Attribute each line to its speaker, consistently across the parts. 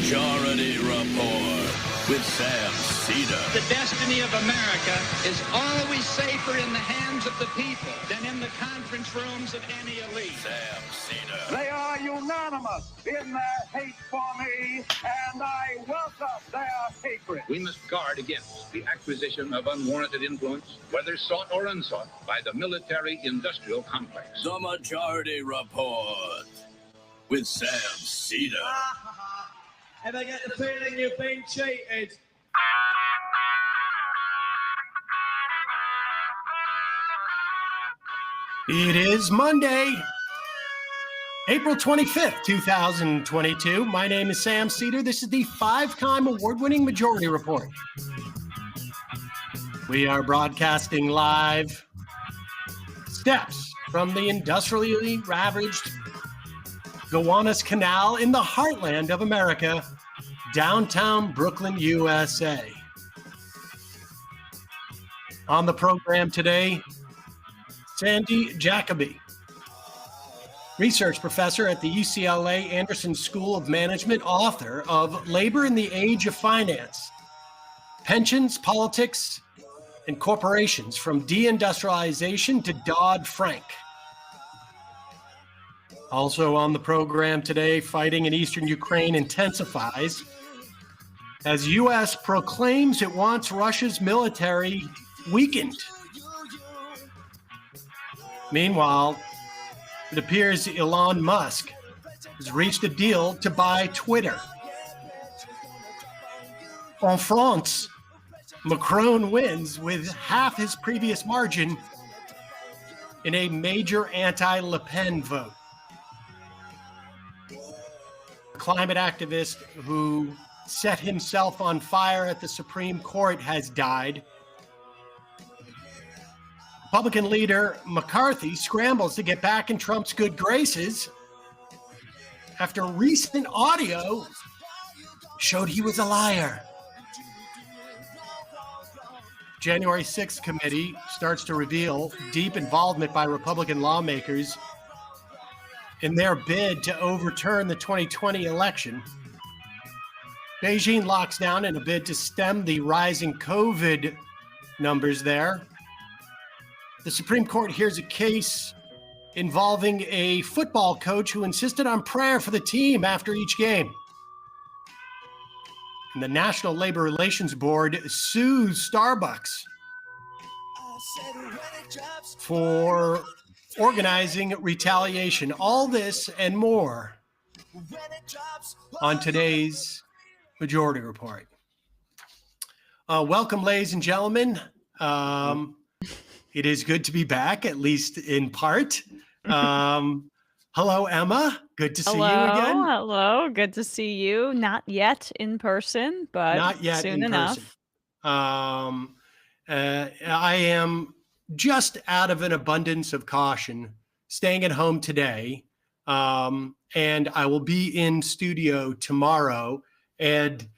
Speaker 1: Majority Report with Sam Seder.
Speaker 2: The destiny of America is always safer in the hands of the people than in the conference rooms of any elite.
Speaker 1: Sam Seder.
Speaker 3: They are unanimous in their hate for me, and I welcome their hatred.
Speaker 2: We must guard against the acquisition of unwarranted influence, whether sought or unsought, by the military-industrial complex.
Speaker 1: The Majority Report with Sam Seder.
Speaker 4: If I get the feeling you've been cheated.
Speaker 5: It is Monday, April 25th, 2022. My name is Sam Seder. This is the five-time award-winning Majority Report. We are broadcasting live steps from the industrially ravaged Gowanus Canal in the heartland of America, downtown Brooklyn, USA. On the program today, Sandy Jacoby, research professor at the UCLA Anderson School of Management, author of Labor in the Age of Finance, Pensions, Politics, and Corporations from Deindustrialization to Dodd-Frank. Also on the program today, fighting in eastern Ukraine intensifies as U.S. proclaims it wants Russia's military weakened. Meanwhile, it appears Elon Musk has reached a deal to buy Twitter. En France, Macron wins with half his previous margin in a major anti-Le Pen vote. Climate activist who set himself on fire at the Supreme Court has died. Republican leader McCarthy scrambles to get back in Trump's good graces after recent audio showed he was a liar. January 6th committee starts to reveal deep involvement by Republican lawmakers in their bid to overturn the 2020 election. Beijing locks down in a bid to stem the rising COVID numbers there. The Supreme Court hears a case involving a football coach who insisted on prayer for the team after each game. And the National Labor Relations Board sues Starbucks for organizing retaliation. All this and more on today's Majority Report. Welcome, ladies and gentlemen. It is good to be back, at least in part. Hello, Emma. Good to see you again.
Speaker 6: Hello. Good to see you. Not yet in person, but
Speaker 5: not yet
Speaker 6: soon
Speaker 5: in
Speaker 6: enough.
Speaker 5: Person. I am just out of an abundance of caution staying at home today. And I will be in studio tomorrow, and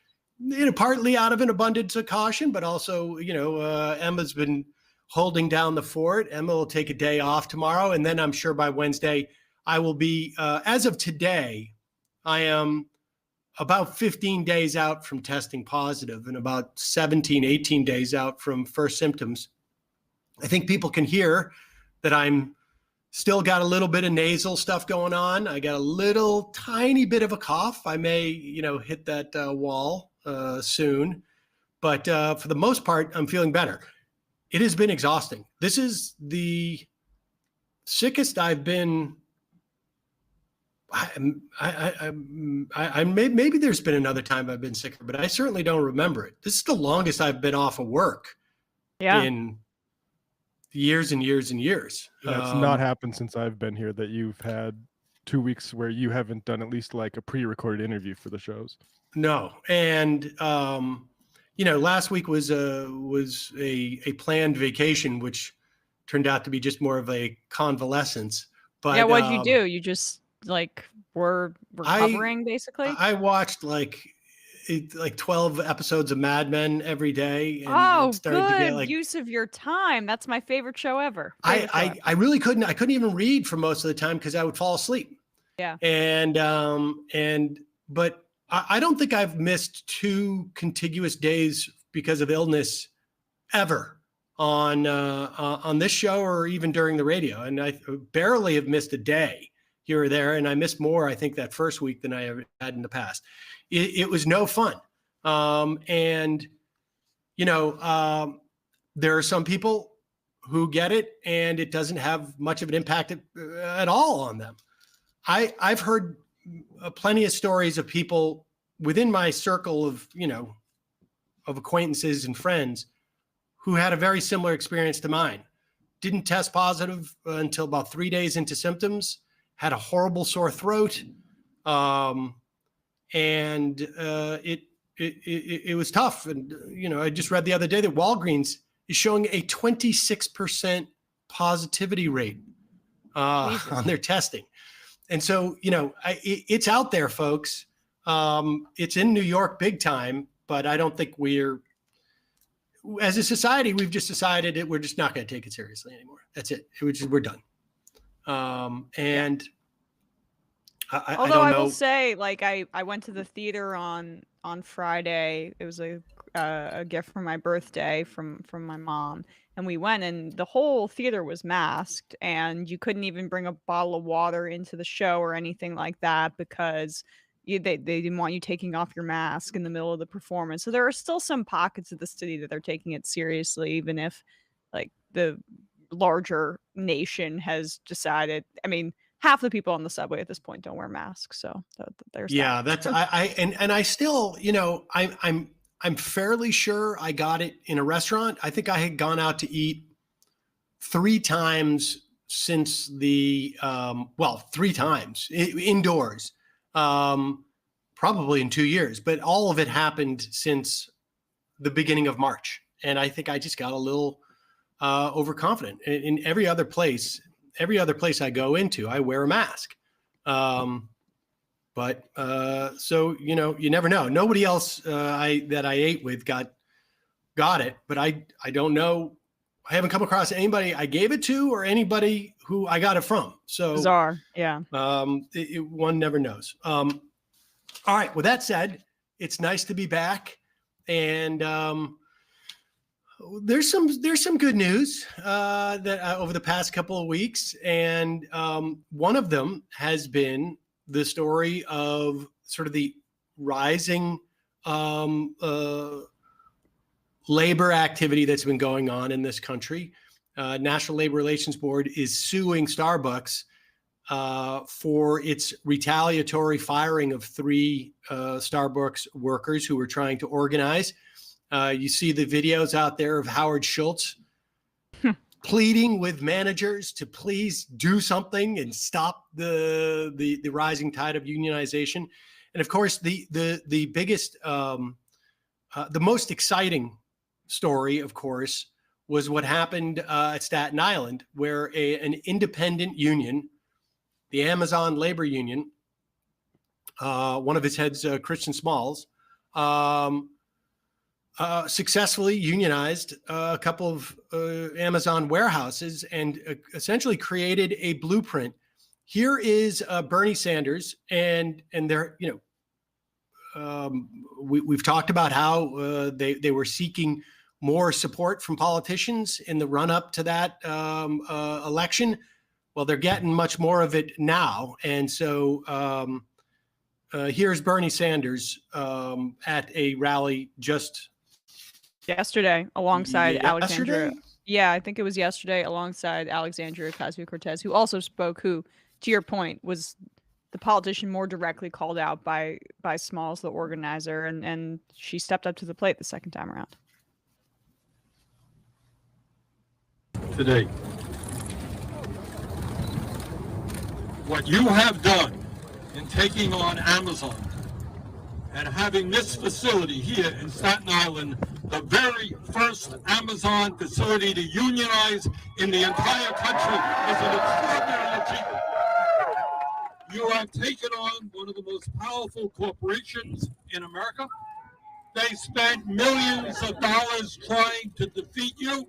Speaker 5: partly out of an abundance of caution, but also, Emma's been holding down the fort. Emma will take a day off tomorrow, and then I'm sure by Wednesday I will be, as of today, I am about 15 days out from testing positive and about 17, 18 days out from first symptoms. I think people can hear that I'm still got a little bit of nasal stuff going on. I got a little tiny bit of a cough. I may, hit that wall soon, but for the most part, I'm feeling better. It has been exhausting. This is the sickest I've been. Maybe there's been another time I've been sicker, but I certainly don't remember it. This is the longest I've been off of work in years and years and years.
Speaker 7: Yeah, it's not happened since I've been here that you've had 2 weeks where you haven't done at least like a pre-recorded interview for the shows.
Speaker 5: No. And, last week was a planned vacation, which turned out to be just more of a convalescence. But
Speaker 6: yeah, what'd you do? You just were recovering basically?
Speaker 5: I watched like 12 episodes of Mad Men every day.
Speaker 6: And good use of your time. That's my favorite show ever.
Speaker 5: I really couldn't. I couldn't even read for most of the time because I would fall asleep.
Speaker 6: Yeah.
Speaker 5: But I don't think I've missed 2 contiguous days because of illness ever on this show or even during the radio. And I barely have missed a day here or there. And I missed more, I think, that first week than I ever had in the past. It was no fun. And, you know, there are some people who get it and it doesn't have much of an impact at all on them. I've heard plenty of stories of people within my circle of, you know, of acquaintances and friends who had a very similar experience to mine. Didn't test positive until about 3 days into symptoms, had a horrible sore throat. And it was tough. And, you know, I just read the other day that Walgreens is showing a 26% positivity rate on their testing. And so, you know, it's out there, folks. It's in New York big time, but I don't think as a society, we've just decided that we're just not going to take it seriously anymore. That's it. We're done. And I
Speaker 6: Although
Speaker 5: don't
Speaker 6: I
Speaker 5: know.
Speaker 6: will say, like, I went to the theater on Friday. It was a gift for my birthday from my mom, and we went, and the whole theater was masked, and you couldn't even bring a bottle of water into the show or anything like that because they didn't want you taking off your mask in the middle of the performance. So there are still some pockets of the city that they're taking it seriously, even if, like, the larger nation has decided. I mean, half the people on the subway at this point don't wear masks. So there's
Speaker 5: Yeah,
Speaker 6: that.
Speaker 5: that's I still, you know, I'm fairly sure I got it in a restaurant. I think I had gone out to eat 3 times since 3 times indoors, probably in 2 years, but all of it happened since the beginning of March. And I think I just got a little overconfident. In every other place I go into, I wear a mask. But so, you know, you never know. Nobody else that I ate with got it, but I don't know. I haven't come across anybody I gave it to or anybody who I got it from. So
Speaker 6: Bizarre. Yeah.
Speaker 5: One never knows. All right. With that said, it's nice to be back, and there's some good news that over the past couple of weeks, and one of them has been the story of sort of the rising labor activity that's been going on in this country. National Labor Relations Board is suing Starbucks for its retaliatory firing of 3 Starbucks workers who were trying to organize. You see the videos out there of Howard Schultz pleading with managers to please do something and stop the rising tide of unionization. And of course, the biggest, the most exciting story, of course, was what happened at Staten Island, where an independent union, the Amazon Labor Union, one of its heads, Christian Smalls, successfully unionized a couple of Amazon warehouses and essentially created a blueprint. Here is Bernie Sanders, and they're, you know, we've talked about how they were seeking more support from politicians in the run up to that election. Well, they're getting much more of it now, and so here's Bernie Sanders at a rally just
Speaker 6: yesterday alongside Alexandria.
Speaker 5: Yesterday?
Speaker 6: Yeah, I think it was yesterday alongside Alexandria Ocasio-Cortez, who also spoke, who, to your point, was the politician more directly called out by Smalls, the organizer, and she stepped up to the plate the second time around.
Speaker 8: Today, what you have done in taking on Amazon and having this facility here in Staten Island, the very first Amazon facility to unionize in the entire country, is an extraordinary achievement. You have taken on one of the most powerful corporations in America. They spent millions of dollars trying to defeat you.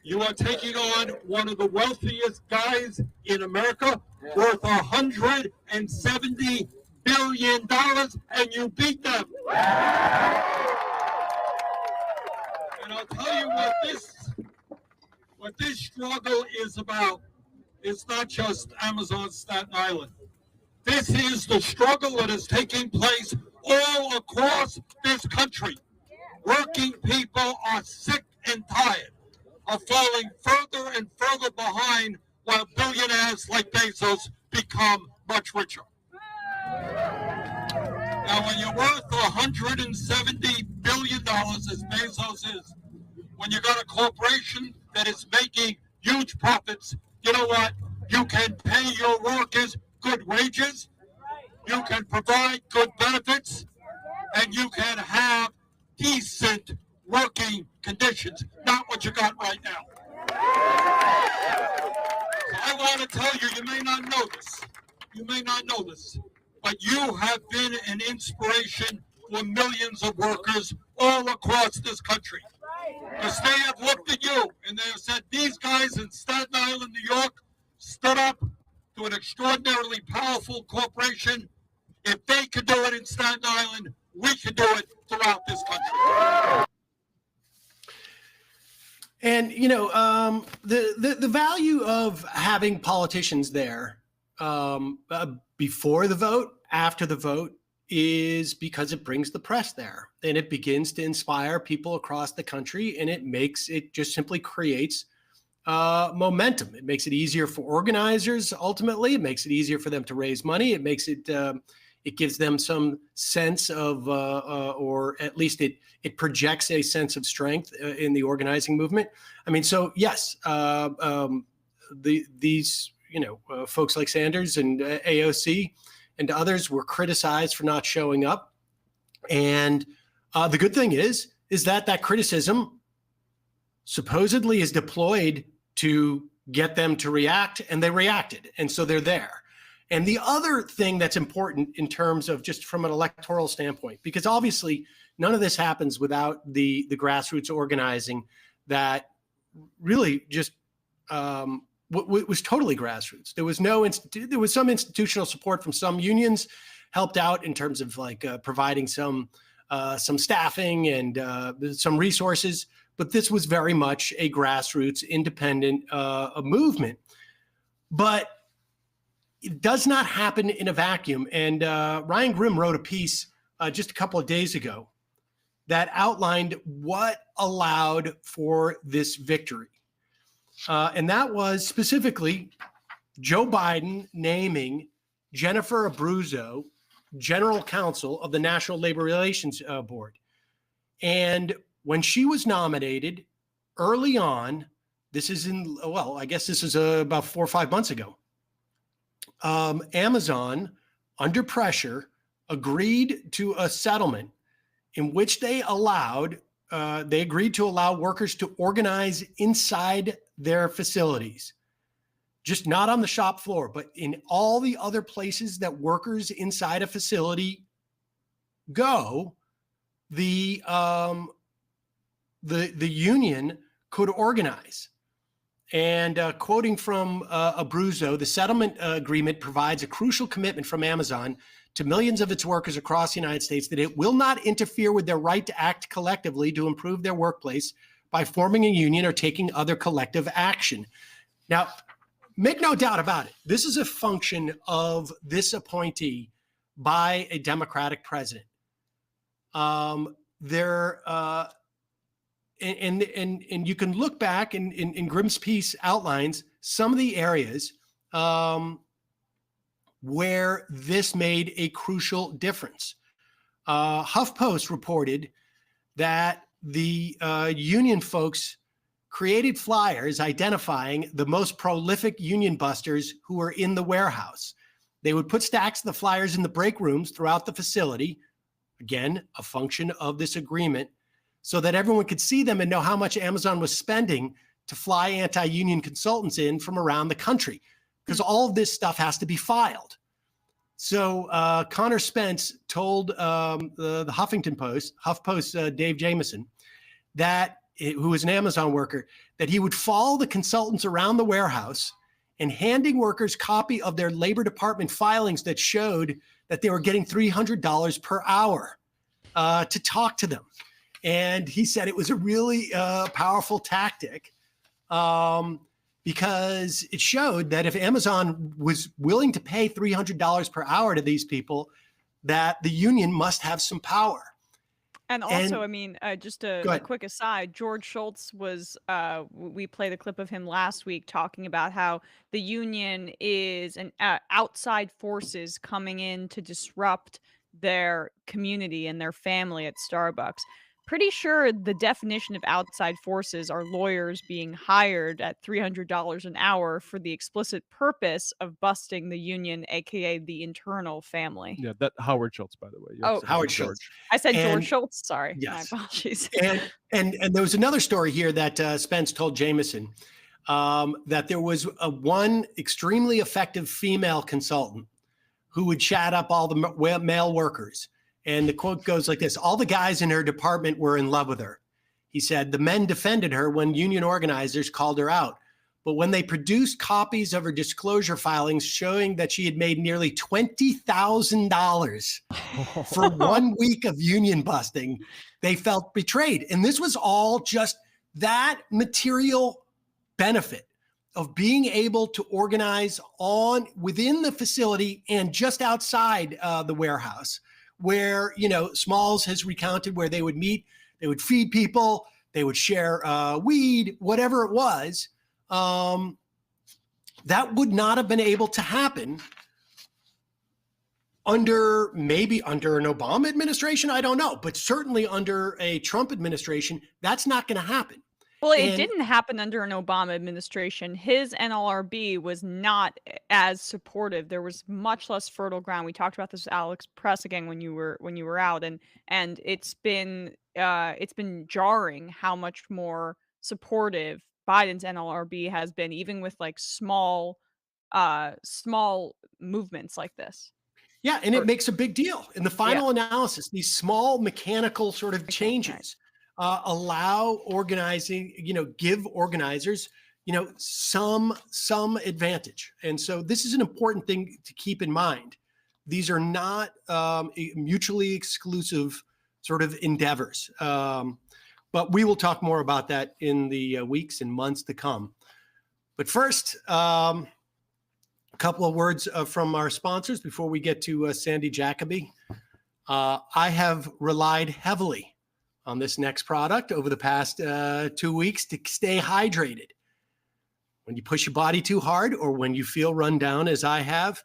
Speaker 8: You are taking on one of the wealthiest guys in America, worth $170 billion and you beat them. And I'll tell you what this struggle is about. It's not just Amazon Staten Island. This is the struggle that is taking place all across this country. Working people are sick and tired of falling further and further behind while billionaires like Bezos become much richer. Now, when you're worth $170 billion, as Bezos is, when you got a corporation that is making huge profits, you know what? You can pay your workers good wages, you can provide good benefits, and you can have decent working conditions, not what you got right now. So I want to tell you, you may not know this, but you have been an inspiration for millions of workers all across this country. Because they have looked at you and they have said, these guys in Staten Island, New York, stood up to an extraordinarily powerful corporation. If they could do it in Staten Island, we can do it throughout this country.
Speaker 5: And, you know, the value of having politicians there before the vote, after the vote, is because it brings the press there and it begins to inspire people across the country, and it just simply creates momentum. It makes it easier for organizers. Ultimately, it makes it easier for them to raise money. It makes it, it gives them some sense of, or at least it projects a sense of strength in the organizing movement. I mean, so yes, these, you know, folks like Sanders and AOC and others were criticized for not showing up. And the good thing is that criticism supposedly is deployed to get them to react, and they reacted. And so they're there. And the other thing that's important in terms of just from an electoral standpoint, because obviously none of this happens without the grassroots organizing that really just was totally grassroots. There was there was some institutional support from some unions, helped out in terms of like providing some staffing and some resources, but this was very much a grassroots independent movement. But it does not happen in a vacuum. And Ryan Grimm wrote a piece just a couple of days ago that outlined what allowed for this victory. And that was specifically Joe Biden naming Jennifer Abruzzo general counsel of the National Labor Relations Board. And when she was nominated early on, this is I guess this is about 4 or 5 months ago, Amazon, under pressure, agreed to a settlement in which they agreed to allow workers to organize inside their facilities, just not on the shop floor, but in all the other places that workers inside a facility go, the union could organize. And quoting from Abruzzo, the settlement agreement provides a crucial commitment from Amazon to millions of its workers across the United States that it will not interfere with their right to act collectively to improve their workplace by forming a union or taking other collective action. Now, make no doubt about it, this is a function of this appointee by a Democratic president. And you can look back in Grimm's piece outlines some of the areas where this made a crucial difference. HuffPost reported that the union folks created flyers identifying the most prolific union busters who were in the warehouse. They would put stacks of the flyers in the break rooms throughout the facility, again, a function of this agreement, so that everyone could see them and know how much Amazon was spending to fly anti-union consultants in from around the country, because all of this stuff has to be filed. So Connor Spence told the HuffPost, Dave Jameson, who was an Amazon worker, that he would follow the consultants around the warehouse and handing workers copy of their Labor Department filings that showed that they were getting $300 per hour to talk to them. And he said it was a really powerful tactic because it showed that if Amazon was willing to pay $300 per hour to these people, that the union must have some power.
Speaker 6: And also, I mean, just
Speaker 5: Go
Speaker 6: a
Speaker 5: ahead.
Speaker 6: quick aside, George Shultz was, we played a clip of him last week talking about how the union is an outside forces coming in to disrupt their community and their family at Starbucks. Pretty sure the definition of outside forces are lawyers being hired at $300 an hour for the explicit purpose of busting the union, aka the internal family.
Speaker 7: Yeah, that Howard Schultz, by the way. You
Speaker 6: Oh,
Speaker 7: have to say
Speaker 5: Howard Schultz.
Speaker 7: George.
Speaker 6: I said
Speaker 5: And-
Speaker 6: George Shultz. Sorry, my
Speaker 5: Yes.
Speaker 6: apologies.
Speaker 5: And there was another story here that Spence told Jameson that there was one extremely effective female consultant who would chat up all the male workers. And the quote goes like this: all the guys in her department were in love with her. He said, the men defended her when union organizers called her out. But when they produced copies of her disclosure filings showing that she had made nearly $20,000 for 1 week of union busting, they felt betrayed. And this was all just that material benefit of being able to organize within the facility and just outside the warehouse, where, Smalls has recounted where they would meet, they would feed people, they would share weed, whatever it was. That would not have been able to happen maybe under an Obama administration. I don't know, but certainly under a Trump administration, that's not going to happen.
Speaker 6: Well, it didn't happen under an Obama administration. His NLRB was not as supportive. There was much less fertile ground. We talked about this with Alex Press again when you were out, and it's been jarring how much more supportive Biden's NLRB has been, even with like small movements like this.
Speaker 5: Yeah, and it makes a big deal. In the final analysis, these small mechanical sort of changes allow organizing, give organizers, some advantage. And so this is an important thing to keep in mind. These are not mutually exclusive sort of endeavors. But we will talk more about that in the weeks and months to come. But first, a couple of words from our sponsors before we get to Sandy Jacoby. I have relied heavily on this next product over the past 2 weeks to stay hydrated. When you push your body too hard or when you feel run down, as I have,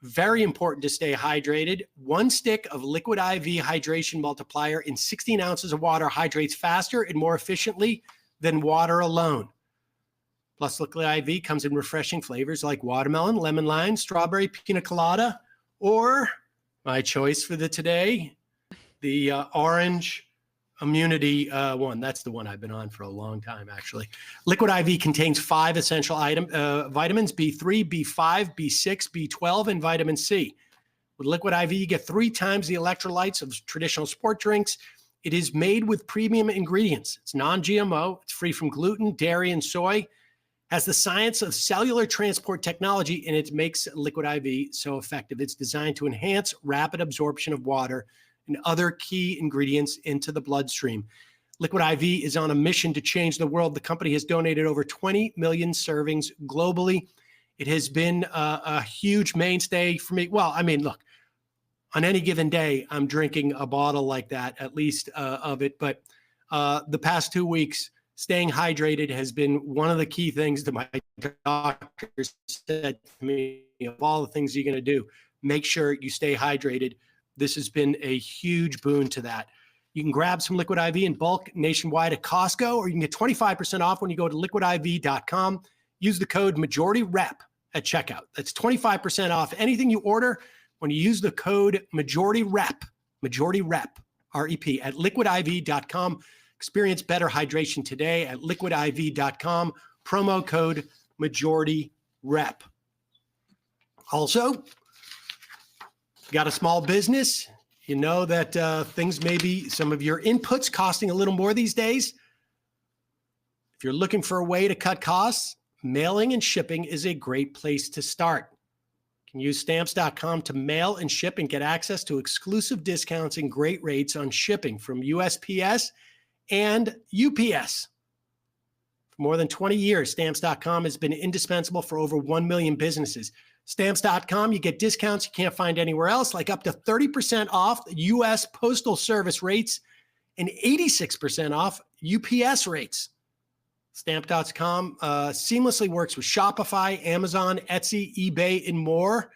Speaker 5: very important to stay hydrated. 1 stick of Liquid IV Hydration Multiplier in 16 ounces of water hydrates faster and more efficiently than water alone. Plus, Liquid IV comes in refreshing flavors like watermelon, lemon lime, strawberry, pina colada, or my choice for today, the orange immunity one. That's the one I've been on for a long time, actually. Liquid IV contains 5 essential vitamins: B3, B5, B6, B12, and vitamin C. With Liquid IV, you get 3 times the electrolytes of traditional sport drinks. It is made with premium ingredients. It's non-GMO. It's free from gluten, dairy, and soy. Has the science of cellular transport technology, and it makes Liquid IV so effective. It's designed to enhance rapid absorption of water and other key ingredients into the bloodstream. Liquid IV is on a mission to change the world. The company has donated over 20 million servings globally. It has been a huge mainstay for me. Well, I mean, look, on any given day, I'm drinking a bottle like that, at least of it. But the past 2 weeks, staying hydrated has been one of the key things that my doctor said to me. Of all the things you're going to do, make sure you stay hydrated. This has been a huge boon to that. You can grab some Liquid IV in bulk nationwide at Costco, or you can get 25% off when you go to liquidiv.com. Use the code MajorityRep at checkout. That's 25% off anything you order when you use the code MajorityRep, R-E-P, at liquidiv.com. Experience better hydration today at liquidiv.com. Promo code MajorityRep. Also, got a small business, you know that things may be, some of your inputs costing a little more these days. If you're looking for a way to cut costs, mailing and shipping is a great place to start. can use stamps.com to mail and ship and get access to exclusive discounts and great rates on shipping from USPS and UPS. For more than 20 years, stamps.com has been indispensable for over 1 million businesses. Stamps.com, you get discounts you can't find anywhere else, like up to 30% off U.S. Postal Service rates and 86% off UPS rates. Stamp.com seamlessly works with Shopify, Amazon, Etsy, eBay, and more.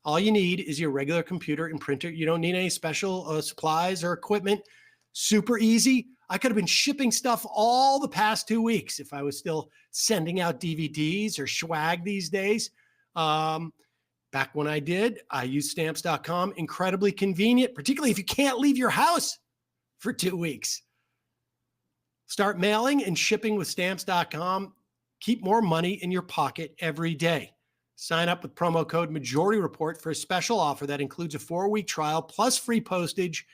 Speaker 5: All you need is your regular computer and printer. You don't need any special supplies or equipment. Super easy. I could have been shipping stuff all the past 2 weeks if I was still sending out DVDs or swag these days. Back when I did, I used stamps.com. Incredibly convenient, particularly if you can't leave your house for 2 weeks. Start mailing and shipping with stamps.com. Keep more money in your pocket every day. Sign up with promo code Majority Report for a special offer that includes a 4-week trial plus free postage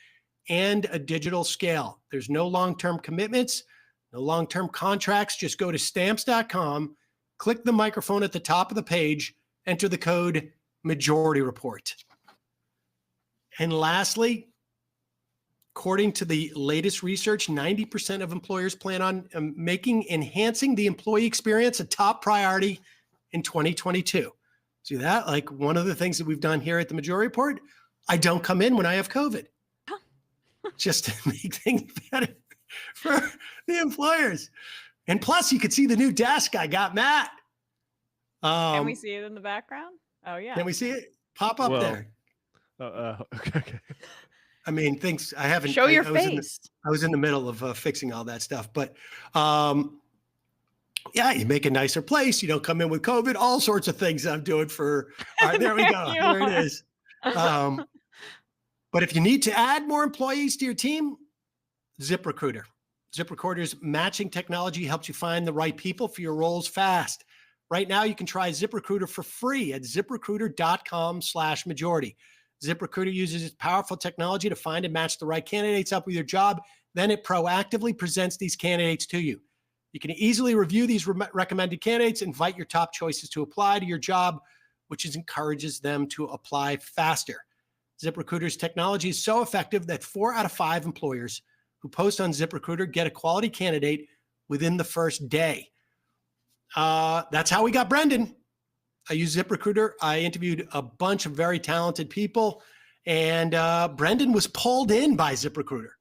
Speaker 5: and a digital scale. There's no long-term commitments, no long-term contracts. Just go to stamps.com, click the microphone at the top of the page, enter the code Majority Report. And lastly, according to the latest research, 90% of employers plan on making enhancing the employee experience a top priority in 2022. See that? Like one of the things that we've done here at the Majority Report, I don't come in when I have COVID. Just to make things better for the employers. And plus, you could see the new desk I got, Matt.
Speaker 6: Can we see it in the background? Oh, yeah.
Speaker 5: Can we see it? Pop up there.
Speaker 7: Okay.
Speaker 5: I mean, things I haven't.
Speaker 6: Show your
Speaker 5: I
Speaker 6: face.
Speaker 5: I was in the middle of fixing all that stuff. But yeah, you make a nicer place. You don't come in with COVID, all sorts of things I'm doing for. All right, there we go. There it is. But if you need to add more employees to your team, ZipRecruiter. ZipRecruiter's matching technology helps you find the right people for your roles fast. Right now, you can try ZipRecruiter for free at ziprecruiter.com/majority. ZipRecruiter uses its powerful technology to find and match the right candidates up with your job. Then it proactively presents these candidates to you. You can easily review these recommended candidates, invite your top choices to apply to your job, which encourages them to apply faster. ZipRecruiter's technology is so effective that 4 out of 5 employers who post on ZipRecruiter get a quality candidate within the first day. That's how we got Brendan. I use ZipRecruiter. I interviewed a bunch of very talented people, and Brendan was pulled in by ZipRecruiter.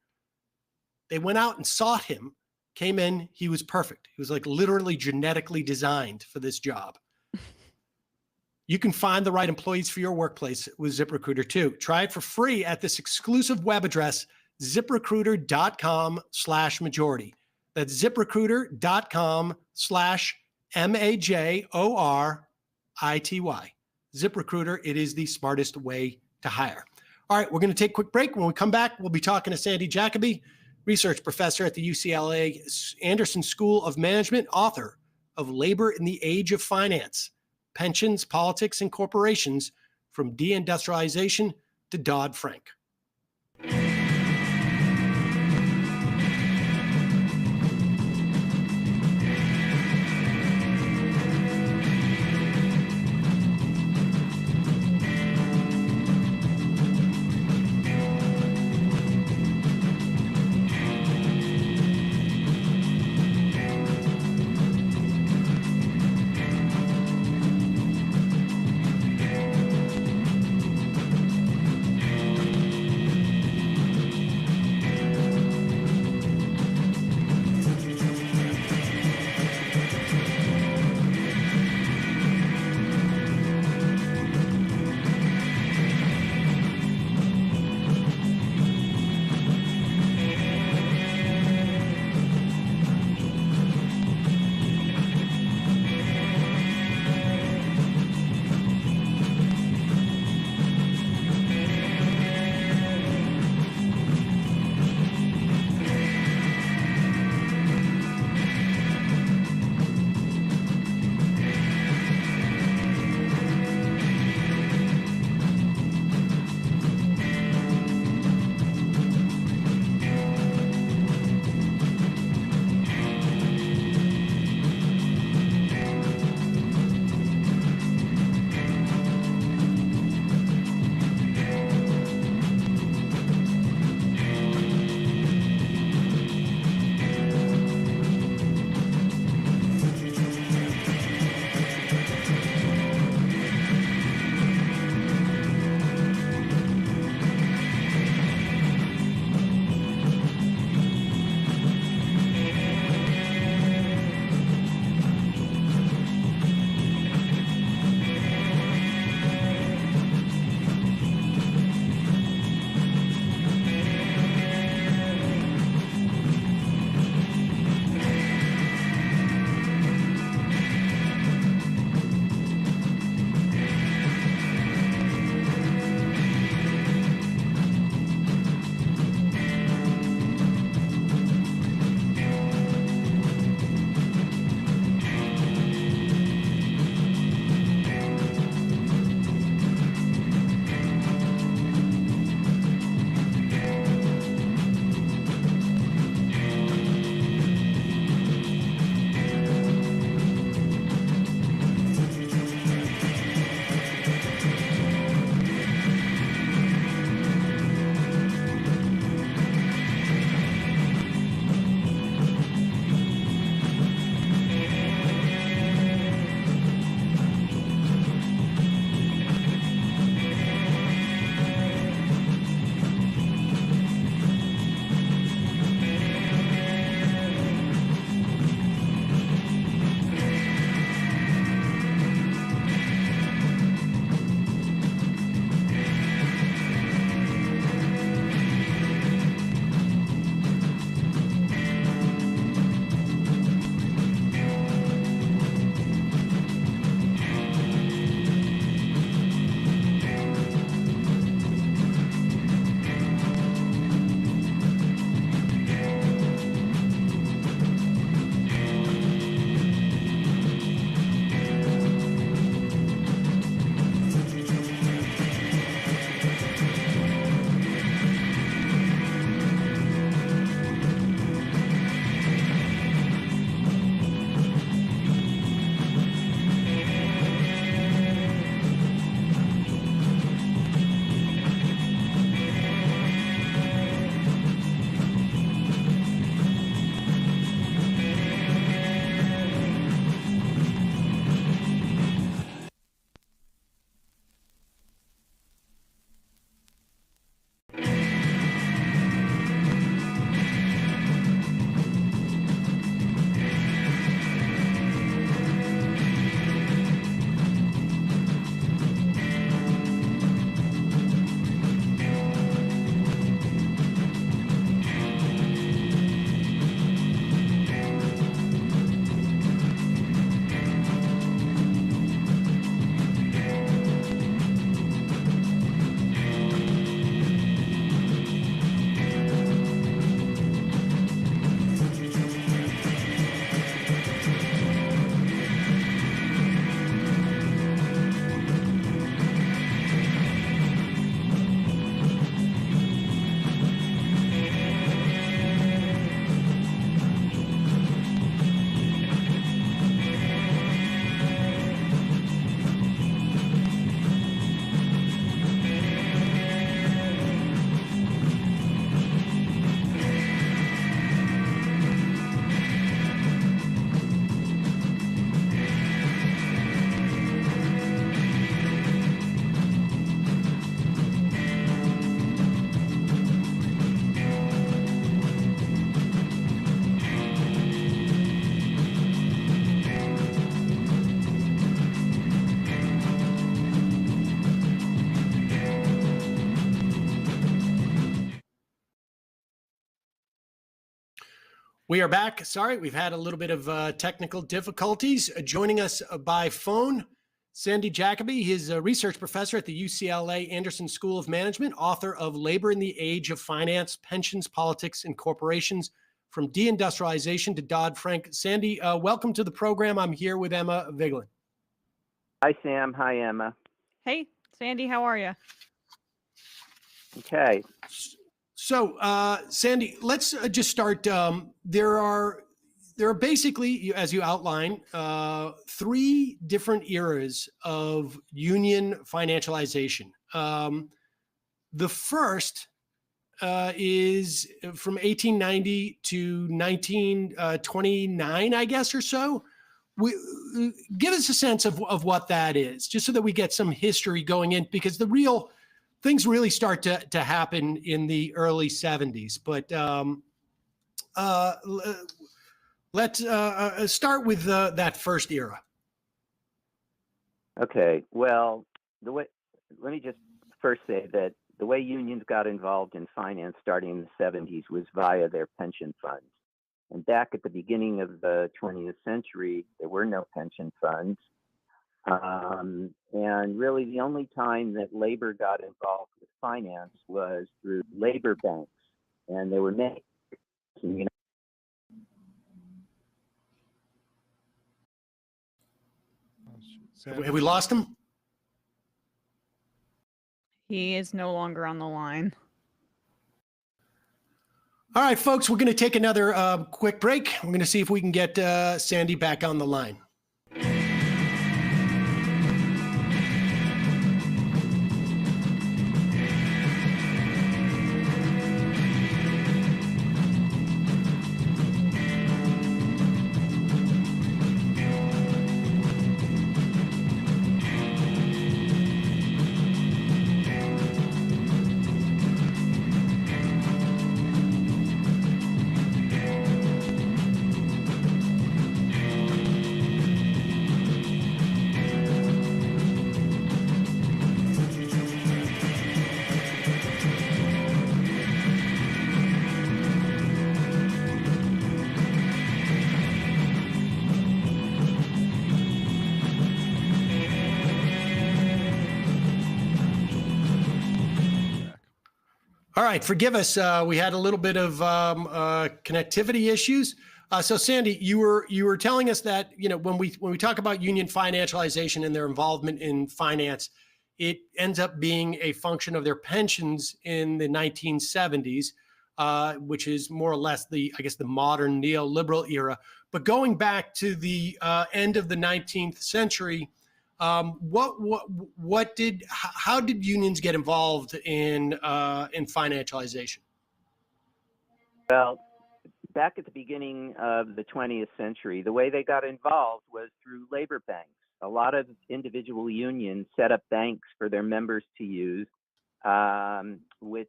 Speaker 5: They went out and sought him, came in. He was perfect. He was like literally genetically designed for this job. You can find the right employees for your workplace with ZipRecruiter too. Try it for free at this exclusive web address, ziprecruiter.com/majority. That's ziprecruiter.com/MAJORITY. ZipRecruiter, it is the smartest way to hire. All right, we're going to take a quick break. When we come back, we'll be talking to Sandy Jacoby, research professor at the UCLA Anderson School of Management, author of Labor in the Age of Finance, Pensions, Politics, and Corporations, from Deindustrialization to Dodd-Frank. We are back. Sorry, we've had a little bit of technical difficulties. Joining us by phone, Sandy Jacoby. He's a research professor at the UCLA Anderson School of Management, author of Labor in the Age of Finance, Pensions, Politics, and Corporations, from Deindustrialization to Dodd-Frank. Sandy, welcome to the program. I'm here with Emma Vigeland.
Speaker 9: Hi, Sam. Hi, Emma.
Speaker 6: Hey, Sandy, how are you?
Speaker 9: Okay.
Speaker 5: So, Sandy, let's just start. There are basically, as you outline, three different eras of union financialization. The first is from 1890 to 1929, I guess, or so. Give us a sense of what that is, just so that we get some history going in, because the real things really start to happen in the early 70s. But let's start with that first era.
Speaker 9: Okay. Well, let me just first say that the way unions got involved in finance starting in the 70s was via their pension funds. And back at the beginning of the 20th century, there were no pension funds. And really the only time that labor got involved with finance was through labor banks. And they were many, you know.
Speaker 5: Have we lost him?
Speaker 6: He is no longer on the line.
Speaker 5: All right, folks, we're going to take another quick break. We're going to see if we can get Sandy back on the line. All right, forgive us. We had a little bit of connectivity issues. So, Sandy, you were telling us that, you know, when we talk about union financialization and their involvement in finance, it ends up being a function of their pensions in the 1970s, which is more or less the modern neoliberal era. But going back to the end of the 19th century, how did unions get involved in financialization?
Speaker 9: Well, back at the beginning of the 20th century, the way they got involved was through labor banks. A lot of individual unions set up banks for their members to use, which,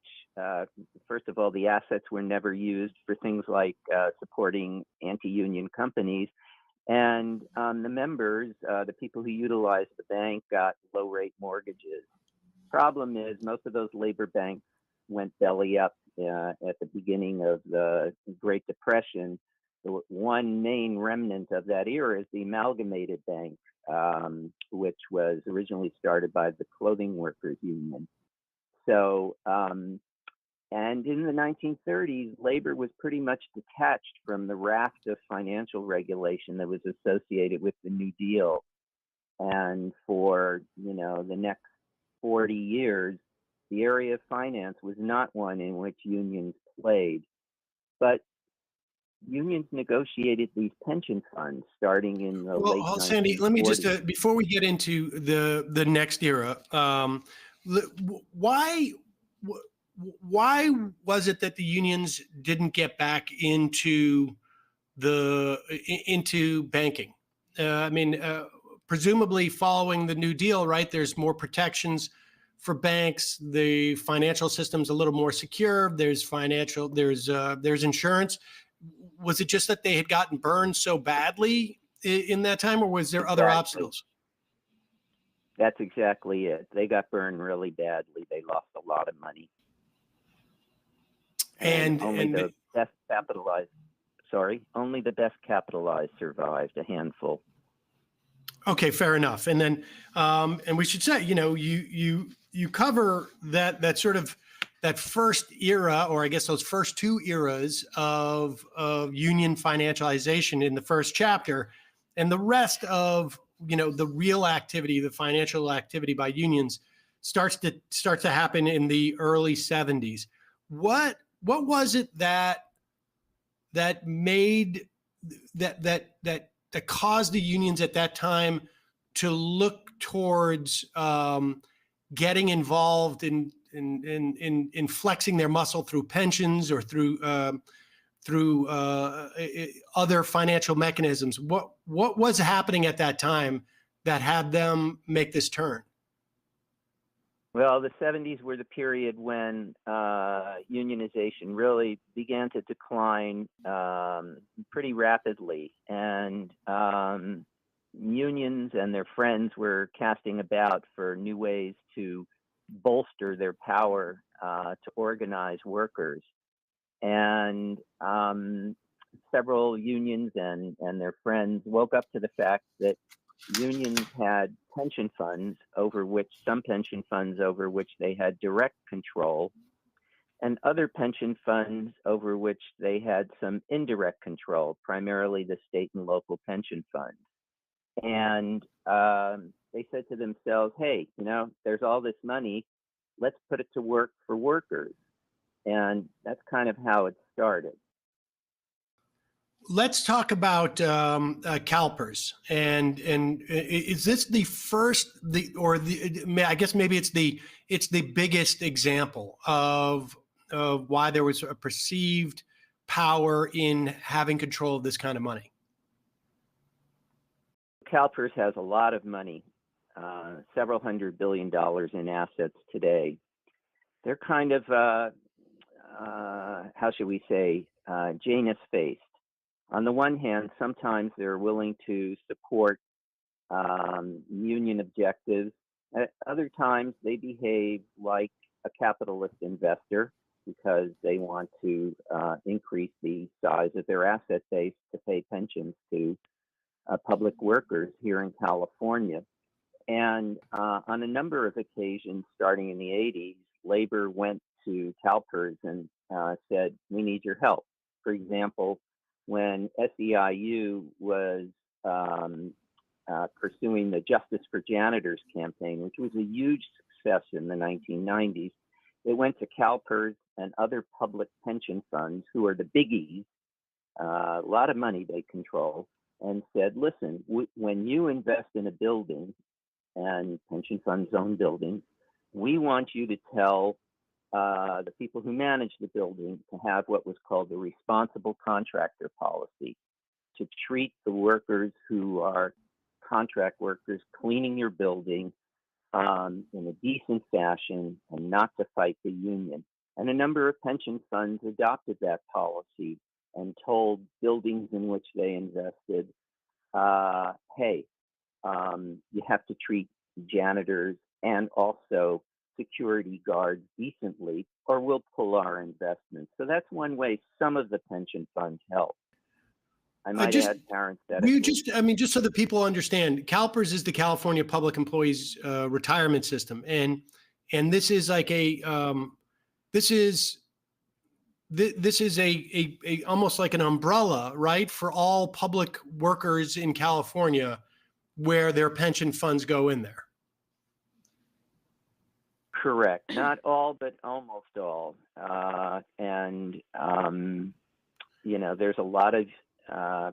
Speaker 9: first of all, the assets were never used for things like supporting anti-union companies. And the members, the people who utilized the bank, got low-rate mortgages. Problem is, most of those labor banks went belly up at the beginning of the Great Depression. The one main remnant of that era is the Amalgamated Bank, which was originally started by the Clothing Workers Union. So, and in the 1930s, labor was pretty much detached from the raft of financial regulation that was associated with the New Deal. And for, you know, the next 40 years, the area of finance was not one in which unions played. But unions negotiated these pension funds starting in the late 1940s.
Speaker 5: Sandy, let me just, before we get into the next era, why was it that the unions didn't get back into banking? Presumably following the New Deal, right? There's more protections for banks. The financial system's a little more secure. There's insurance. Was it just that they had gotten burned so badly in that time, or was there other obstacles?
Speaker 9: That's exactly it. They got burned really badly. They lost a lot of money. And only the best capitalized. sorry, only the best capitalized survived, a handful.
Speaker 5: Okay, fair enough. And then, and we should say, you cover that sort of that first era, or I guess those first two eras of union financialization in the first chapter, and the rest of the real activity, the financial activity by unions, starts to happen in the early 70s. What was it that made that caused the unions at that time to look towards getting involved in flexing their muscle through pensions or through other financial mechanisms? What was happening at that time that had them make this turn?
Speaker 9: Well, the 70s were the period when unionization really began to decline pretty rapidly, and unions and their friends were casting about for new ways to bolster their power to organize workers. And several unions and their friends woke up to the fact that unions had pension funds some pension funds over which they had direct control, and other pension funds over which they had some indirect control, primarily the state and local pension funds. And they said to themselves, hey, there's all this money, let's put it to work for workers. And that's kind of how it started.
Speaker 5: Let's talk about CalPERS, and is this the first, I guess maybe it's the biggest example of why there was a perceived power in having control of this kind of money?
Speaker 9: CalPERS has a lot of money, several $100 billion in assets today. They're kind of, how should we say, Janus-faced. On the one hand, sometimes they're willing to support union objectives. At other times, they behave like a capitalist investor because they want to increase the size of their asset base to pay pensions to public workers here in California. And on a number of occasions, starting in the 80s, labor went to CalPERS and said, we need your help. For example, when SEIU was pursuing the Justice for Janitors campaign, which was a huge success in the 1990s, it went to CalPERS and other public pension funds, who are the biggies, a lot of money they control, and said, listen, when you invest in a building, and pension funds own buildings, we want you to tell the people who manage the building to have what was called the responsible contractor policy, to treat the workers who are contract workers cleaning your building in a decent fashion and not to fight the union. And a number of pension funds adopted that policy and told buildings in which they invested, hey, you have to treat janitors and also security guards decently, or we'll pull our investments. So that's one way some of the pension funds help. I might add parenthetically.
Speaker 5: Just so that people understand, CalPERS is the California Public Employees Retirement System, and this is like this is a almost like an umbrella, right, for all public workers in California, where their pension funds go in there.
Speaker 9: Correct. Not all, but almost all. There's a lot of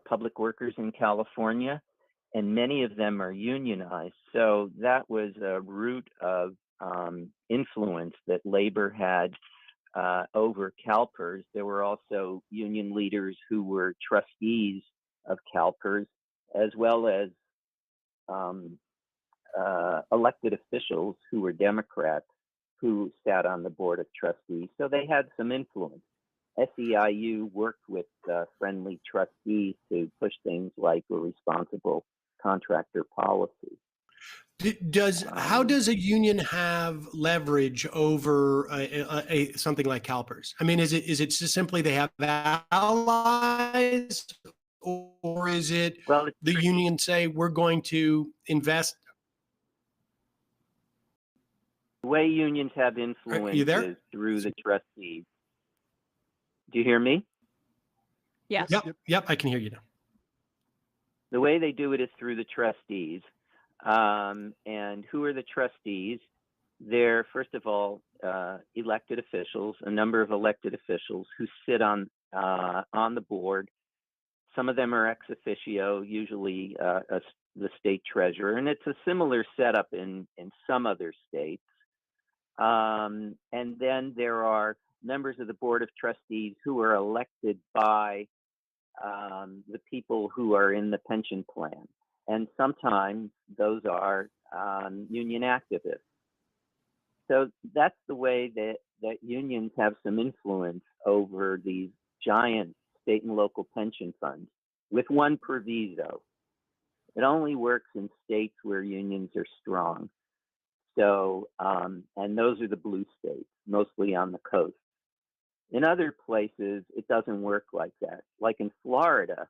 Speaker 9: public workers in California, and many of them are unionized. So that was a root of influence that labor had over CalPERS. There were also union leaders who were trustees of CalPERS, as well as elected officials who were Democrats who sat on the board of trustees. So they had some influence. SEIU worked with friendly trustees to push things like a responsible contractor policy.
Speaker 5: How does a union have leverage over something like CalPERS? I mean, is it just simply they have allies, or is it
Speaker 9: Well, it's
Speaker 5: the
Speaker 9: tricky.
Speaker 5: union say we're going to invest?
Speaker 9: The way unions have
Speaker 5: You
Speaker 9: influence
Speaker 5: there?
Speaker 9: is through the trustees. Do you hear me?
Speaker 6: Yes.
Speaker 5: Yep, I can hear you now.
Speaker 9: The way they do it is through the trustees. And who are the trustees? They're, first of all, elected officials, a number of elected officials who sit on the board. Some of them are ex officio, usually the state treasurer, and it's a similar setup in some other states. And then there are members of the board of trustees who are elected by the people who are in the pension plan. And sometimes those are union activists. So that's the way that unions have some influence over these giant state and local pension funds, with one proviso. It only works in states where unions are strong. So, and those are the blue states, mostly on the coast. In other places, it doesn't work like that. Like in Florida,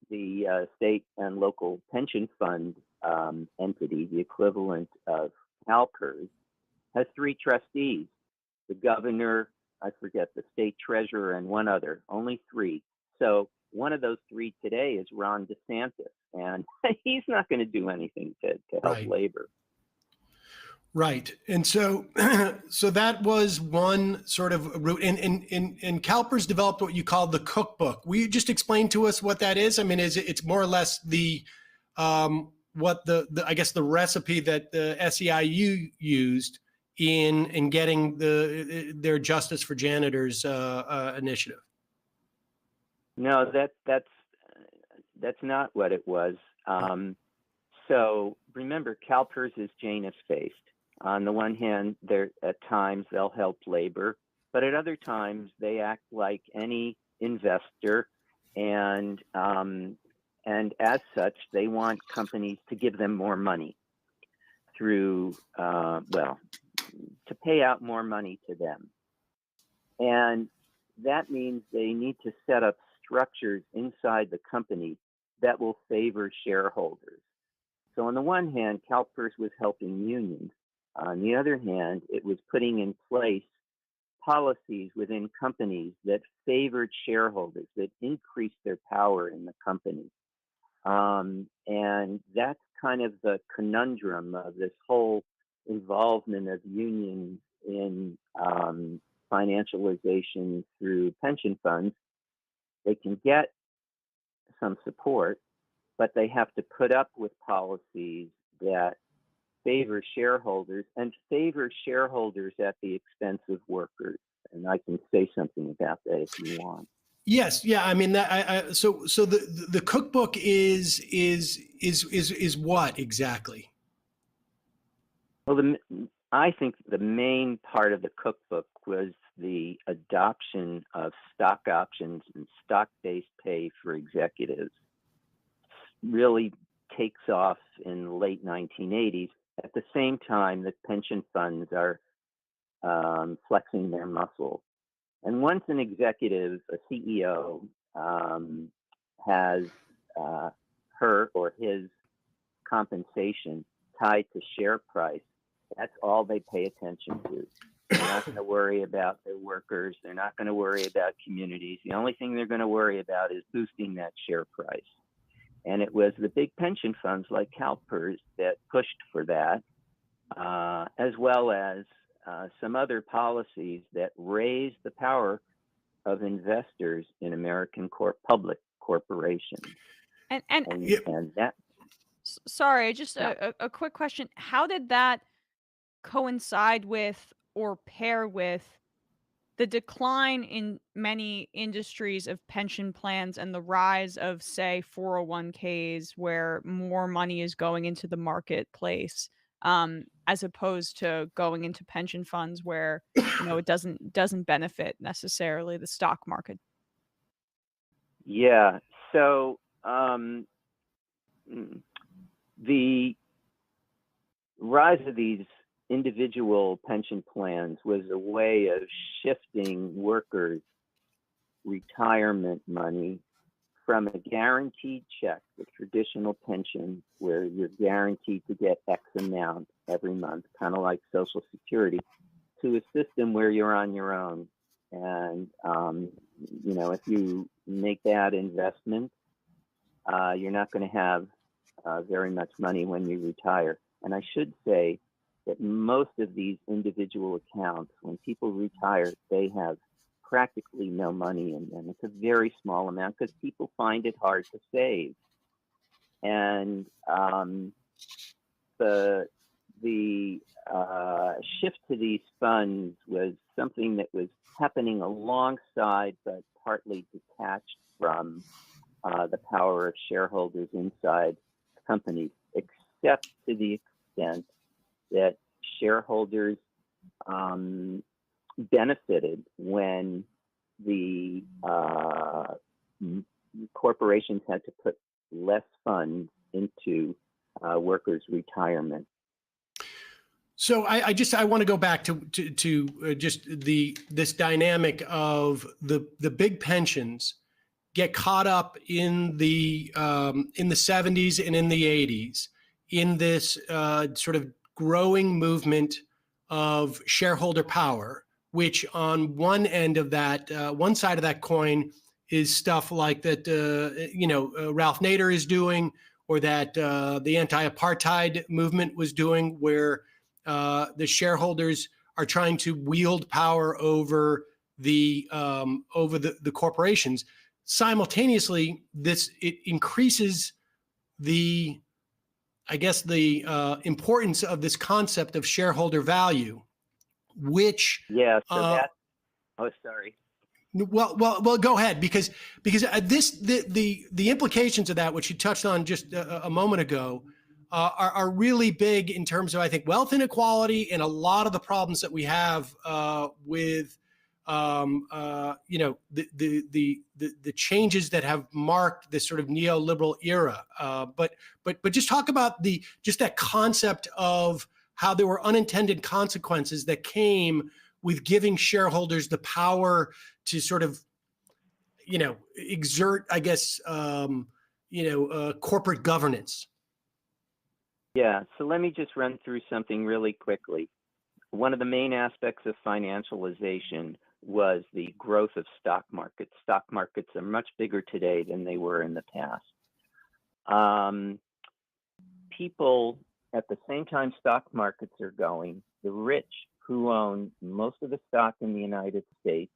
Speaker 9: the state and local pension fund entity, the equivalent of CalPERS, has 3 trustees: the governor, I forget, the state treasurer, and one other. Only 3. So one of those 3 today is Ron DeSantis, and he's not going to do anything to help labor.
Speaker 5: Right. And so so that was one sort of route. And CalPERS developed what you call the cookbook. Will you just explain to us what that is? I mean, it's more or less the what the I guess the recipe that the SEIU used in getting their Justice for Janitors initiative.
Speaker 9: No, that's not what it was. So remember, CalPERS is Janus-based. On the one hand, at times they'll help labor, but at other times they act like any investor, and as such, they want companies to give them more money through, to pay out more money to them. And that means they need to set up structures inside the company that will favor shareholders. So on the one hand, CalPERS was helping unions. On the other hand, it was putting in place policies within companies that favored shareholders, that increased their power in the company. And that's kind of the conundrum of this whole involvement of unions in financialization through pension funds. They can get some support, but they have to put up with policies that favor shareholders and favor shareholders at the expense of workers. And I can say something about that if you want.
Speaker 5: Yes, yeah. I mean, that. So the cookbook is what exactly?
Speaker 9: Well, I think the main part of the cookbook was the adoption of stock options and stock-based pay for executives. Really takes off in the late 1980s. At the same time that pension funds are flexing their muscle. And once an executive, a CEO, has her or his compensation tied to share price, that's all they pay attention to. They're not going to worry about their workers. They're not going to worry about communities. The only thing they're going to worry about is boosting that share price. And it was the big pension funds like CalPERS that pushed for that, as well as some other policies that raised the power of investors in American public corporations. And that.
Speaker 6: Sorry, just a quick question. How did that coincide with or pair with the decline in many industries of pension plans and the rise of, say, 401ks, where more money is going into the marketplace, as opposed to going into pension funds where it doesn't benefit necessarily the stock market?
Speaker 9: Yeah. So the rise of these individual pension plans was a way of shifting workers' retirement money from a guaranteed check, the traditional pension, where you're guaranteed to get X amount every month, kind of like Social Security, to a system where you're on your own. And, if you make bad investments, you're not going to have very much money when you retire. And I should say that most of these individual accounts, when people retire, they have practically no money in them. It's a very small amount because people find it hard to save. And the shift to these funds was something that was happening alongside but partly detached from the power of shareholders inside companies, except to the extent that shareholders benefited when the corporations had to put less funds into workers' retirement.
Speaker 5: So I want to go back to just this dynamic of the big pensions get caught up in the 70s and in the 80s in this sort of growing movement of shareholder power, which on one end of that, one side of that coin is stuff like that, Ralph Nader is doing, or that the anti-apartheid movement was doing, where the shareholders are trying to wield power over the corporations. Simultaneously, it increases the importance of this concept of shareholder value, which
Speaker 9: sorry.
Speaker 5: Well, go ahead, because the implications of that, which you touched on just a moment ago, are really big in terms of, I think, wealth inequality and a lot of the problems that we have with the changes that have marked this sort of neoliberal era. But just talk about that concept of how there were unintended consequences that came with giving shareholders the power to sort of, exert, I guess, corporate governance.
Speaker 9: Yeah, so let me just run through something really quickly. One of the main aspects of financialization was the growth of stock markets. Stock markets are much bigger today than they were in the past. People, at the same time stock markets are going, the rich who own most of the stock in the United States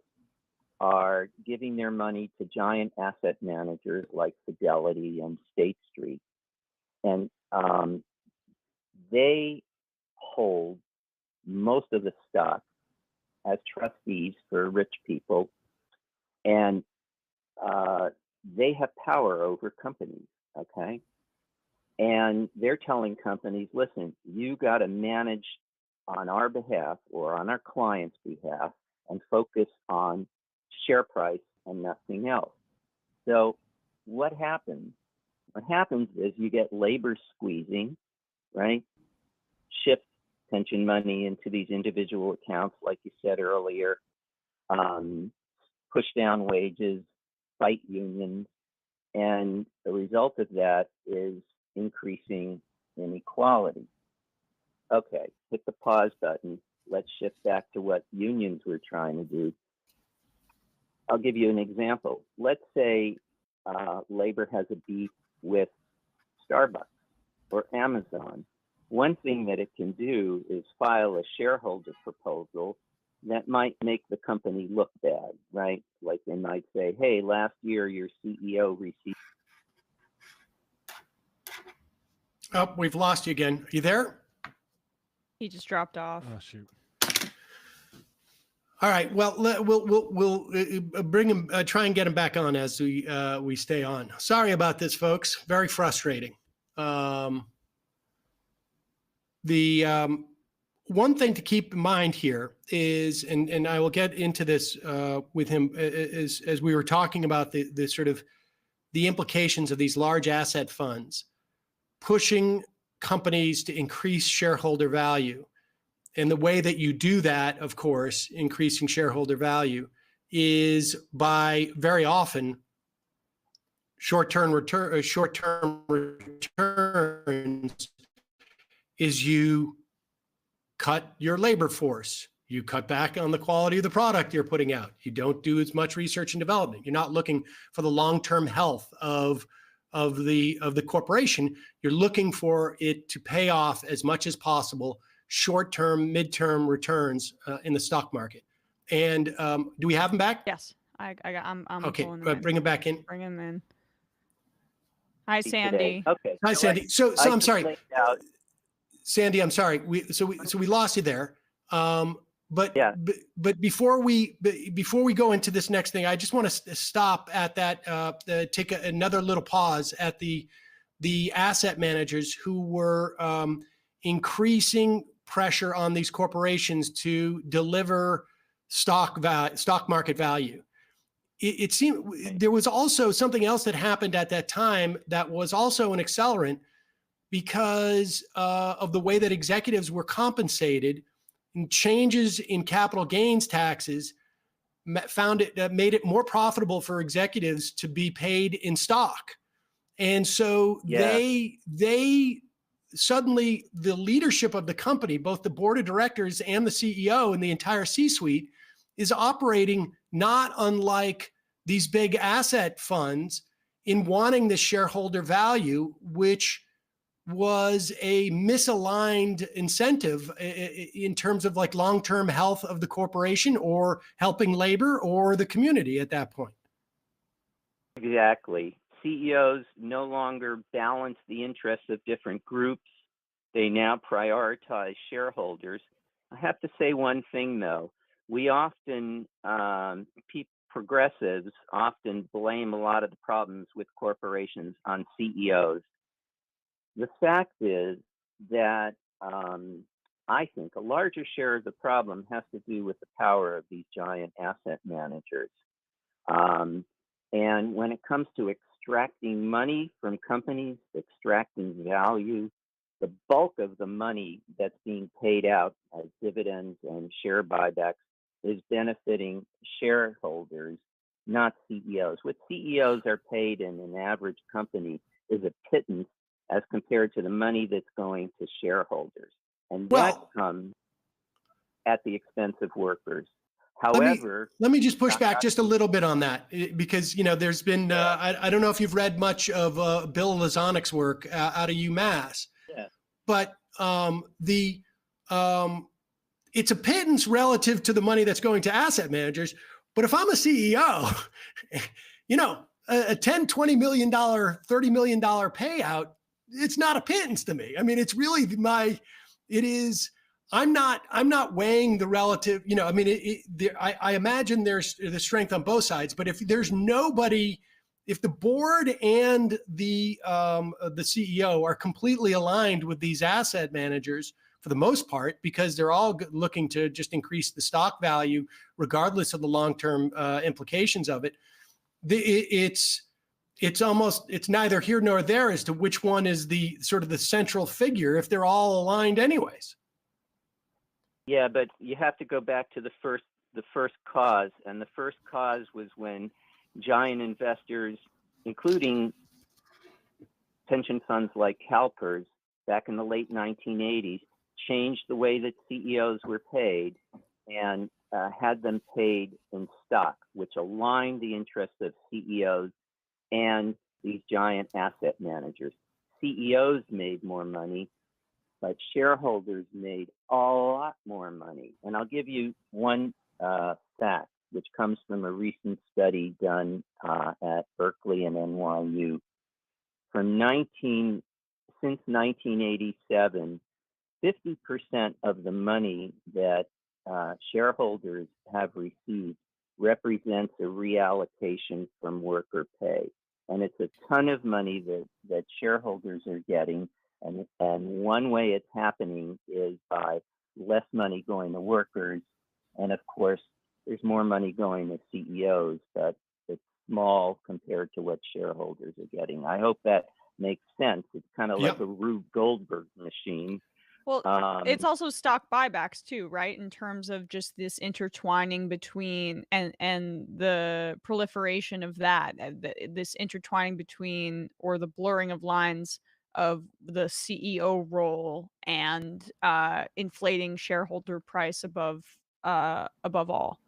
Speaker 9: are giving their money to giant asset managers like Fidelity and State Street. And they hold most of the stock as trustees for rich people, and they have power over companies, okay? And they're telling companies, listen, you got to manage on our behalf or on our client's behalf and focus on share price and nothing else. So what happens? What happens is you get labor squeezing, right? Shift pension money into these individual accounts, like you said earlier, push down wages, fight unions, and the result of that is increasing inequality. Okay, hit the pause button. Let's shift back to what unions were trying to do. I'll give you an example. Let's say labor has a beef with Starbucks or Amazon. One thing that it can do is file a shareholder proposal that might make the company look bad, right? Like they might say, hey, last year your CEO received.
Speaker 5: Oh, we've lost you again. Are you there?
Speaker 6: He just dropped off.
Speaker 7: Oh, shoot.
Speaker 5: All right. Well, we'll bring him. Try and get him back on as we stay on. Sorry about this, folks. Very frustrating. The one thing to keep in mind here is, and I will get into this with him as we were talking about the sort of the implications of these large asset funds pushing companies to increase shareholder value. And the way that you do that, of course, increasing shareholder value, is by very often short-term returns is you cut your labor force. You cut back on the quality of the product you're putting out. You don't do as much research and development. You're not looking for the long-term health of the corporation. You're looking for it to pay off as much as possible, short-term, mid-term returns in the stock market. And do we have him back?
Speaker 6: Yes, I'm
Speaker 5: okay.
Speaker 6: pulling them in.
Speaker 5: Bring him back in.
Speaker 6: Bring him in. Hi, Sandy.
Speaker 9: Okay.
Speaker 5: Hi, Sandy. So I'm sorry,
Speaker 9: out.
Speaker 5: Sandy. I'm sorry. We lost you there. But
Speaker 9: Yeah.
Speaker 5: but before we go into this next thing, I just want to stop at that. Take another little pause at the asset managers who were increasing pressure on these corporations to deliver stock market value. It seemed there was also something else that happened at that time that was also an accelerant because of the way that executives were compensated. And changes in capital gains taxes made it more profitable for executives to be paid in stock. And so they suddenly, the leadership of the company, both the board of directors and the CEO and the entire C-suite, is operating not unlike these big asset funds in wanting the shareholder value, which was a misaligned incentive in terms of like long-term health of the corporation or helping labor or the community at that point.
Speaker 9: Exactly. CEOs no longer balance the interests of different groups. They now prioritize shareholders. I have to say one thing though. We often, progressives often blame a lot of the problems with corporations on CEOs. The fact is that I think a larger share of the problem has to do with the power of these giant asset managers. And when it comes to extracting money from companies, extracting value, the bulk of the money that's being paid out as dividends and share buybacks is benefiting shareholders, not CEOs. What CEOs are paid in an average company is a pittance as compared to the money that's going to shareholders. And that comes at the expense of workers. However,
Speaker 5: let me just push back just a little bit on that, because, you know, there's been, I don't know if you've read much of Bill Lazanik's work out of UMass, but it's a pittance relative to the money that's going to asset managers. But if I'm a CEO, you know, a $10, $20 million, $30 million payout, it's not a pittance to me. I mean, it's really I'm not weighing the relative, you know, I mean, I imagine there's the strength on both sides, but if there's nobody, if the board and the CEO are completely aligned with these asset managers for the most part, because they're all looking to just increase the stock value, regardless of the long-term implications of it, it's neither here nor there as to which one is the sort of the central figure if they're all aligned anyways.
Speaker 9: Yeah, but you have to go back to the first cause, and the first cause was when giant investors, including pension funds like CalPERS back in the late 1980s, changed the way that CEOs were paid and had them paid in stock, which aligned the interests of CEOs and these giant asset managers. CEOs made more money, but shareholders made a lot more money. And I'll give you one fact, which comes from a recent study done at Berkeley and NYU. Since 1987, 50% of the money that shareholders have received represents a reallocation from worker pay. And it's a ton of money that shareholders are getting. And one way it's happening is by less money going to workers. And of course, there's more money going to CEOs, but it's small compared to what shareholders are getting. I hope that makes sense. It's kind of like a Rube Goldberg machine.
Speaker 6: Well, it's also stock buybacks too, right? In terms of just this intertwining between and the proliferation of that, this intertwining between or the blurring of lines of the CEO role and inflating shareholder price above all.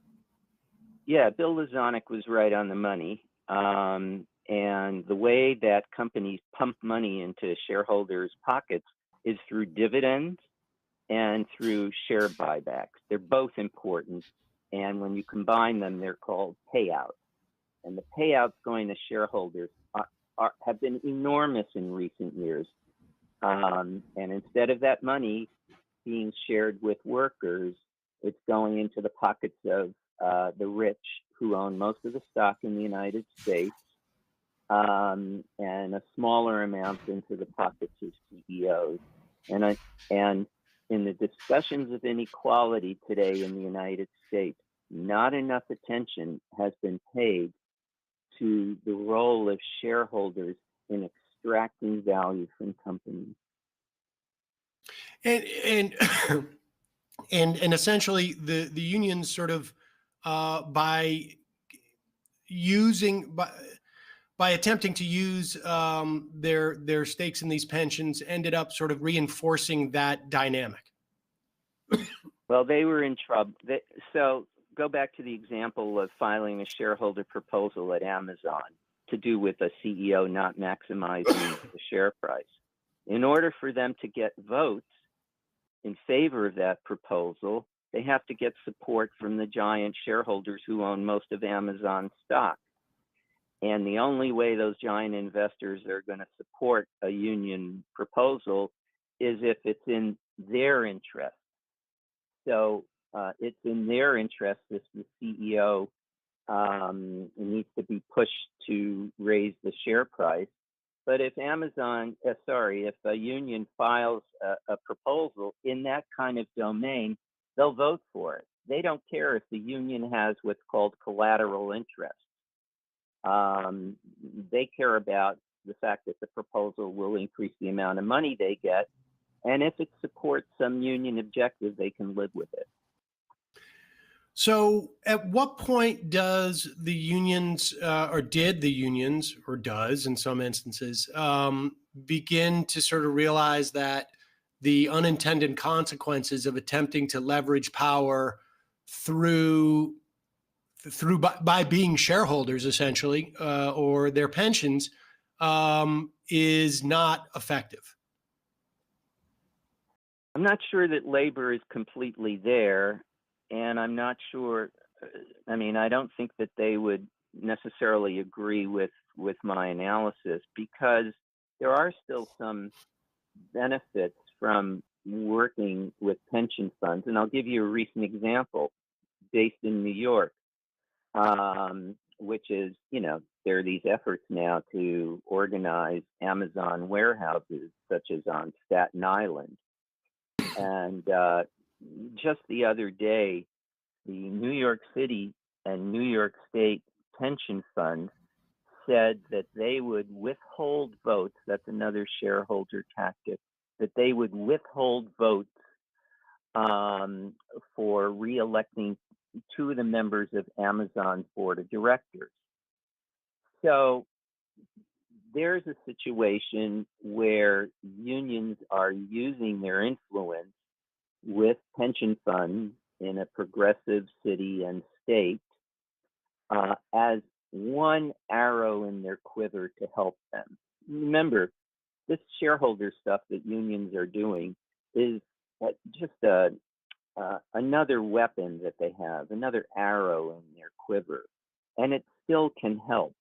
Speaker 9: Yeah, Bill Lazonic was right on the money. And the way that companies pump money into shareholders' pockets is through dividends and through share buybacks. They're both important. And when you combine them, they're called payouts. And the payouts going to shareholders have been enormous in recent years. And instead of that money being shared with workers, it's going into the pockets of the rich who own most of the stock in the United States, and a smaller amount into the pockets of CEOs. And in the discussions of inequality today in the United States, not enough attention has been paid to the role of shareholders in extracting value from companies.
Speaker 5: And essentially the unions sort of by attempting to use their stakes in these pensions ended up sort of reinforcing that dynamic.
Speaker 9: Well, they were in trouble. So go back to the example of filing a shareholder proposal at Amazon to do with a CEO not maximizing the share price. In order for them to get votes in favor of that proposal, they have to get support from the giant shareholders who own most of Amazon's stock. And the only way those giant investors are going to support a union proposal is if it's in their interest. So it's in their interest if the CEO needs to be pushed to raise the share price. But if if a union files a proposal in that kind of domain, they'll vote for it. They don't care if the union has what's called collateral interest. They care about the fact that the proposal will increase the amount of money they get. And if it supports some union objective, they can live with it.
Speaker 5: So at what point does the unions, or did the unions, or does in some instances, begin to sort of realize that the unintended consequences of attempting to leverage power by being shareholders, essentially, or their pensions, is not effective?
Speaker 9: I'm not sure that labor is completely there, and I'm not sure. I don't think that they would necessarily agree with my analysis, because there are still some benefits from working with pension funds. And I'll give you a recent example based in New York, which is, there are these efforts now to organize Amazon warehouses, such as on Staten Island. And just the other day, the New York City and New York State pension funds said that they would withhold votes. That's another shareholder tactic, that they would withhold votes for re-electing two of the members of Amazon's board of directors. So there's a situation where unions are using their influence with pension funds in a progressive city and state as one arrow in their quiver to help them. Remember, this shareholder stuff that unions are doing is just another weapon that they have, another arrow in their quiver, and it still can help.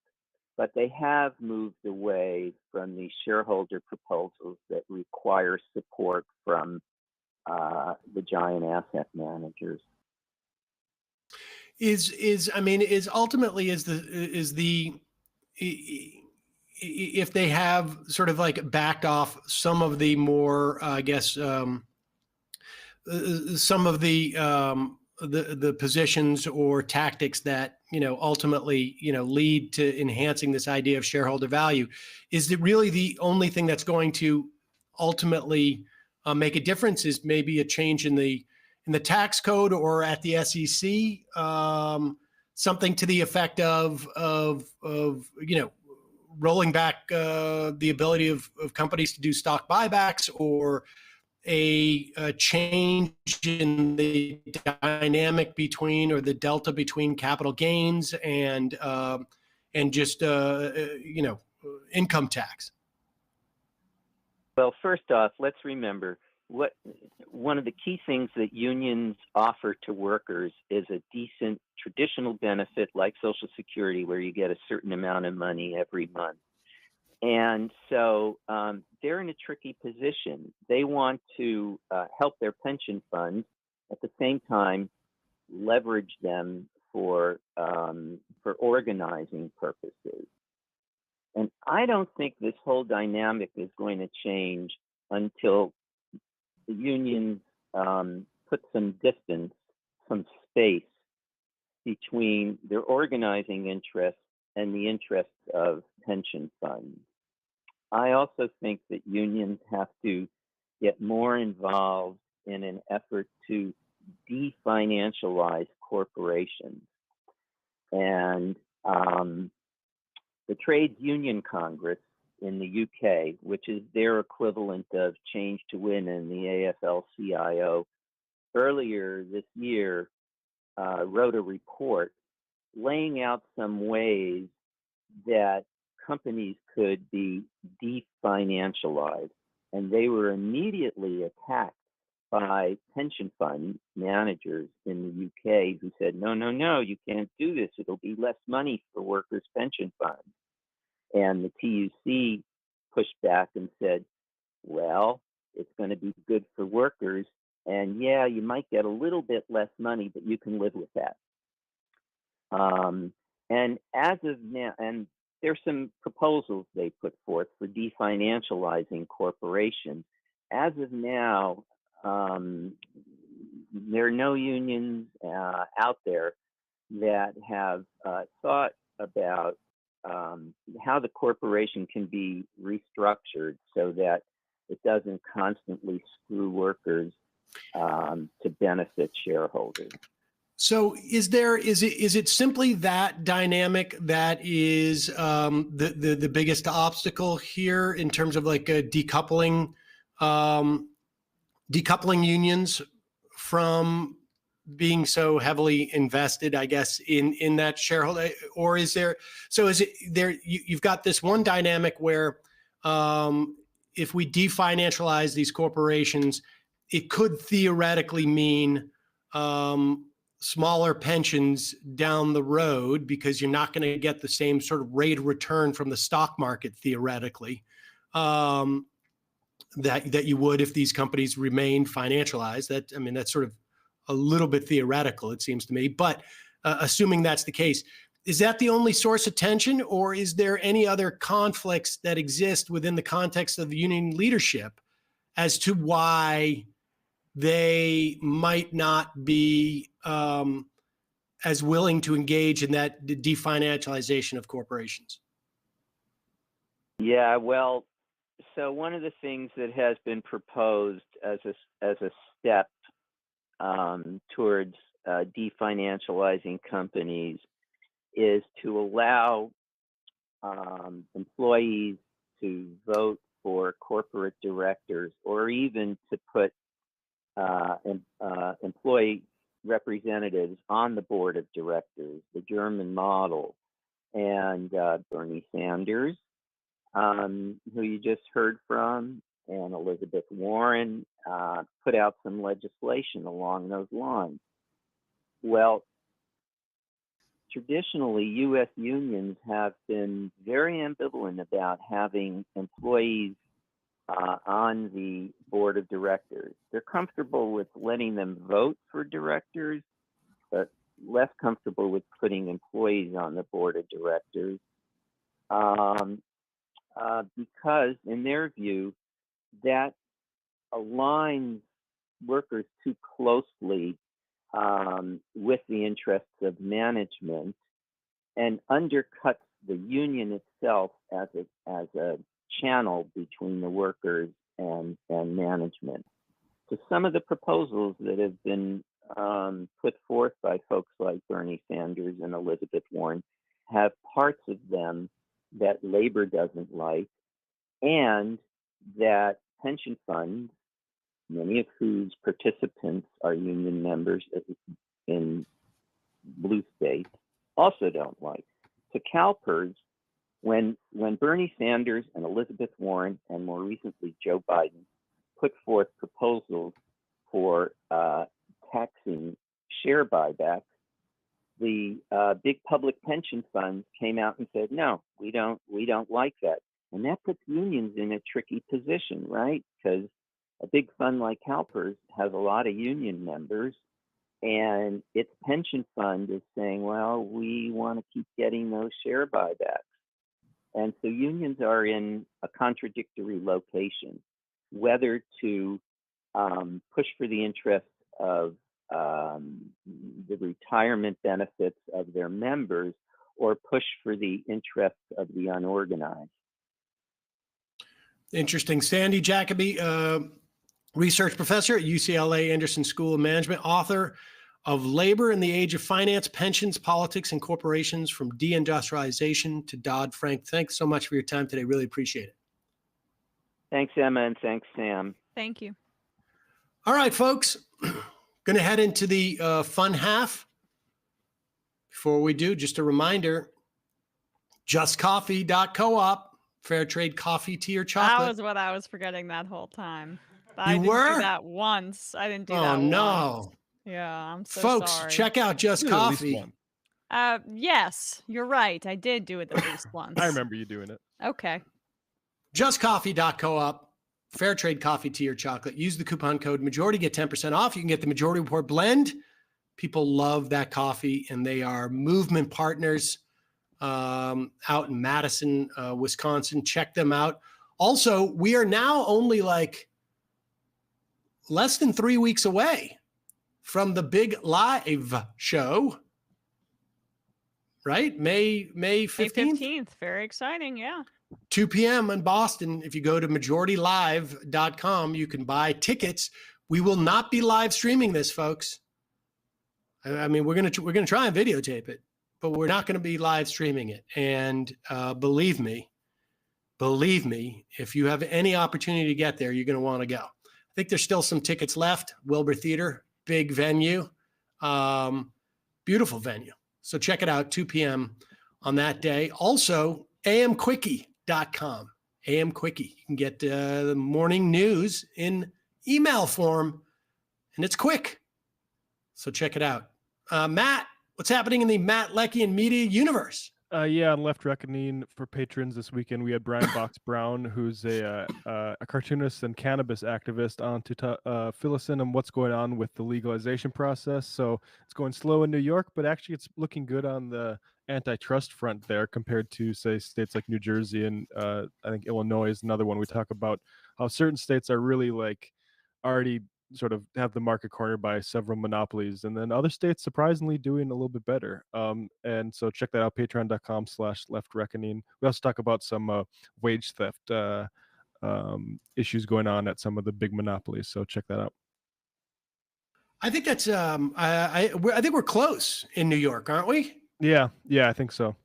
Speaker 9: But they have moved away from these shareholder proposals that require support from the giant asset managers.
Speaker 5: If they have sort of like backed off some of the more, some of the the positions or tactics that ultimately lead to enhancing this idea of shareholder value, is it really the only thing that's going to ultimately make a difference? Is maybe a change in the tax code or at the SEC, something to the effect of rolling back the ability of companies to do stock buybacks, or a change in the dynamic between, or the delta between, capital gains and just income tax?
Speaker 9: Well, first off, let's remember one of the key things that unions offer to workers is a decent traditional benefit like Social Security, where you get a certain amount of money every month. And so they're in a tricky position. They want to help their pension funds, at the same time leverage them for organizing purposes. And I don't think this whole dynamic is going to change until the unions put some distance, some space between their organizing interests and the interests of pension funds. I also think that unions have to get more involved in an effort to de-financialize corporations. And the Trades Union Congress in the UK, which is their equivalent of Change to Win in the AFL-CIO, earlier this year wrote a report laying out some ways that companies could be de-financialized, and they were immediately attacked by pension fund managers in the UK who said, no, you can't do this. It'll be less money for workers' pension funds. And the TUC pushed back and said, well, it's going to be good for workers, and yeah, you might get a little bit less money, but you can live with that. And as of now, and there's some proposals they put forth for de-financializing corporations. As of now, there are no unions out there that have thought about how the corporation can be restructured so that it doesn't constantly screw workers to benefit shareholders.
Speaker 5: So is it simply that dynamic that is the biggest obstacle here in terms of like decoupling unions from being so heavily invested, I guess, in that shareholder? Or is it there, you've got this one dynamic where if we de-financialize these corporations, it could theoretically mean smaller pensions down the road, because you're not going to get the same sort of rate of return from the stock market theoretically that you would if these companies remain financialized. That's sort of a little bit theoretical, it seems to me. But assuming that's the case, is that the only source of tension, or is there any other conflicts that exist within the context of union leadership as to why they might not be as willing to engage in that de-financialization of corporations?
Speaker 9: Yeah, well, so one of the things that has been proposed as a step towards de-financializing companies is to allow employees to vote for corporate directors, or even to put employee representatives on the board of directors, the German model. And Bernie Sanders, who you just heard from, and Elizabeth Warren put out some legislation along those lines. Well, traditionally, U.S. unions have been very ambivalent about having employees on the board of directors. They're comfortable with letting them vote for directors, but less comfortable with putting employees on the board of directors because, in their view, that aligns workers too closely with the interests of management and undercuts the union itself as a channel between the workers and management. So some of the proposals that have been put forth by folks like Bernie Sanders and Elizabeth Warren have parts of them that labor doesn't like, and that pension funds, many of whose participants are union members in blue states, also don't like. So CalPERS, when Bernie Sanders and Elizabeth Warren and more recently Joe Biden put forth proposals for taxing share buybacks, the big public pension funds came out and said, no, we don't like that. And that puts unions in a tricky position, right? Because a big fund like CalPERS has a lot of union members, and its pension fund is saying, well, we want to keep getting those share buybacks. And so unions are in a contradictory location, whether to push for the interests of the retirement benefits of their members or push for the interests of the unorganized.
Speaker 5: Interesting. Sandy Jacoby, research professor at UCLA Anderson School of Management, author of Labor in the Age of Finance, Pensions, Politics, and Corporations, from Deindustrialization to Dodd-Frank. Thanks so much for your time today. Really appreciate it.
Speaker 9: Thanks, Emma, and thanks, Sam.
Speaker 6: Thank you.
Speaker 5: All right, folks, going to head into the fun half. Before we do, just a reminder, justcoffee.coop, fair trade coffee, tea, or chocolate.
Speaker 6: That was what I was forgetting that whole time.
Speaker 5: You
Speaker 6: didn't
Speaker 5: were?
Speaker 6: do that once. I didn't do that
Speaker 5: Oh,
Speaker 6: once.
Speaker 5: no.
Speaker 6: Yeah, I'm so
Speaker 5: Folks,
Speaker 6: sorry.
Speaker 5: check out Just
Speaker 7: You did at least
Speaker 5: Coffee.
Speaker 7: one.
Speaker 6: Yes, you're right. I did do it at least once.
Speaker 7: I remember you doing it.
Speaker 6: Okay.
Speaker 5: Justcoffee.coop, fair trade coffee, tea, or chocolate. Use the coupon code majority, get 10% off. You can get the Majority Report blend. People love that coffee, and they are movement partners out in Madison, Wisconsin. Check them out. Also, we are now only like less than 3 weeks away from the big live show, right? May 15th?
Speaker 6: May 15th. Very exciting. Yeah.
Speaker 5: 2 p.m. in Boston. If you go to majoritylive.com, you can buy tickets. We will not be live streaming this, folks. I mean, we're gonna try and videotape it, but we're not going to be live streaming it. And believe me, if you have any opportunity to get there, you're going to want to go. I think there's still some tickets left. Wilbur Theater, big venue, beautiful venue. So check it out, 2 p.m. on that day. Also, amquickie.com. AM Quickie. You can get the morning news in email form, and it's quick. So check it out. Matt, what's happening in the Matt Leckian media universe?
Speaker 7: Yeah, on Left Reckoning for patrons this weekend, we had Brian Box Brown, who's a cartoonist and cannabis activist, on to fill us in on what's going on with the legalization process. So it's going slow in New York, but actually it's looking good on the antitrust front there compared to, say, states like New Jersey and I think Illinois is another one. We talk about how certain states are really like already sort of have the market cornered by several monopolies, and then other states surprisingly doing a little bit better. And so check that out, patreon.com/leftreckoning. We also talk about some wage theft issues going on at some of the big monopolies. So check that out.
Speaker 5: I think that's I think we're close in New York, aren't we?
Speaker 7: Yeah, I think so.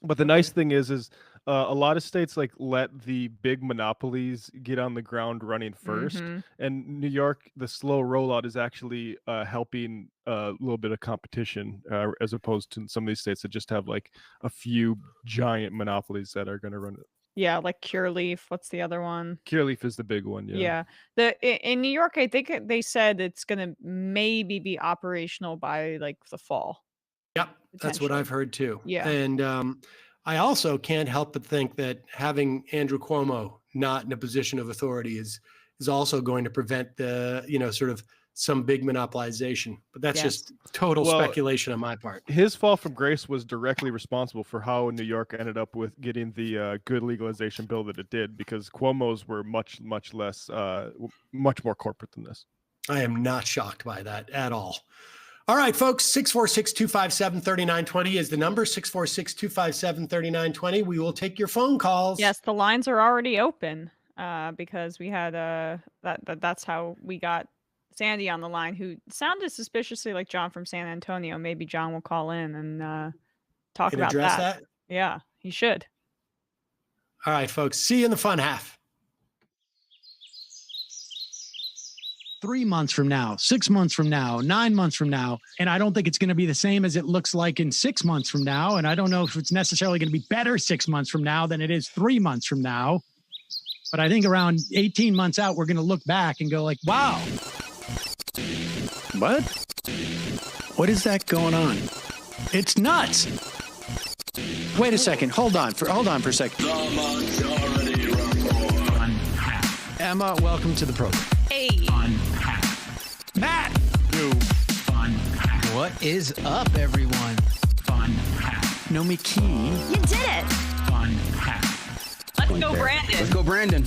Speaker 7: But the nice thing is a lot of states like let the big monopolies get on the ground running first, and New York, the slow rollout is actually helping a little bit of competition as opposed to some of these states that just have like a few giant monopolies that are going to run it.
Speaker 6: Yeah, like Cureleaf. What's the other one?
Speaker 7: Cureleaf is the big one. Yeah.
Speaker 6: In New York, I think they said it's gonna maybe be operational by like the fall.
Speaker 5: Yep, that's what I've heard too.
Speaker 6: Yeah.
Speaker 5: And I also can't help but think that having Andrew Cuomo not in a position of authority is also going to prevent the, sort of some big monopolization. But that's just total speculation on my part.
Speaker 7: His fall from grace was directly responsible for how New York ended up with getting the good legalization bill that it did, because Cuomo's were much less, much more corporate than this.
Speaker 5: I am not shocked by that at all. All right, folks, 646-257-3920 is the number, 646-257-3920. We will take your phone calls.
Speaker 6: Yes, the lines are already open because we had that's how we got Sandy on the line, who sounded suspiciously like John from San Antonio. Maybe John will call in and talk
Speaker 5: And
Speaker 6: about
Speaker 5: address
Speaker 6: that. Yeah, he should.
Speaker 5: All right, folks, see you in the fun half.
Speaker 10: 3 months from now, 6 months from now, 9 months from now. And I don't think it's going to be the same as it looks like in 6 months from now. And I don't know if it's necessarily going to be better 6 months from now than it is 3 months from now. But I think around 18 months out, we're going to look back and go like, wow. What is that going on? It's nuts. Wait a second. Hold on for a second. Emma, welcome to the program.
Speaker 6: Hey.
Speaker 10: Matt.
Speaker 11: What is up, everyone?
Speaker 10: Nomi Key.
Speaker 6: You did it. Let's go, Brandon.
Speaker 11: Let's go, Brandon.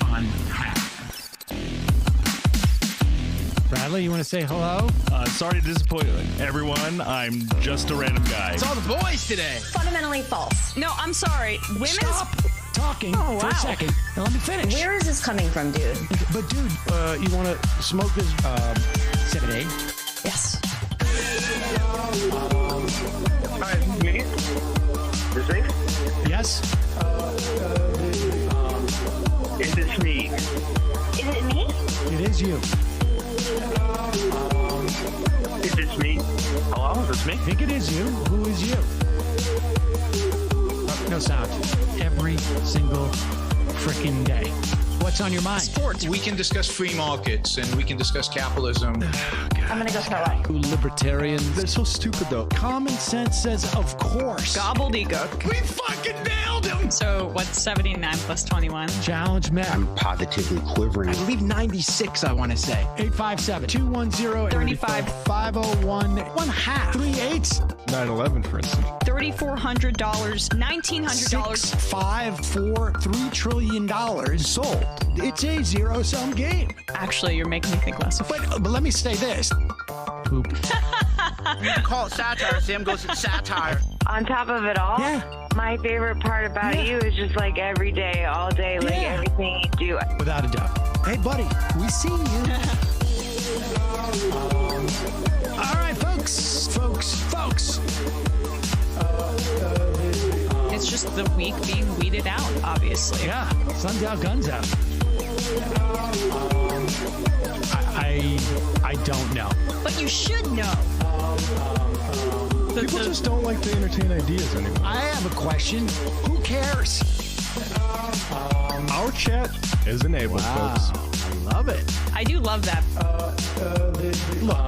Speaker 10: Bradley, you want to say hello?
Speaker 12: Sorry to disappoint everyone. I'm just a random guy.
Speaker 11: It's all the boys today.
Speaker 13: Fundamentally false.
Speaker 6: No, I'm sorry. Women's
Speaker 10: Stop talking for a second. Now let me finish.
Speaker 13: Where is this coming from, dude?
Speaker 10: But dude, you want to smoke this 7A?
Speaker 13: Yes.
Speaker 3: Hi, me? This me?
Speaker 10: Yes.
Speaker 3: Is this me?
Speaker 13: Is it me?
Speaker 10: It is you.
Speaker 3: Is this me? Hello, is this me?
Speaker 10: I think it is you. Who is you? No sound. Every single freaking day. What's on your mind?
Speaker 11: Sports. We can discuss free markets and we can discuss capitalism.
Speaker 13: I'm gonna go start watching.
Speaker 10: Libertarians.
Speaker 7: They're so stupid, though.
Speaker 10: Common sense says, of course.
Speaker 6: gobbledygook.
Speaker 10: We fucking nailed him.
Speaker 6: So what's 79 plus 21?
Speaker 10: Challenge Matt.
Speaker 11: I'm positively quivering.
Speaker 10: I believe 96, I want to say. 857-210-501. 1/2. 3/8.
Speaker 7: 9/11, for instance.
Speaker 6: $3,400, $1,900.
Speaker 10: 6, 5, 4, $3 trillion sold. It's a zero-sum game.
Speaker 6: Actually, you're making me think less of it.
Speaker 10: But let me say this. Poop.
Speaker 11: You can call it satire. Sam goes to satire.
Speaker 14: On top of it all,
Speaker 10: Yeah.
Speaker 14: my favorite part about you is just like every day, all day, like
Speaker 10: Yeah.
Speaker 14: everything you do.
Speaker 10: Without a doubt. Hey, buddy, we see you. All right, folks.
Speaker 6: It's just the weak being weeded out, obviously.
Speaker 10: Yeah, sun's out, guns out. I don't know.
Speaker 6: But you should know.
Speaker 7: People just don't like to entertain ideas anymore.
Speaker 10: I have a question. Who cares?
Speaker 7: Our chat is enabled, folks.
Speaker 10: I love it.
Speaker 6: I do love that.
Speaker 10: Look,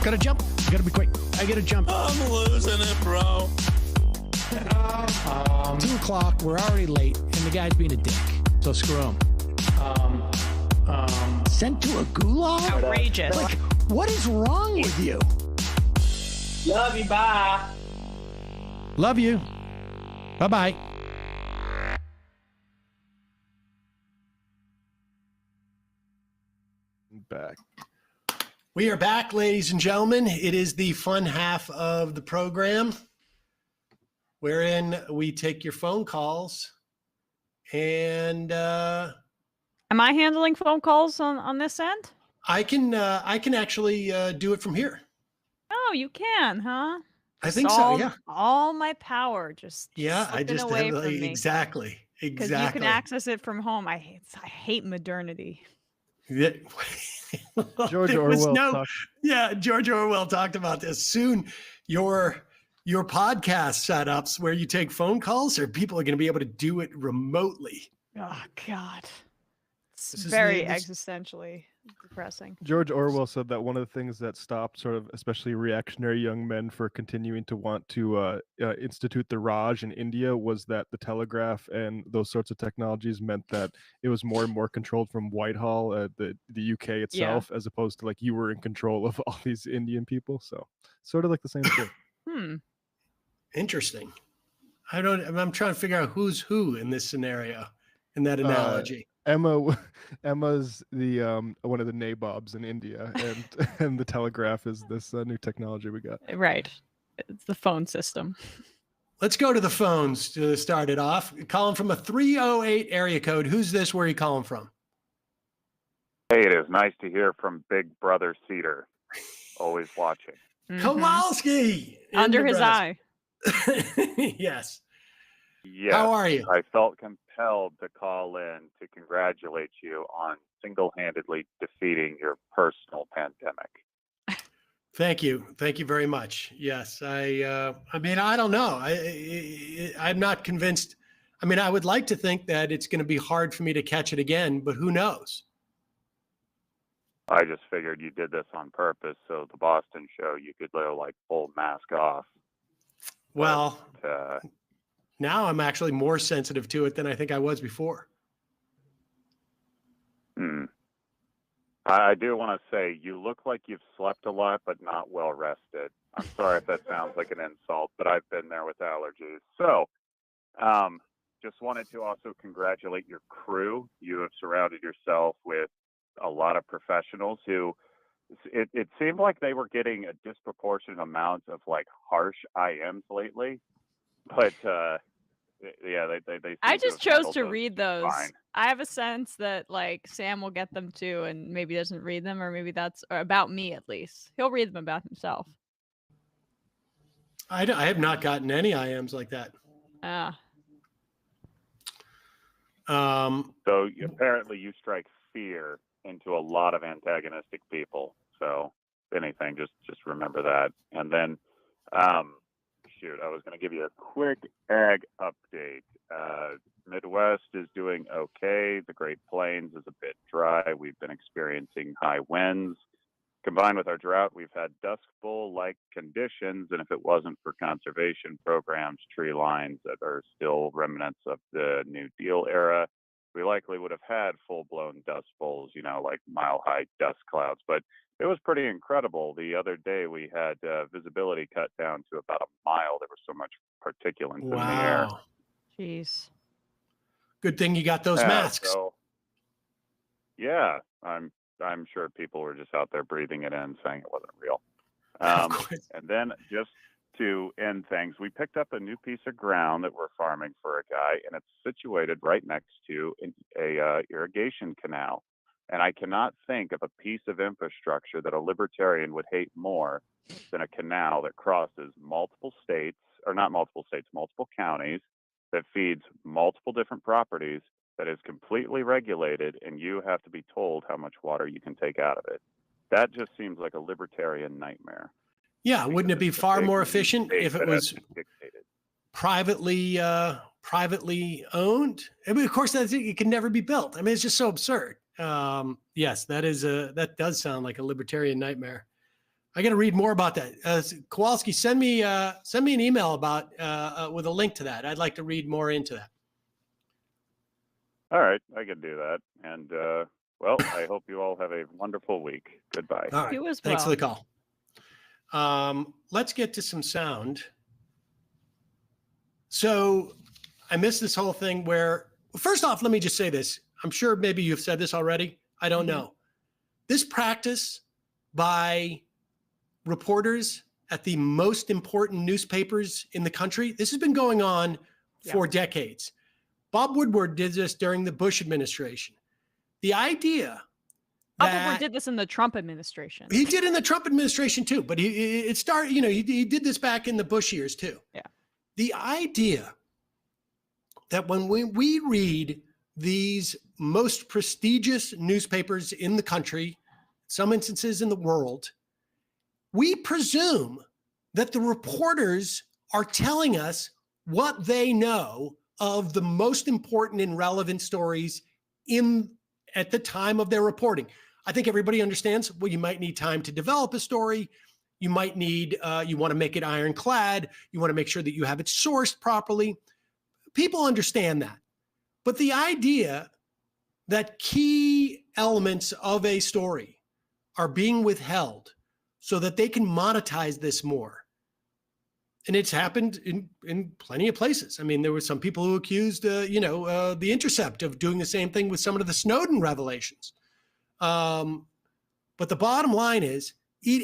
Speaker 10: gotta jump. Gotta be quick. I gotta jump.
Speaker 1: I'm losing it, bro.
Speaker 10: 2 o'clock. We're already late, and the guy's being a dick. So screw him. Sent to a gulag?
Speaker 6: Outrageous.
Speaker 10: Like, what is wrong with you?
Speaker 4: Love you. Bye.
Speaker 10: Love you. Bye-bye.
Speaker 7: Back.
Speaker 5: We are back, ladies and gentlemen. It is the fun half of the program wherein we take your phone calls. And
Speaker 6: Am I handling phone calls on this end?
Speaker 5: I can actually do it from here.
Speaker 6: Oh, you can, huh?
Speaker 5: I
Speaker 6: Just
Speaker 5: think so,
Speaker 6: all-
Speaker 5: yeah.
Speaker 6: All my power just
Speaker 5: Yeah, I
Speaker 6: slipping
Speaker 5: just
Speaker 6: away
Speaker 5: have,
Speaker 6: from me.
Speaker 5: exactly.
Speaker 6: Because you can access it from home. I hate modernity.
Speaker 5: Yeah.
Speaker 7: George
Speaker 5: There was
Speaker 7: Orwell
Speaker 5: George Orwell talked about this. Soon your podcast setups where you take phone calls, or people are going to be able to do it remotely.
Speaker 6: Oh God, it's
Speaker 5: This is
Speaker 6: very
Speaker 5: this-
Speaker 6: existentially depressing.
Speaker 7: George Orwell said that one of the things that stopped sort of especially reactionary young men for continuing to want to institute the Raj in India was that the telegraph and those sorts of technologies meant that it was more and more controlled from Whitehall, the UK itself, as opposed to like you were in control of all these Indian people. So sort of like the same thing.
Speaker 5: Interesting. I'm trying to figure out who's who in this scenario, in that analogy.
Speaker 7: Emma's the one of the nabobs in India, and and the telegraph is this new technology we got.
Speaker 6: Right. It's the phone system.
Speaker 5: Let's go to the phones to start it off. Calling from a 308 area code. Who's this? Where are you calling from?
Speaker 15: Hey, it is nice to hear from Big Brother Seder. Always watching.
Speaker 5: Kowalski!
Speaker 6: Under his eye.
Speaker 5: Yes.
Speaker 15: Yes.
Speaker 5: How are you?
Speaker 15: I felt compelled to call in to congratulate you on single-handedly defeating your personal pandemic.
Speaker 5: Thank you. Thank you very much. Yes. I mean, I don't know. I'm not convinced. I mean, I would like to think that it's going to be hard for me to catch it again, but who knows?
Speaker 15: I just figured you did this on purpose so the Boston show you could like pull mask off.
Speaker 5: Well,
Speaker 15: But,
Speaker 5: now I'm actually more sensitive to it than I think I was before.
Speaker 15: I do want to say you look like you've slept a lot, but not well rested. I'm sorry if that sounds like an insult, but I've been there with allergies. So, just wanted to also congratulate your crew. You have surrounded yourself with a lot of professionals who it seemed like they were getting a disproportionate amount of like harsh IMs lately, but yeah, they
Speaker 6: I
Speaker 15: seem to
Speaker 6: just
Speaker 15: have
Speaker 6: chose
Speaker 15: handled
Speaker 6: to
Speaker 15: those
Speaker 6: read those.
Speaker 15: fine.
Speaker 6: I have a sense that like Sam will get them too, and maybe doesn't read them, or maybe that's about me at least. He'll read them about himself.
Speaker 5: I have not gotten any IMs like that.
Speaker 15: So apparently you strike fear into a lot of antagonistic people. So if anything, just remember that. And then, shoot, I was going to give you a quick ag update. Midwest is doing okay. The Great Plains is a bit dry. We've been experiencing high winds. Combined with our drought, we've had Dust Bowl-like conditions, and if it wasn't for conservation programs, tree lines that are still remnants of the New Deal era, we likely would have had full-blown dust bowls, like mile-high dust clouds. But it was pretty incredible. The other day, we had visibility cut down to about a mile. There was so much particulates in the air.
Speaker 6: Jeez.
Speaker 5: Good thing you got those masks.
Speaker 15: So, yeah, I'm sure people were just out there breathing it in, saying it wasn't real. And then just to end things, we picked up a new piece of ground that we're farming for a guy, and it's situated right next to a irrigation canal. And I cannot think of a piece of infrastructure that a libertarian would hate more than a canal that crosses multiple states, or not multiple states, multiple counties, that feeds multiple different properties, that is completely regulated, and you have to be told how much water you can take out of it. That just seems like a libertarian nightmare.
Speaker 5: Yeah, wouldn't it be far more efficient if it was privately owned? I mean, of course, it can never be built. I mean, it's just so absurd. Yes, that does sound like a libertarian nightmare. I got to read more about that. Kowalski, send me an email about with a link to that. I'd like to read more into that.
Speaker 15: All right, I can do that. And well, I hope you all have a wonderful week. Goodbye.
Speaker 5: All right.
Speaker 6: You as
Speaker 5: Thanks
Speaker 6: well.
Speaker 5: for the call. Let's get to some sound. So I missed this whole thing where, first off, let me just say this. I'm sure maybe you've said this already. I don't know. This practice by reporters at the most important newspapers in the country, this has been going on for decades. Bob Woodward did this during the Bush administration. The idea
Speaker 6: Bob Woodward did this in the Trump administration.
Speaker 5: He did in the Trump administration too, but it started, he did this back in the Bush years too.
Speaker 6: Yeah.
Speaker 5: The idea that when we read these most prestigious newspapers in the country, some instances in the world, we presume that the reporters are telling us what they know of the most important and relevant stories at the time of their reporting. I think everybody understands, well, you might need time to develop a story. You might need, you want to make it ironclad. You want to make sure that you have it sourced properly. People understand that. But the idea that key elements of a story are being withheld so that they can monetize this more And it's happened in plenty of places. I mean, there were some people who accused, The Intercept of doing the same thing with some of the Snowden revelations. But the bottom line is, it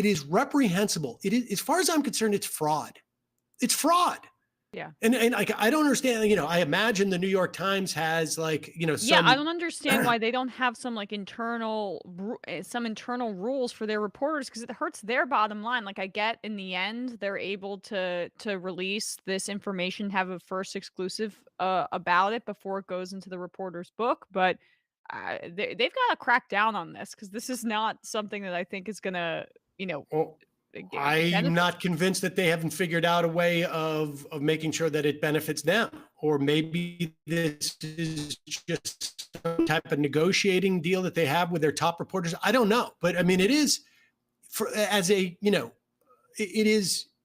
Speaker 5: is reprehensible. It is, as far as I'm concerned, it's fraud. It's fraud.
Speaker 6: Yeah.
Speaker 5: And I don't understand, I imagine the New York Times has some...
Speaker 6: Yeah, I don't understand why they don't have some internal rules for their reporters, because it hurts their bottom line. Like, I get in the end they're able to release this information, have a first exclusive about it before it goes into the reporter's book, but they've got to crack down on this, because this is not something that I think is gonna
Speaker 5: I'm not convinced that they haven't figured out a way of making sure that it benefits them. Or maybe this is just some type of negotiating deal that they have with their top reporters. I don't know. But I mean, it is,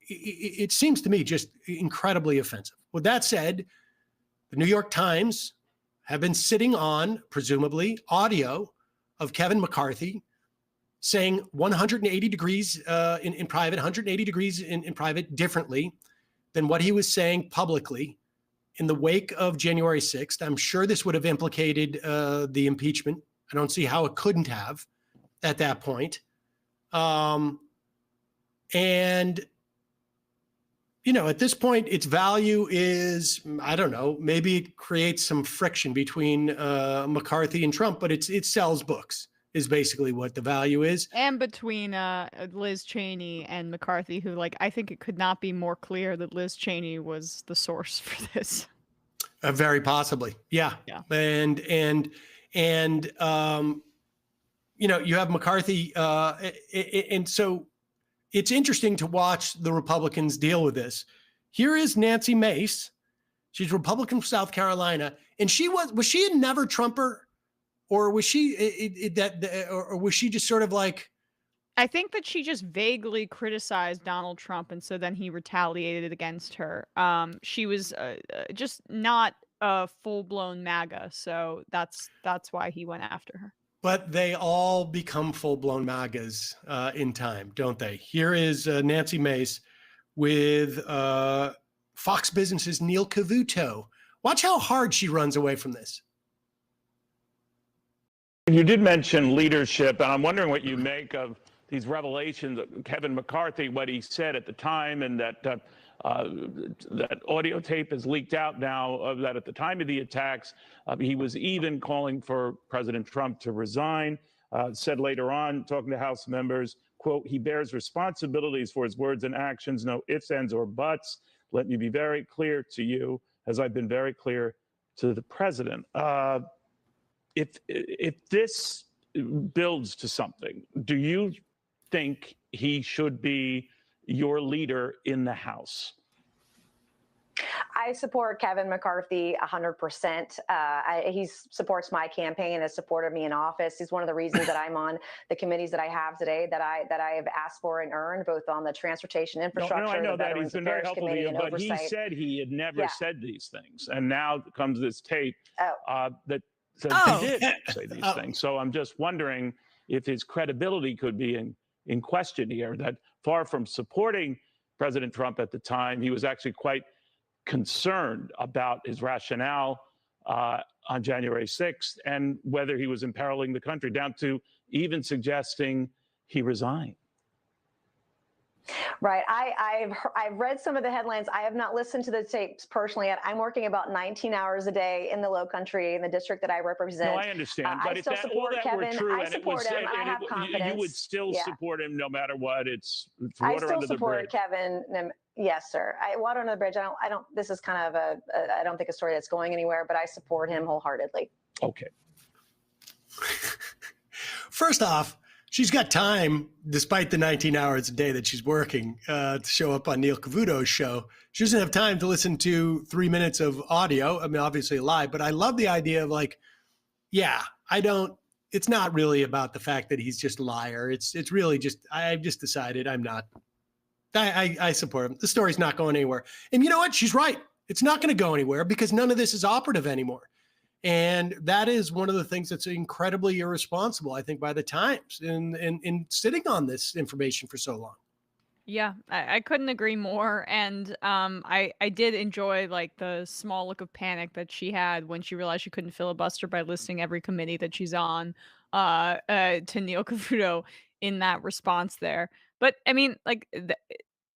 Speaker 5: it seems to me just incredibly offensive. With that said, the New York Times have been sitting on, presumably, audio of Kevin McCarthy saying 180 degrees in private, 180 degrees in private differently than what he was saying publicly in the wake of January 6th. I'm sure this would have implicated the impeachment. I don't see how it couldn't have at that point. And, at this point, its value is, I don't know, maybe it creates some friction between McCarthy and Trump, but it sells books, is basically what the value is.
Speaker 6: And between Liz Cheney and McCarthy, who, I think it could not be more clear that Liz Cheney was the source for this.
Speaker 5: Very possibly. Yeah. And you have McCarthy. And so it's interesting to watch the Republicans deal with this. Here is Nancy Mace. She's Republican from South Carolina. And was she a never Trumper? Or was she or was she just sort of like?
Speaker 6: I think that she just vaguely criticized Donald Trump, and so then he retaliated against her. She was just not a full-blown MAGA, so that's why he went after her.
Speaker 5: But they all become full-blown MAGAs in time, don't they? Here is Nancy Mace with Fox Business's Neil Cavuto. Watch how hard she runs away from this.
Speaker 16: You did mention leadership, and I'm wondering what you make of these revelations of Kevin McCarthy, what he said at the time, and that audio tape has leaked out now that at the time of the attacks, he was even calling for President Trump to resign. Said later on, talking to House members, quote, he bears responsibilities for his words and actions, no ifs, ands, or buts. Let me be very clear to you, as I've been very clear to the president. If this builds to something, do you think he should be your leader in the House?
Speaker 17: I support Kevin McCarthy 100%. He supports my campaign and has supported me in office. He's one of the reasons that I'm on the committees that I have today, that I have asked for and earned, both on the transportation infrastructure.
Speaker 16: No, I know that he's been very helpful to you, but
Speaker 17: oversight.
Speaker 16: He said he had never said these things, and now comes this tape that says he did say these things. So I'm just wondering if his credibility could be in question here. That far from supporting President Trump at the time, he was actually quite concerned about his rationale on January 6th and whether he was imperiling the country, down to even suggesting he resign.
Speaker 17: Right. I've read some of the headlines. I have not listened to the tapes personally yet. I'm working about 19 hours a day in the Low Country, in the district that I represent.
Speaker 16: No, I understand. But
Speaker 17: I still support Kevin.
Speaker 16: True,
Speaker 17: I support him. I have confidence.
Speaker 16: You would still support him no matter what. It's
Speaker 17: I
Speaker 16: water
Speaker 17: still
Speaker 16: under the
Speaker 17: support
Speaker 16: bridge.
Speaker 17: Kevin. Yes, sir. Water under the bridge. I don't. This is kind of I don't think a story that's going anywhere, but I support him wholeheartedly.
Speaker 16: Okay.
Speaker 5: First off, she's got time, despite the 19 hours a day that she's working, to show up on Neil Cavuto's show. She doesn't have time to listen to 3 minutes of audio. I mean, obviously live, but I love the idea of it's not really about the fact that he's just a liar. It's really just, I've just decided I'm not. I support him. The story's not going anywhere. And you know what? She's right. It's not going to go anywhere because none of this is operative anymore. And that is one of the things that's incredibly irresponsible, I think, by the Times in sitting on this information for so long.
Speaker 6: Yeah, I couldn't agree more. And I did enjoy like the small look of panic that she had when she realized she couldn't filibuster by listing every committee that she's on to Neil Cavuto in that response there. But I mean, like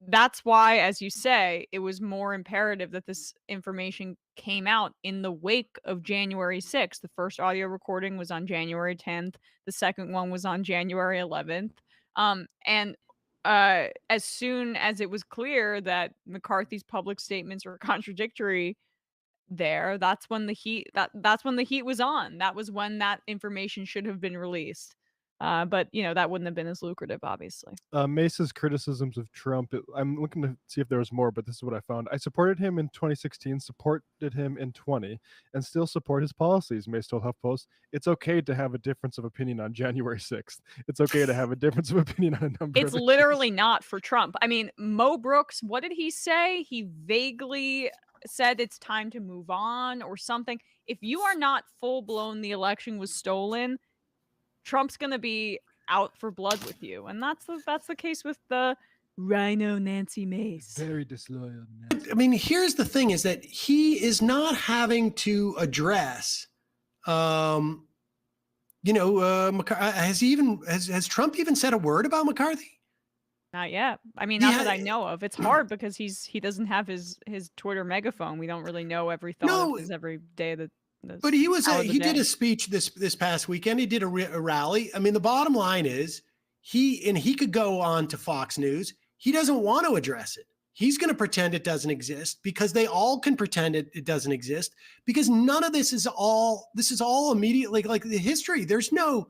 Speaker 6: that's why, as you say, it was more imperative that this information came out in the wake of January 6th. The first audio recording was on January 10th. The second one was on January 11th. And as soon as it was clear that McCarthy's public statements were contradictory there, that's when the heat was on. That was when that information should have been released. But you know, that wouldn't have been as lucrative, obviously.
Speaker 7: Mesa's criticisms of Trump. I'm looking to see if there was more, but this is what I found. I supported him in 2016, supported him in 20, and still support his policies. Mace told HuffPost, "It's okay to have a difference of opinion on January 6th. It's okay to have a difference of opinion on a number
Speaker 6: It's
Speaker 7: of issues."
Speaker 6: literally not for Trump. I mean, Mo Brooks, what did he say? He vaguely said it's time to move on or something. If you are not full blown the election was stolen, Trump's going to be out for blood with you. And that's the case with the Rhino Nancy Mace.
Speaker 7: Very disloyal.
Speaker 5: I mean, here's the thing is that he is not having to address, has Trump even said a word about McCarthy?
Speaker 6: Not yet. I mean, not that I know of. It's hard because he doesn't have his Twitter megaphone. We don't really know every thought of his every day that.
Speaker 5: But he did a speech this past weekend. He did a rally. I mean, the bottom line is he could go on to Fox News. He doesn't want to address it. He's going to pretend it doesn't exist because they all can pretend it doesn't exist because none of this is all immediately like the history. There is no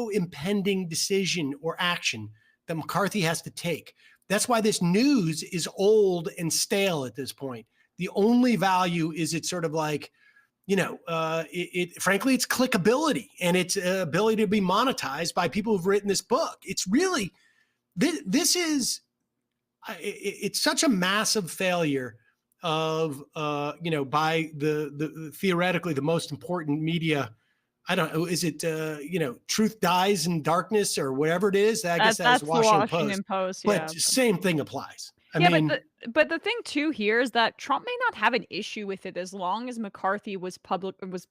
Speaker 5: impending decision or action that McCarthy has to take. That's why this news is old and stale at this point. The only value is it's sort of like, frankly, it's clickability and its ability to be monetized by people who've written this book. It's really, it's such a massive failure of, by the theoretically the most important media. I don't know. Is it, truth dies in darkness or whatever it is? I guess that's Washington Post. But same thing applies. I mean,
Speaker 6: but the thing too here is that Trump may not have an issue with it as long as McCarthy was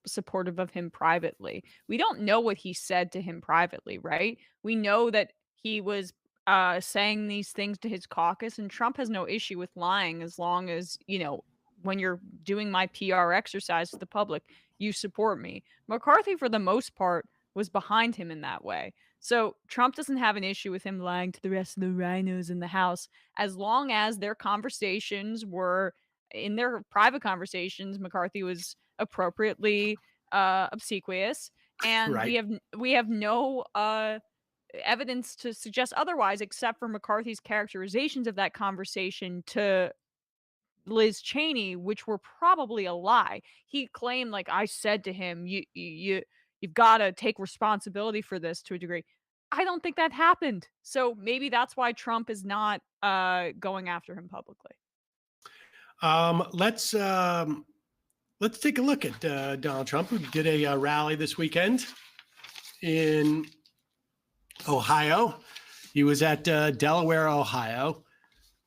Speaker 6: supportive of him privately. We don't know what he said to him privately, right? We know that he was saying these things to his caucus, and Trump has no issue with lying as long as, when you're doing my PR exercise to the public, you support me. McCarthy, for the most part, was behind him in that way. So Trump doesn't have an issue with him lying to the rest of the rhinos in the House, as long as their conversations were, in their private conversations, McCarthy was appropriately obsequious, and
Speaker 5: right.
Speaker 6: we have no evidence to suggest otherwise, except for McCarthy's characterizations of that conversation to Liz Cheney, which were probably a lie. He claimed, like, I said to him, you've got to take responsibility for this to a degree. I don't think that happened. So maybe that's why Trump is not going after him publicly.
Speaker 5: Let's take a look at Donald Trump, who did a rally this weekend in Ohio. He was at Delaware, Ohio,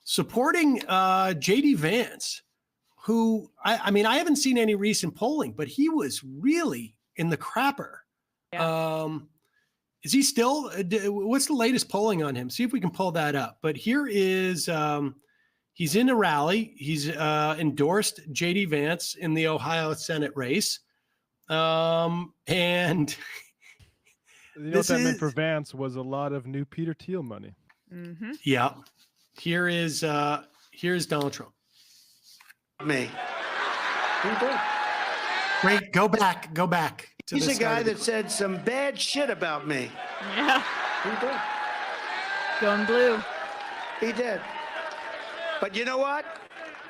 Speaker 5: supporting J.D. Vance, who, I mean, I haven't seen any recent polling, but he was really in the crapper. Yeah. Is he still, what's the latest polling on him? See if we can pull that up. But here is, he's in a rally. He's endorsed J.D. Vance in the Ohio Senate race. And
Speaker 7: what that meant for Vance was a lot of new Peter Thiel money.
Speaker 6: Mm-hmm.
Speaker 5: Yeah. Here's Donald Trump.
Speaker 18: Me.
Speaker 5: Great. Go back.
Speaker 18: He's a guy that said some bad shit about me.
Speaker 6: Yeah.
Speaker 18: He did.
Speaker 6: Going blue.
Speaker 18: He did. But you know what?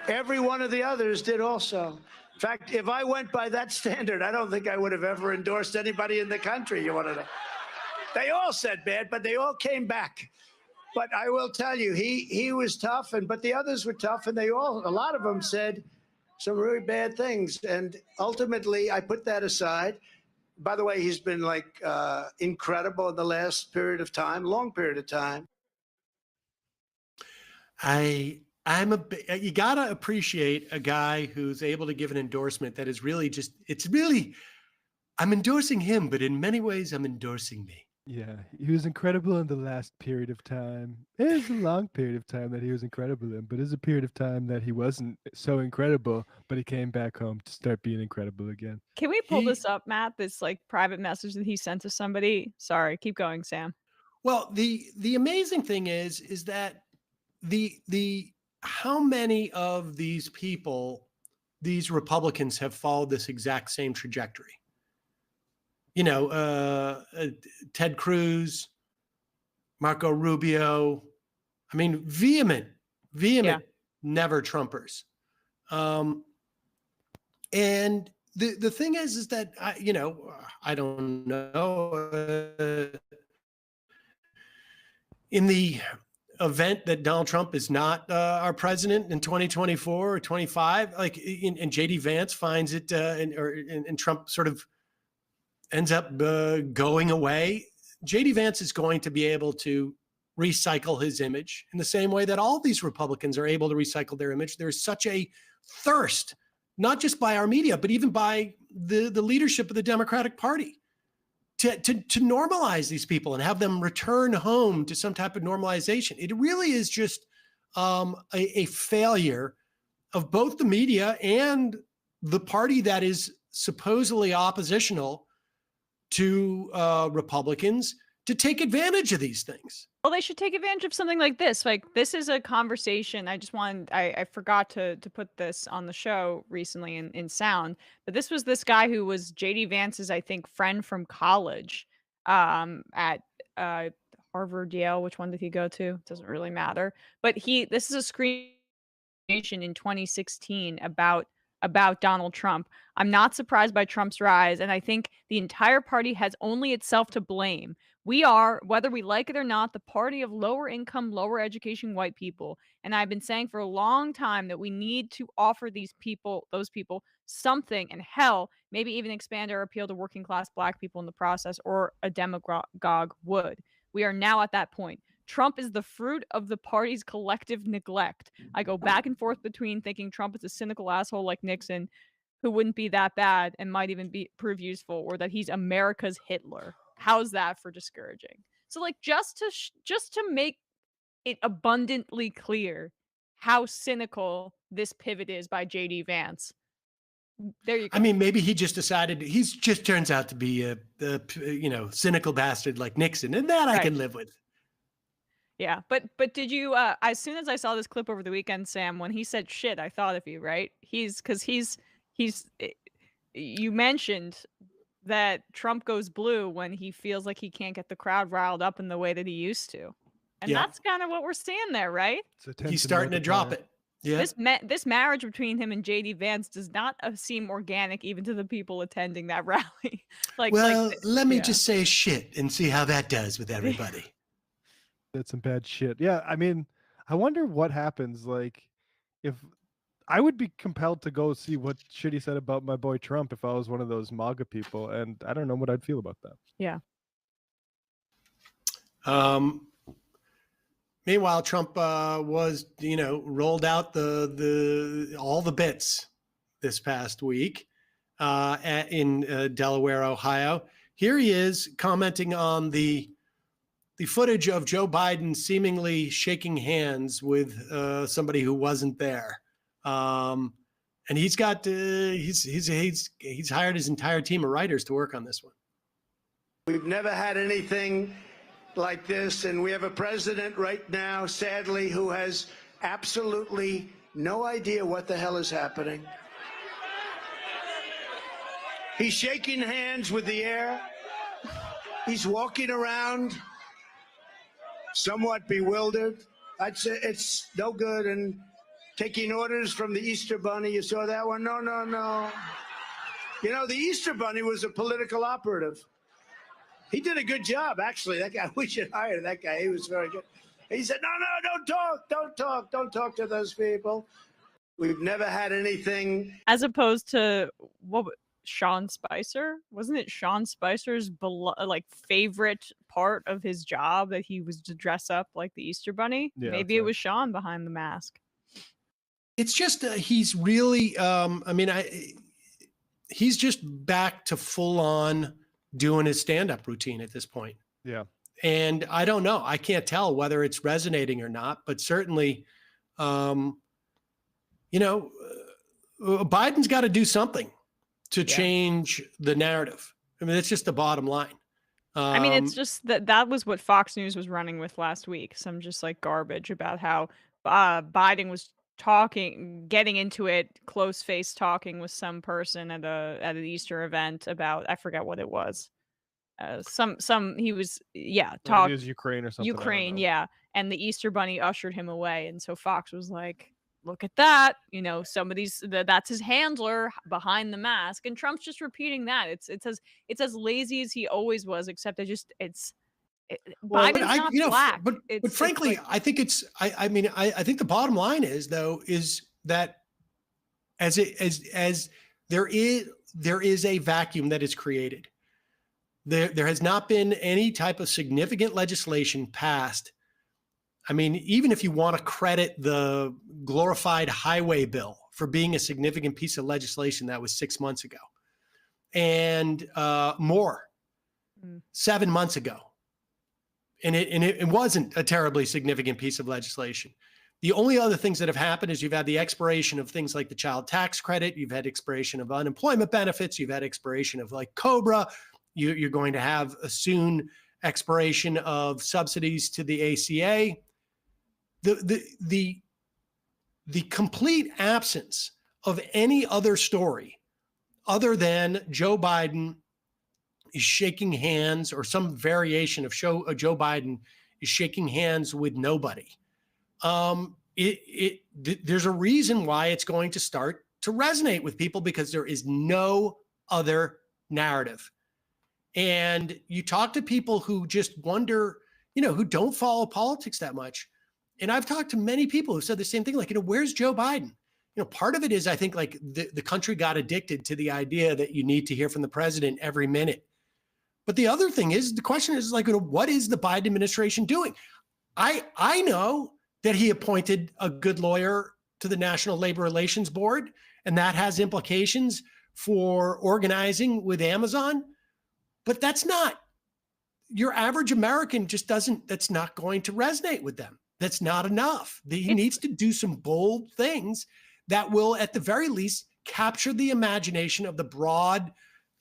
Speaker 18: Every one of the others did also. In fact, if I went by that standard, I don't think I would have ever endorsed anybody in the country. You want to know? They all said bad, but they all came back. But I will tell you, he was tough, but the others were tough, and a lot of them said some really bad things. And ultimately, I put that aside. By the way, he's been incredible in the last period of time, long period of time.
Speaker 5: You gotta appreciate a guy who's able to give an endorsement that is really I'm endorsing him, but in many ways I'm endorsing me.
Speaker 7: Yeah, he was incredible in the last period of time. It was a long period of time that he was incredible in, but it was a period of time that he wasn't so incredible, but he came back home to start being incredible again.
Speaker 6: Can we pull this up, Matt? This like private message that he sent to somebody. Sorry, keep going, Sam.
Speaker 5: Well, the amazing thing is that the how many of these people, these Republicans, have followed this exact same trajectory? Ted Cruz, Marco Rubio. I mean, vehement, never Trumpers. And the thing is that I don't know. In the event that Donald Trump is not our president in 2024 or 25, and JD Vance finds it, and Trump sort of ends up going away, JD Vance is going to be able to recycle his image in the same way that all these Republicans are able to recycle their image. There's such a thirst, not just by our media, but even by the leadership of the Democratic Party, to normalize these people and have them return home to some type of normalization. It really is just a failure of both the media and the party that is supposedly oppositional to Republicans to take advantage of these things.
Speaker 6: Well, they should take advantage of something like this. Like, this is a conversation. I forgot to put this on the show recently in sound, but this was this guy who was JD Vance's, I think, friend from college at Harvard, Yale. Which one did he go to? Doesn't really matter. But this is a screen in 2016 about Donald Trump. I'm not surprised by Trump's rise, and I think the entire party has only itself to blame. We are, whether we like it or not, the party of lower income, lower education white people. And I've been saying for a long time that we need to offer those people something, and hell, maybe even expand our appeal to working class black people in the process, or a demagogue would. We are now at that point. Trump is the fruit of the party's collective neglect. I go back and forth between thinking Trump is a cynical asshole like Nixon, who wouldn't be that bad and might even prove useful, or that he's America's Hitler. How's that for discouraging? So, like, just to make it abundantly clear how cynical this pivot is by JD Vance. There you go.
Speaker 5: I mean, maybe he just decided he's just turns out to be a cynical bastard like Nixon, and that I can live with.
Speaker 6: Yeah, but did you as soon as I saw this clip over the weekend, Sam, when he said shit, I thought of you, right? He's you mentioned that Trump goes blue when he feels like he can't get the crowd riled up in the way that he used to. And that's kind of what we're seeing there, right?
Speaker 5: He's starting to drop it. Yeah.
Speaker 6: This marriage between him and JD Vance does not seem organic even to the people attending that rally.
Speaker 5: Let me just say shit and see how that does with everybody.
Speaker 7: That's some bad shit. Yeah, I mean, I wonder what happens. Like, if I would be compelled to go see what shit he said about my boy Trump if I was one of those MAGA people, and I don't know what I'd feel about that.
Speaker 6: Yeah.
Speaker 5: Meanwhile, Trump was, rolled out all the bits this past week in Delaware, Ohio. Here he is commenting on the footage of Joe Biden seemingly shaking hands with somebody who wasn't there. And he's got he's hired his entire team of writers to work on this one.
Speaker 18: We've never had anything like this, and we have a president right now, sadly, who has absolutely no idea what the hell is happening. He's shaking hands with the air. He's walking around somewhat bewildered. I'd say it's no good. And taking orders from the Easter Bunny, you saw that one? No. The Easter Bunny was a political operative. He did a good job, actually. That guy, we should hire that guy. He was very good. He said, no, don't talk to those people. We've never had anything.
Speaker 6: As opposed to Sean Spicer? Wasn't it Sean Spicer's like favorite part of his job that he was to dress up like the Easter Bunny?
Speaker 7: Yeah,
Speaker 6: Maybe it was Sean behind the mask.
Speaker 5: It's just he's really. He's just back to full on doing his stand-up routine at this point.
Speaker 7: Yeah.
Speaker 5: And I don't know. I can't tell whether it's resonating or not, but certainly, Biden's got to do something to change the narrative. I mean, it's just the bottom line.
Speaker 6: I mean, it's just that was what Fox News was running with last week. Some just like garbage about how Biden was getting into it, close face talking with some person at an Easter event about, I forget what it was. He was
Speaker 7: It is Ukraine or something.
Speaker 6: Ukraine, yeah. And the Easter Bunny ushered him away, and so Fox was like, "Look at that! You know, that's his handler behind the mask." And Trump's just repeating that. It's as lazy as he always was, except Biden's not black.
Speaker 5: But frankly, I think I think the bottom line is that as there is a vacuum that is created. There has not been any type of significant legislation passed. I mean, even if you want to credit the glorified highway bill for being a significant piece of legislation, that was 6 months ago, and 7 months ago. And it wasn't a terribly significant piece of legislation. The only other things that have happened is you've had the expiration of things like the child tax credit. You've had expiration of unemployment benefits. You've had expiration of like COBRA. You're going to have a soon expiration of subsidies to the ACA. The complete absence of any other story other than Joe Biden is shaking hands, or some variation of Joe Biden is shaking hands with nobody. There's a reason why it's going to start to resonate with people, because there is no other narrative. And you talk to people who just wonder, who don't follow politics that much. And I've talked to many people who said the same thing, like, where's Joe Biden? Part of it is, I think, like the country got addicted to the idea that you need to hear from the president every minute. But the other thing is, the question is like, what is the Biden administration doing? I know that he appointed a good lawyer to the National Labor Relations Board, and that has implications for organizing with Amazon. But that's not, your average American just that's not going to resonate with them. That's not enough. He needs to do some bold things that will, at the very least, capture the imagination of the broad,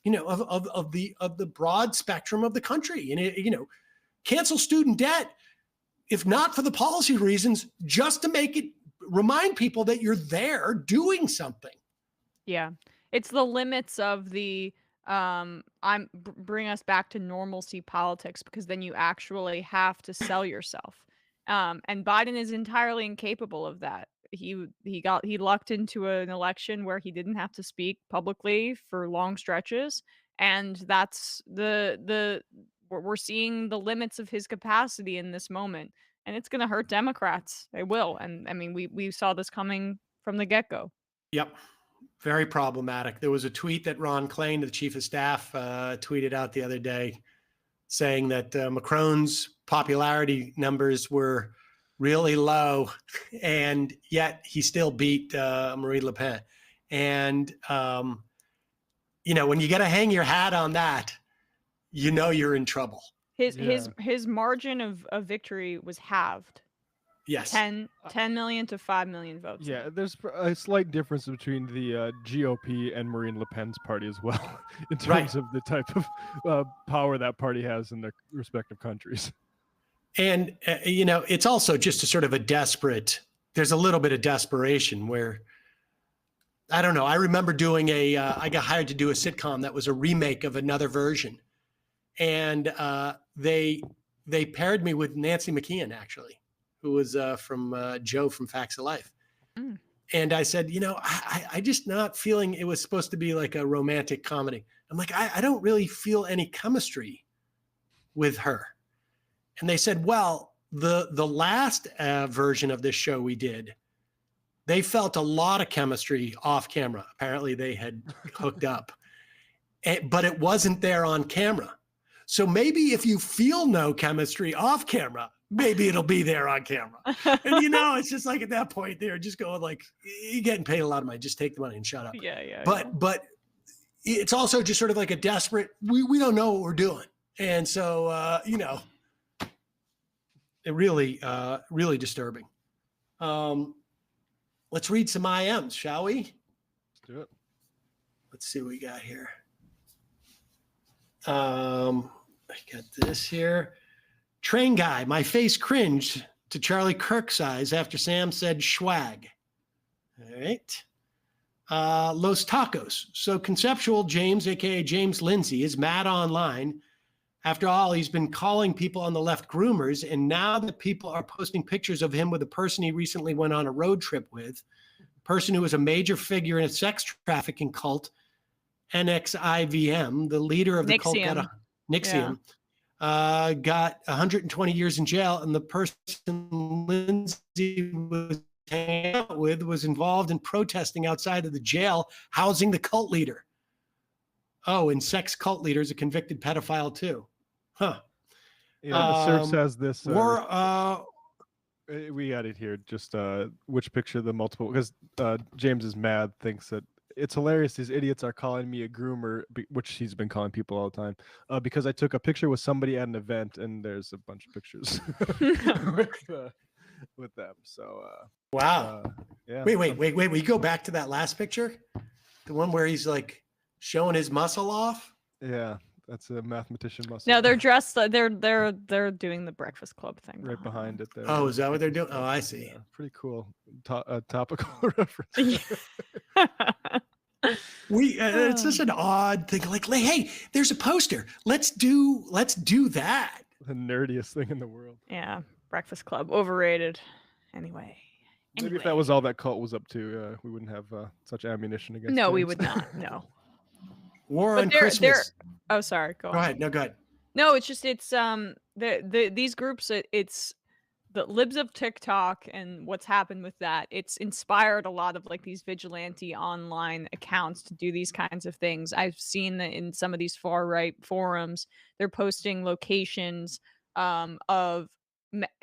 Speaker 5: of the broad spectrum of the country. And, cancel student debt, if not for the policy reasons, just to remind people that you're there doing something.
Speaker 6: Yeah. It's the limits of the, bring us back to normalcy politics, because then you actually have to sell yourself. And Biden is entirely incapable of that. He lucked into an election where he didn't have to speak publicly for long stretches. And that's we're seeing the limits of his capacity in this moment. And it's going to hurt Democrats. It will. And I mean, we saw this coming from the get-go.
Speaker 5: Yep. Very problematic. There was a tweet that Ron Klain, the chief of staff, tweeted out the other day saying that Macron's popularity numbers were really low, and yet he still beat Marine Le Pen. And, when you got to hang your hat on that, you're in trouble.
Speaker 6: His margin of victory was halved.
Speaker 5: Yes.
Speaker 6: 10 million to 5 million votes.
Speaker 7: Yeah, there's a slight difference between the GOP and Marine Le Pen's party as well, in terms of the type of power that party has in their respective countries.
Speaker 5: And, it's also just there's a little bit of desperation where, I don't know. I remember doing I got hired to do a sitcom that was a remake of another version. And they paired me with Nancy McKeon, actually, who was from Joe from Facts of Life. Mm. And I said, I just not feeling it was supposed to be like a romantic comedy. I'm like, I don't really feel any chemistry with her. And they said, well, the last version of this show we did, they felt a lot of chemistry off camera. Apparently they had hooked up. but it wasn't there on camera. So maybe if you feel no chemistry off camera, maybe it'll be there on camera. And it's just like at that point they're just going like, you're getting paid a lot of money, just take the money and shut up.
Speaker 6: Yeah.
Speaker 5: But it's also just sort of like a desperate, we don't know what we're doing. And so, it really, really disturbing. Let's read some IMs, shall we?
Speaker 7: Let's do it.
Speaker 5: Let's see what we got here. I got this here. Train guy, my face cringed to Charlie Kirk's eyes after Sam said swag. All right. Los Tacos. So conceptual James, aka James Lindsay, is mad online. After all, he's been calling people on the left groomers, and now that people are posting pictures of him with a person he recently went on a road trip with, a person who was a major figure in a sex trafficking cult, NXIVM, the leader of the cult, NXIVM, got 120 years in jail, and the person Lindsay was hanging out with was involved in protesting outside of the jail, housing the cult leader. Oh, and sex cult leader is a convicted pedophile too. Huh.
Speaker 7: The search says this. We got it here. Just which picture the multiple, because James is mad, thinks that it's hilarious. These idiots are calling me a groomer, which he's been calling people all the time, because I took a picture with somebody at an event, and there's a bunch of pictures with them. So
Speaker 5: wow.
Speaker 7: Yeah.
Speaker 5: Wait. Will you go back to that last picture? The one where he's like showing his muscle off?
Speaker 7: Yeah, that's a mathematician muscle.
Speaker 6: No, they're dressed. They're doing the Breakfast Club thing
Speaker 7: right behind it there.
Speaker 5: Oh, is that what they're doing? Oh, I see.
Speaker 7: Yeah, pretty cool. Topical reference.
Speaker 5: It's such an odd thing. Like, hey, there's a poster. Let's do that.
Speaker 7: The nerdiest thing in the world.
Speaker 6: Yeah, Breakfast Club, overrated. Anyway.
Speaker 7: Maybe if that was all that cult was up to, we wouldn't have such ammunition against.
Speaker 6: No,
Speaker 7: James.
Speaker 6: we would not. No.
Speaker 5: War on Christmas.
Speaker 6: Oh, sorry. Go ahead.
Speaker 5: No, go ahead.
Speaker 6: No, it's just these groups. It's the libs of TikTok and what's happened with that. It's inspired a lot of like these vigilante online accounts to do these kinds of things. I've seen that in some of these far right forums, they're posting locations of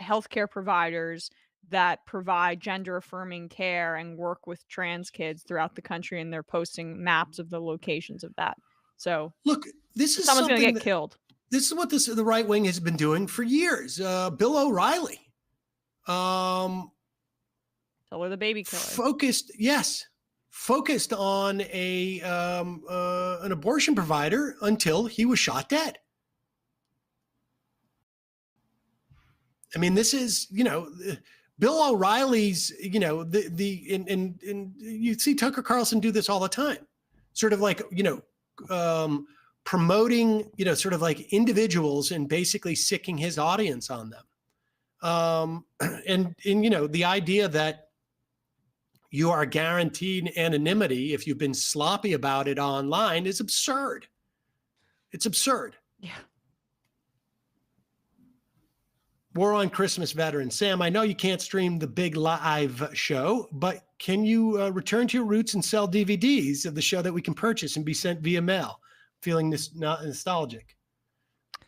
Speaker 6: healthcare providers that provide gender affirming care and work with trans kids throughout the country, and they're posting maps of the locations of that. So
Speaker 5: look, this is
Speaker 6: someone's going to get killed.
Speaker 5: This is what the right wing has been doing for years. Bill O'Reilly,
Speaker 6: Tell her the baby killer.
Speaker 5: Focused on an abortion provider until he was shot dead. I mean, this is, Bill O'Reilly's, and you see Tucker Carlson do this all the time, sort of like, promoting, sort of like individuals and basically sicking his audience on them. And the idea that you are guaranteed anonymity if you've been sloppy about it online is absurd. It's absurd.
Speaker 6: Yeah.
Speaker 5: War on Christmas veterans. Sam, I know you can't stream the big live show, but can you return to your roots and sell DVDs of the show that we can purchase and be sent via mail? Feeling not nostalgic.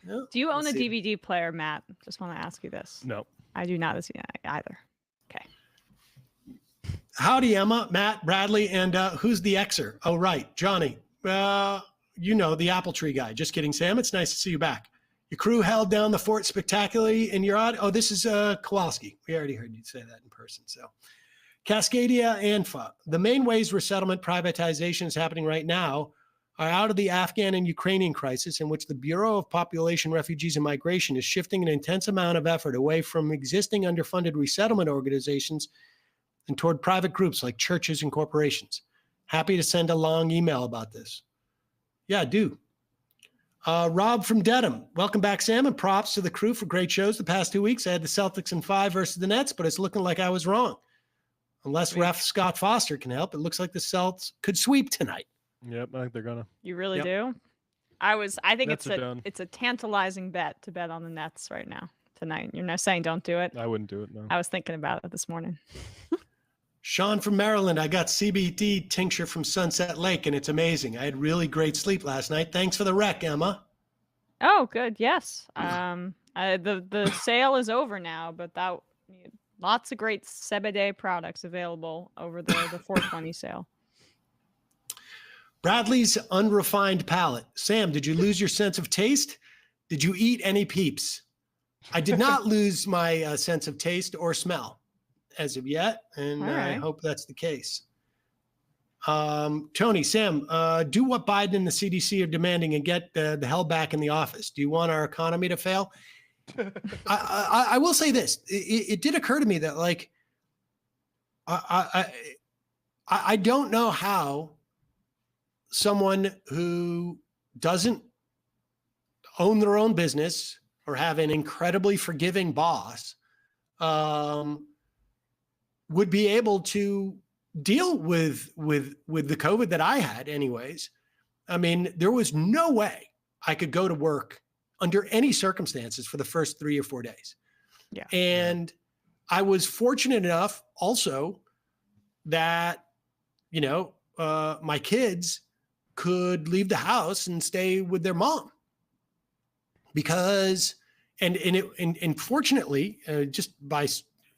Speaker 5: No?
Speaker 6: Do you own a DVD player, Matt? Just want to ask you this.
Speaker 7: No.
Speaker 6: I do not either. Okay.
Speaker 5: Howdy, Emma, Matt, Bradley, and who's the Xer? Oh, right, Johnny. The apple tree guy. Just kidding, Sam. It's nice to see you back. Your crew held down the fort spectacularly in your odd. Oh, this is Kowalski. We already heard you say that in person. So, Cascadia ANFA. The main ways resettlement privatization is happening right now are out of the Afghan and Ukrainian crisis, in which the Bureau of Population, Refugees, and Migration is shifting an intense amount of effort away from existing underfunded resettlement organizations and toward private groups like churches and corporations. Happy to send a long email about this. Yeah, do. Rob from Dedham. Welcome back, Sam, and props to the crew for great shows the past 2 weeks. I had the Celtics in 5 versus the Nets, but it's looking like I was wrong. Unless ref Scott Foster can help, it looks like the Celtics could sweep tonight.
Speaker 7: Yep, I think they're gonna.
Speaker 6: You really do? I think
Speaker 7: Nets
Speaker 6: it's a tantalizing bet to bet on the Nets right now tonight. You're not saying don't do it.
Speaker 7: I wouldn't do it, no.
Speaker 6: I was thinking about it this morning.
Speaker 5: Sean from Maryland, I got CBD tincture from Sunset Lake, and it's amazing. I had really great sleep last night. Thanks for the rec, Emma.
Speaker 6: Oh, good. Yes. The sale is over now, but lots of great Seder products available over the 420 sale.
Speaker 5: Bradley's unrefined palate. Sam, did you lose your sense of taste? Did you eat any peeps? I did not lose my sense of taste or smell as of yet, and I hope that's the case. Tony, Sam, do what Biden and the CDC are demanding and get the hell back in the office. Do you want our economy to fail? I will say this. It did occur to me that, like, I don't know how someone who doesn't own their own business or have an incredibly forgiving boss would be able to deal with the COVID that I had anyways. I mean, there was no way I could go to work under any circumstances for the first 3 or 4 days.
Speaker 6: Yeah.
Speaker 5: And I was fortunate enough also that, my kids could leave the house and stay with their mom because, and fortunately, just by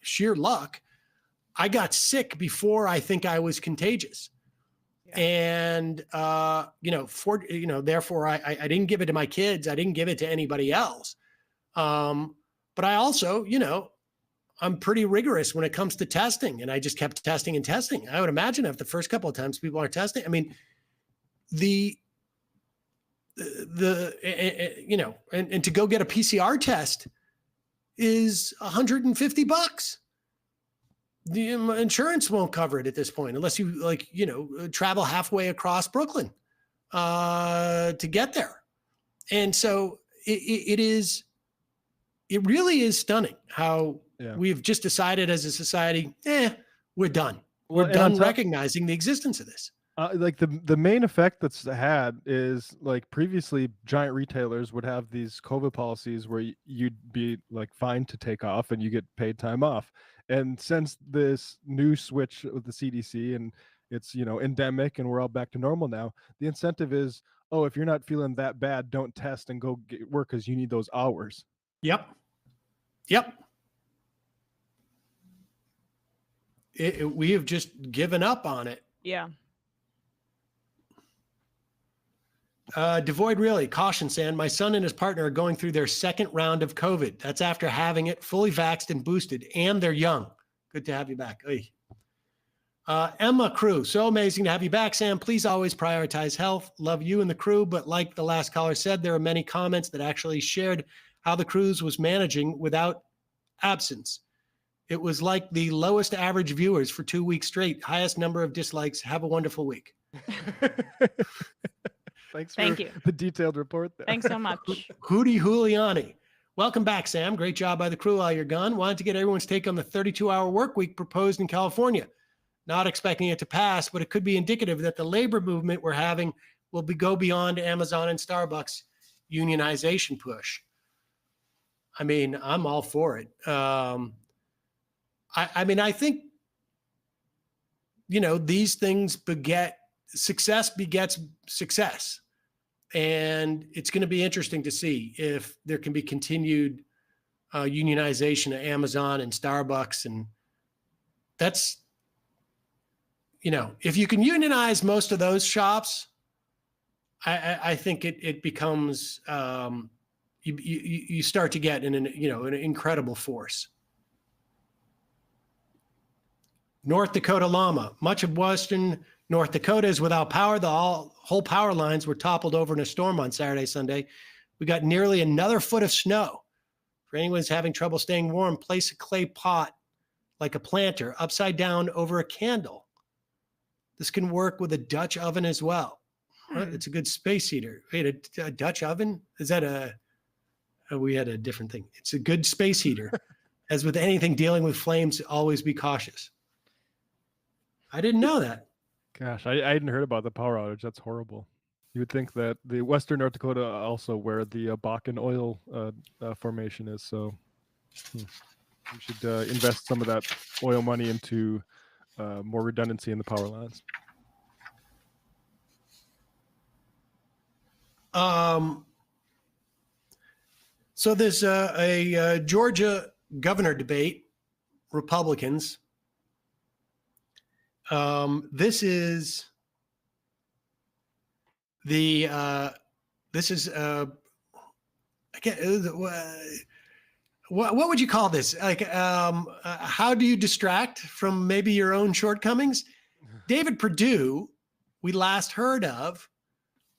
Speaker 5: sheer luck, I got sick before I think I was contagious. Yeah. And, therefore I didn't give it to my kids. I didn't give it to anybody else. But I also, I'm pretty rigorous when it comes to testing, and I just kept testing and testing. I would imagine if the first couple of times people are testing, I mean, and to go get a PCR test is $150. The insurance won't cover it at this point unless you travel halfway across Brooklyn to get there. And so it really is stunning how we've just decided as a society, we're done. We're done recognizing the existence of this.
Speaker 7: Like the main effect that's had is, like, previously giant retailers would have these COVID policies where you'd be like fined to take off and you get paid time off. And since this new switch with the CDC and it's, endemic and we're all back to normal now, the incentive is, oh, if you're not feeling that bad, don't test and go get work because you need those hours.
Speaker 5: Yep. We have just given up on it.
Speaker 6: Yeah.
Speaker 5: Devoid really, caution, Sand. My son and his partner are going through their second round of COVID. That's after having it fully vaxxed and boosted, and they're young. Good to have you back. Emma Crew, so amazing to have you back, Sam. Please always prioritize health. Love you and the crew, but like the last caller said, there are many comments that actually shared how the cruise was managing without absence. It was like the lowest average viewers for 2 weeks straight, highest number of dislikes. Have a wonderful week.
Speaker 7: Thank you. The detailed report there.
Speaker 6: Thanks so much.
Speaker 5: Hootie Giuliani. Welcome back, Sam. Great job by the crew while you're gone. Wanted to get everyone's take on the 32-hour work week proposed in California. Not expecting it to pass, but it could be indicative that the labor movement we're having will go beyond Amazon and Starbucks unionization push. I mean, I'm all for it. I think, these things success begets success. And it's going to be interesting to see if there can be continued unionization of Amazon and Starbucks. And that's, if you can unionize most of those shops, I think it becomes, you start to get an incredible force. North Dakota Llama. Much of western North Dakota is without power. The whole power lines were toppled over in a storm on Saturday, Sunday. We got nearly another foot of snow. For anyone who's having trouble staying warm, place a clay pot like a planter upside down over a candle. This can work with a Dutch oven as well. It's a good space heater. Wait, a Dutch oven? Is that we had a different thing. It's a good space heater. As with anything dealing with flames, always be cautious. I didn't know that.
Speaker 7: Gosh, I hadn't heard about the power outage. That's horrible. You would think that the western North Dakota also where the Bakken oil formation is. So we should invest some of that oil money into more redundancy in the power lines.
Speaker 5: So there's a Georgia governor debate, Republicans. This is the what would you call this? Like, how do you distract from maybe your own shortcomings? David Perdue, we last heard of,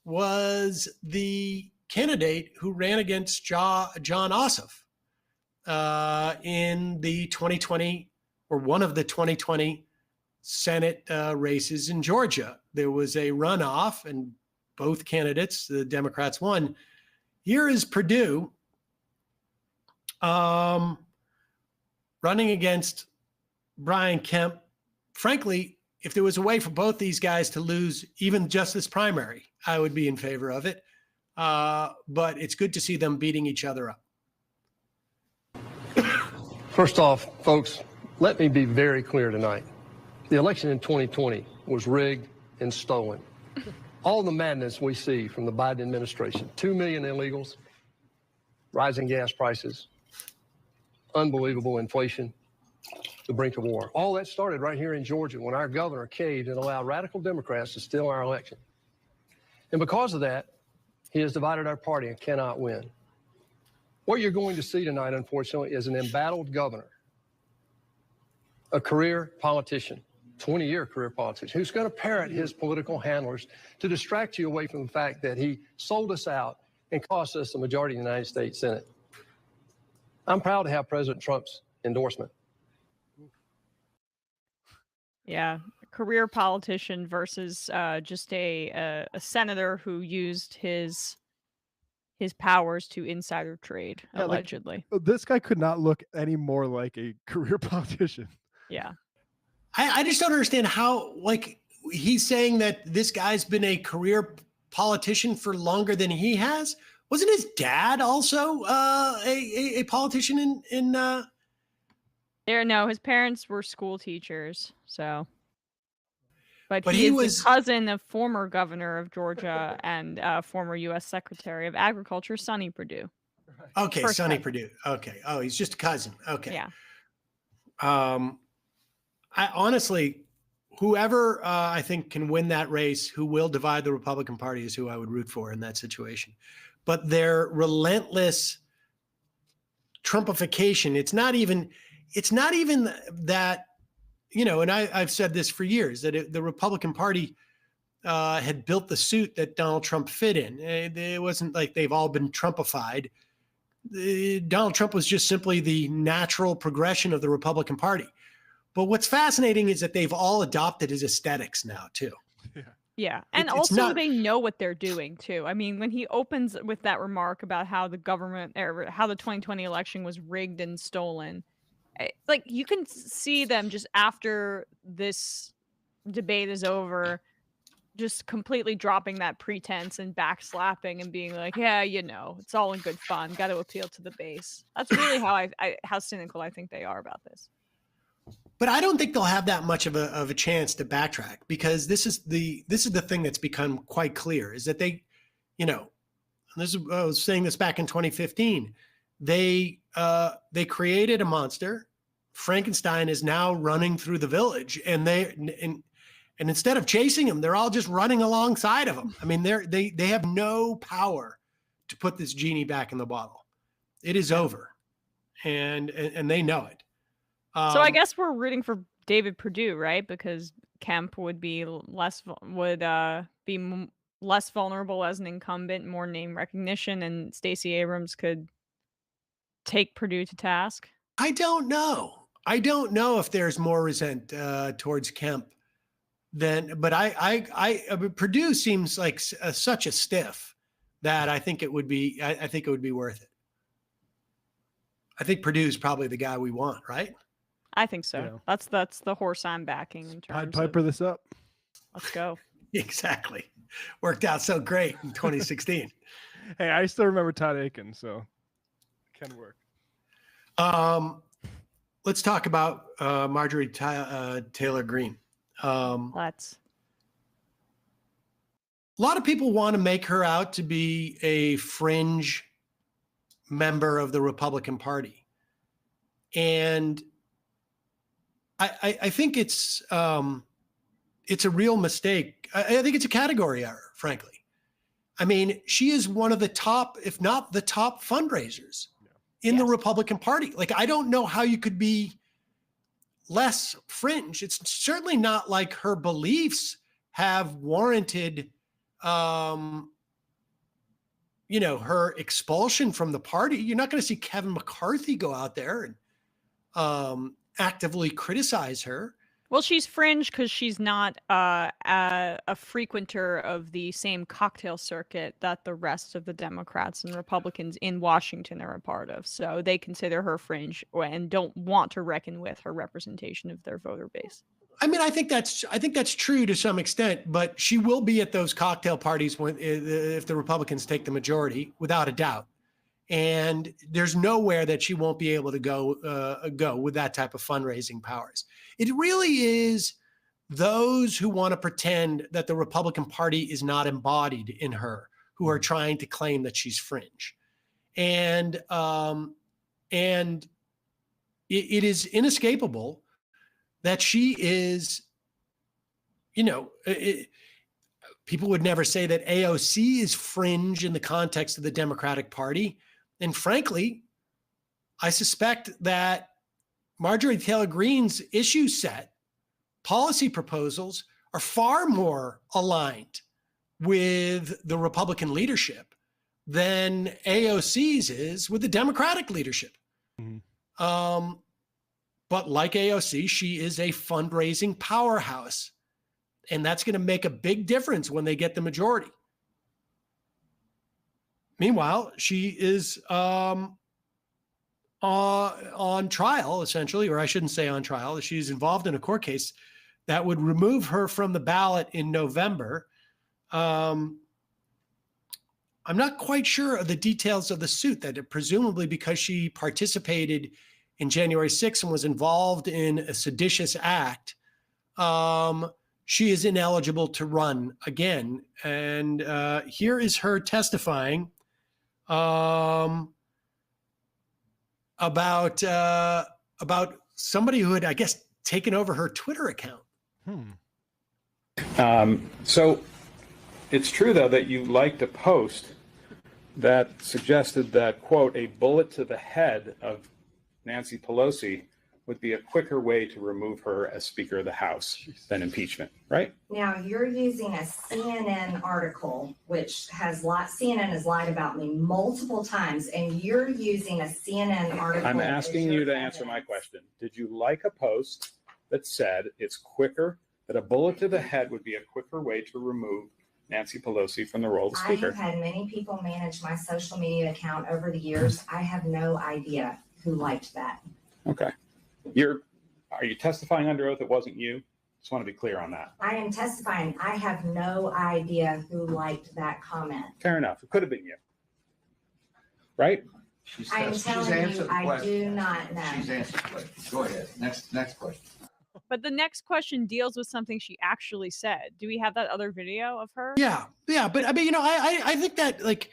Speaker 5: was the candidate who ran against John Ossoff in the 2020, or one of the 2020 Senate races in Georgia. There was a runoff and both candidates, the Democrats, won. Here is Perdue running against Brian Kemp. Frankly, if there was a way for both these guys to lose even just this primary, I would be in favor of it. But it's good to see them beating each other up.
Speaker 19: First off, folks, let me be very clear tonight. The election in 2020 was rigged and stolen. All the madness we see from the Biden administration, 2 million illegals, rising gas prices, unbelievable inflation, the brink of war. All that started right here in Georgia when our governor caved and allowed radical Democrats to steal our election. And because of that, he has divided our party and cannot win. What you're going to see tonight, unfortunately, is an embattled governor, a career politician, 20-year career politician, who's going to parrot his political handlers to distract you away from the fact that he sold us out and cost us the majority of the United States Senate. I'm proud to have President Trump's endorsement.
Speaker 6: Yeah, career politician versus just a senator who used his powers to insider trade,
Speaker 7: Yeah,
Speaker 6: allegedly.
Speaker 7: Like, this guy could not look any more like a career politician.
Speaker 6: Yeah.
Speaker 5: I just don't understand how, like, he's saying that this guy's been a career politician for longer than he has. Wasn't his dad also a politician in
Speaker 6: No, his parents were school teachers, so. But
Speaker 5: But
Speaker 6: he
Speaker 5: he
Speaker 6: is
Speaker 5: was-
Speaker 6: the cousin of former governor of Georgia and former U.S. Secretary of Agriculture, Sonny Perdue.
Speaker 5: Okay,
Speaker 6: First
Speaker 5: Sonny
Speaker 6: cousin.
Speaker 5: Perdue. Okay. Oh, he's just a cousin. Okay.
Speaker 6: Yeah.
Speaker 5: I honestly, whoever I think can win that race, who will divide the Republican Party, is who I would root for in that situation. But their relentless Trumpification, it's not even that, you know, and I've said this for years, that the Republican Party had built the suit that Donald Trump fit in. It wasn't like they've all been Trumpified. Donald Trump was just simply the natural progression of the Republican Party. But what's fascinating is that they've all adopted his aesthetics now, too.
Speaker 6: Yeah. And
Speaker 5: It's
Speaker 6: also
Speaker 5: not-
Speaker 6: they know what they're doing too. I mean, when he opens with that remark about how the government or how the 2020 election was rigged and stolen, like you can see them just after this debate is over, just completely dropping that pretense and backslapping and being like, yeah, you know, it's all in good fun. Got to appeal to the base. That's really how how cynical I think they are about this.
Speaker 5: But I don't think they'll have that much of a chance to backtrack, because this is the thing that's become quite clear, is that they, you know, I was saying this back in 2015, they created a monster. Frankenstein is now running through the village, and instead of chasing him, they're all just running alongside of him. I mean, they have no power to put this genie back in the bottle. It is over, and they know it.
Speaker 6: So I guess we're rooting for David Perdue, right? Because Kemp would be less vulnerable as an incumbent, more name recognition, and Stacey Abrams could take Perdue to task.
Speaker 5: I don't know if there's more resent towards Kemp than, but Perdue seems like such a stiff that I think it would be. I think it would be worth it. I think Perdue is probably the guy we want, right?
Speaker 6: I think so.
Speaker 7: Yeah.
Speaker 6: That's the horse I'm backing in
Speaker 7: Pied
Speaker 6: terms
Speaker 7: Piper
Speaker 6: of,
Speaker 7: this up.
Speaker 6: let's go.
Speaker 5: Exactly. Worked out so great in 2016.
Speaker 7: Hey, I still remember Todd Aiken, so it can work.
Speaker 5: let's talk about Marjorie Taylor Greene.
Speaker 6: Let's.
Speaker 5: A lot of people want to make her out to be a fringe member of the Republican Party. And I think it's a real mistake. I think it's a category error, frankly. I mean, she is one of the top, if not the top fundraisers in the Republican Party. Like, I don't know how you could be less fringe. It's certainly not like her beliefs have warranted, her expulsion from the party. You're not going to see Kevin McCarthy go out there and actively criticize her.
Speaker 6: Well, she's fringe because she's not a frequenter of the same cocktail circuit that the rest of the Democrats and Republicans in Washington are a part of. So they consider her fringe and don't want to reckon with her representation of their voter base.
Speaker 5: I mean, I think that's true to some extent, but she will be at those cocktail parties if the Republicans take the majority, without a doubt. And there's nowhere that she won't be able to go with that type of fundraising powers. It really is those who want to pretend that the Republican Party is not embodied in her who are trying to claim that she's fringe. And it is inescapable that she is, people would never say that AOC is fringe in the context of the Democratic Party. And frankly, I suspect that Marjorie Taylor Greene's issue set, policy proposals, are far more aligned with the Republican leadership than AOC's is with the Democratic leadership. Mm-hmm. But like AOC, she is a fundraising powerhouse. And that's going to make a big difference when they get the majority. Meanwhile, she is on trial, essentially, or I shouldn't say on trial. She's involved in a court case that would remove her from the ballot in November. I'm not quite sure of the details of the suit, that presumably because she participated in January 6th and was involved in a seditious act, she is ineligible to run again. And here is her testifying about somebody who had, I guess, taken over her Twitter account.
Speaker 20: So it's true, though, that you liked a post that suggested that, quote, a bullet to the head of Nancy Pelosi would be a quicker way to remove her as Speaker of the House than impeachment, right?
Speaker 21: Now, you're using a CNN article, which has CNN has lied about me multiple times, and you're using a CNN article.
Speaker 20: I'm asking you to answer my question. Did you like a post that said it's quicker, that a bullet to the head would be a quicker way to remove Nancy Pelosi from the role of Speaker?
Speaker 21: I have had many people manage my social media account over the years. I have no idea who liked that.
Speaker 20: Okay. Are you testifying under oath it wasn't you? Just want to be clear on that.
Speaker 21: I am testifying. I have no idea who liked that comment.
Speaker 20: Fair enough. It could have been you. Right?
Speaker 21: I am telling you, I do not know.
Speaker 22: She's answered the question. Go ahead. Next question.
Speaker 6: But the next question deals with something she actually said. Do we have that other video of her?
Speaker 5: Yeah. But I mean, I think that, like,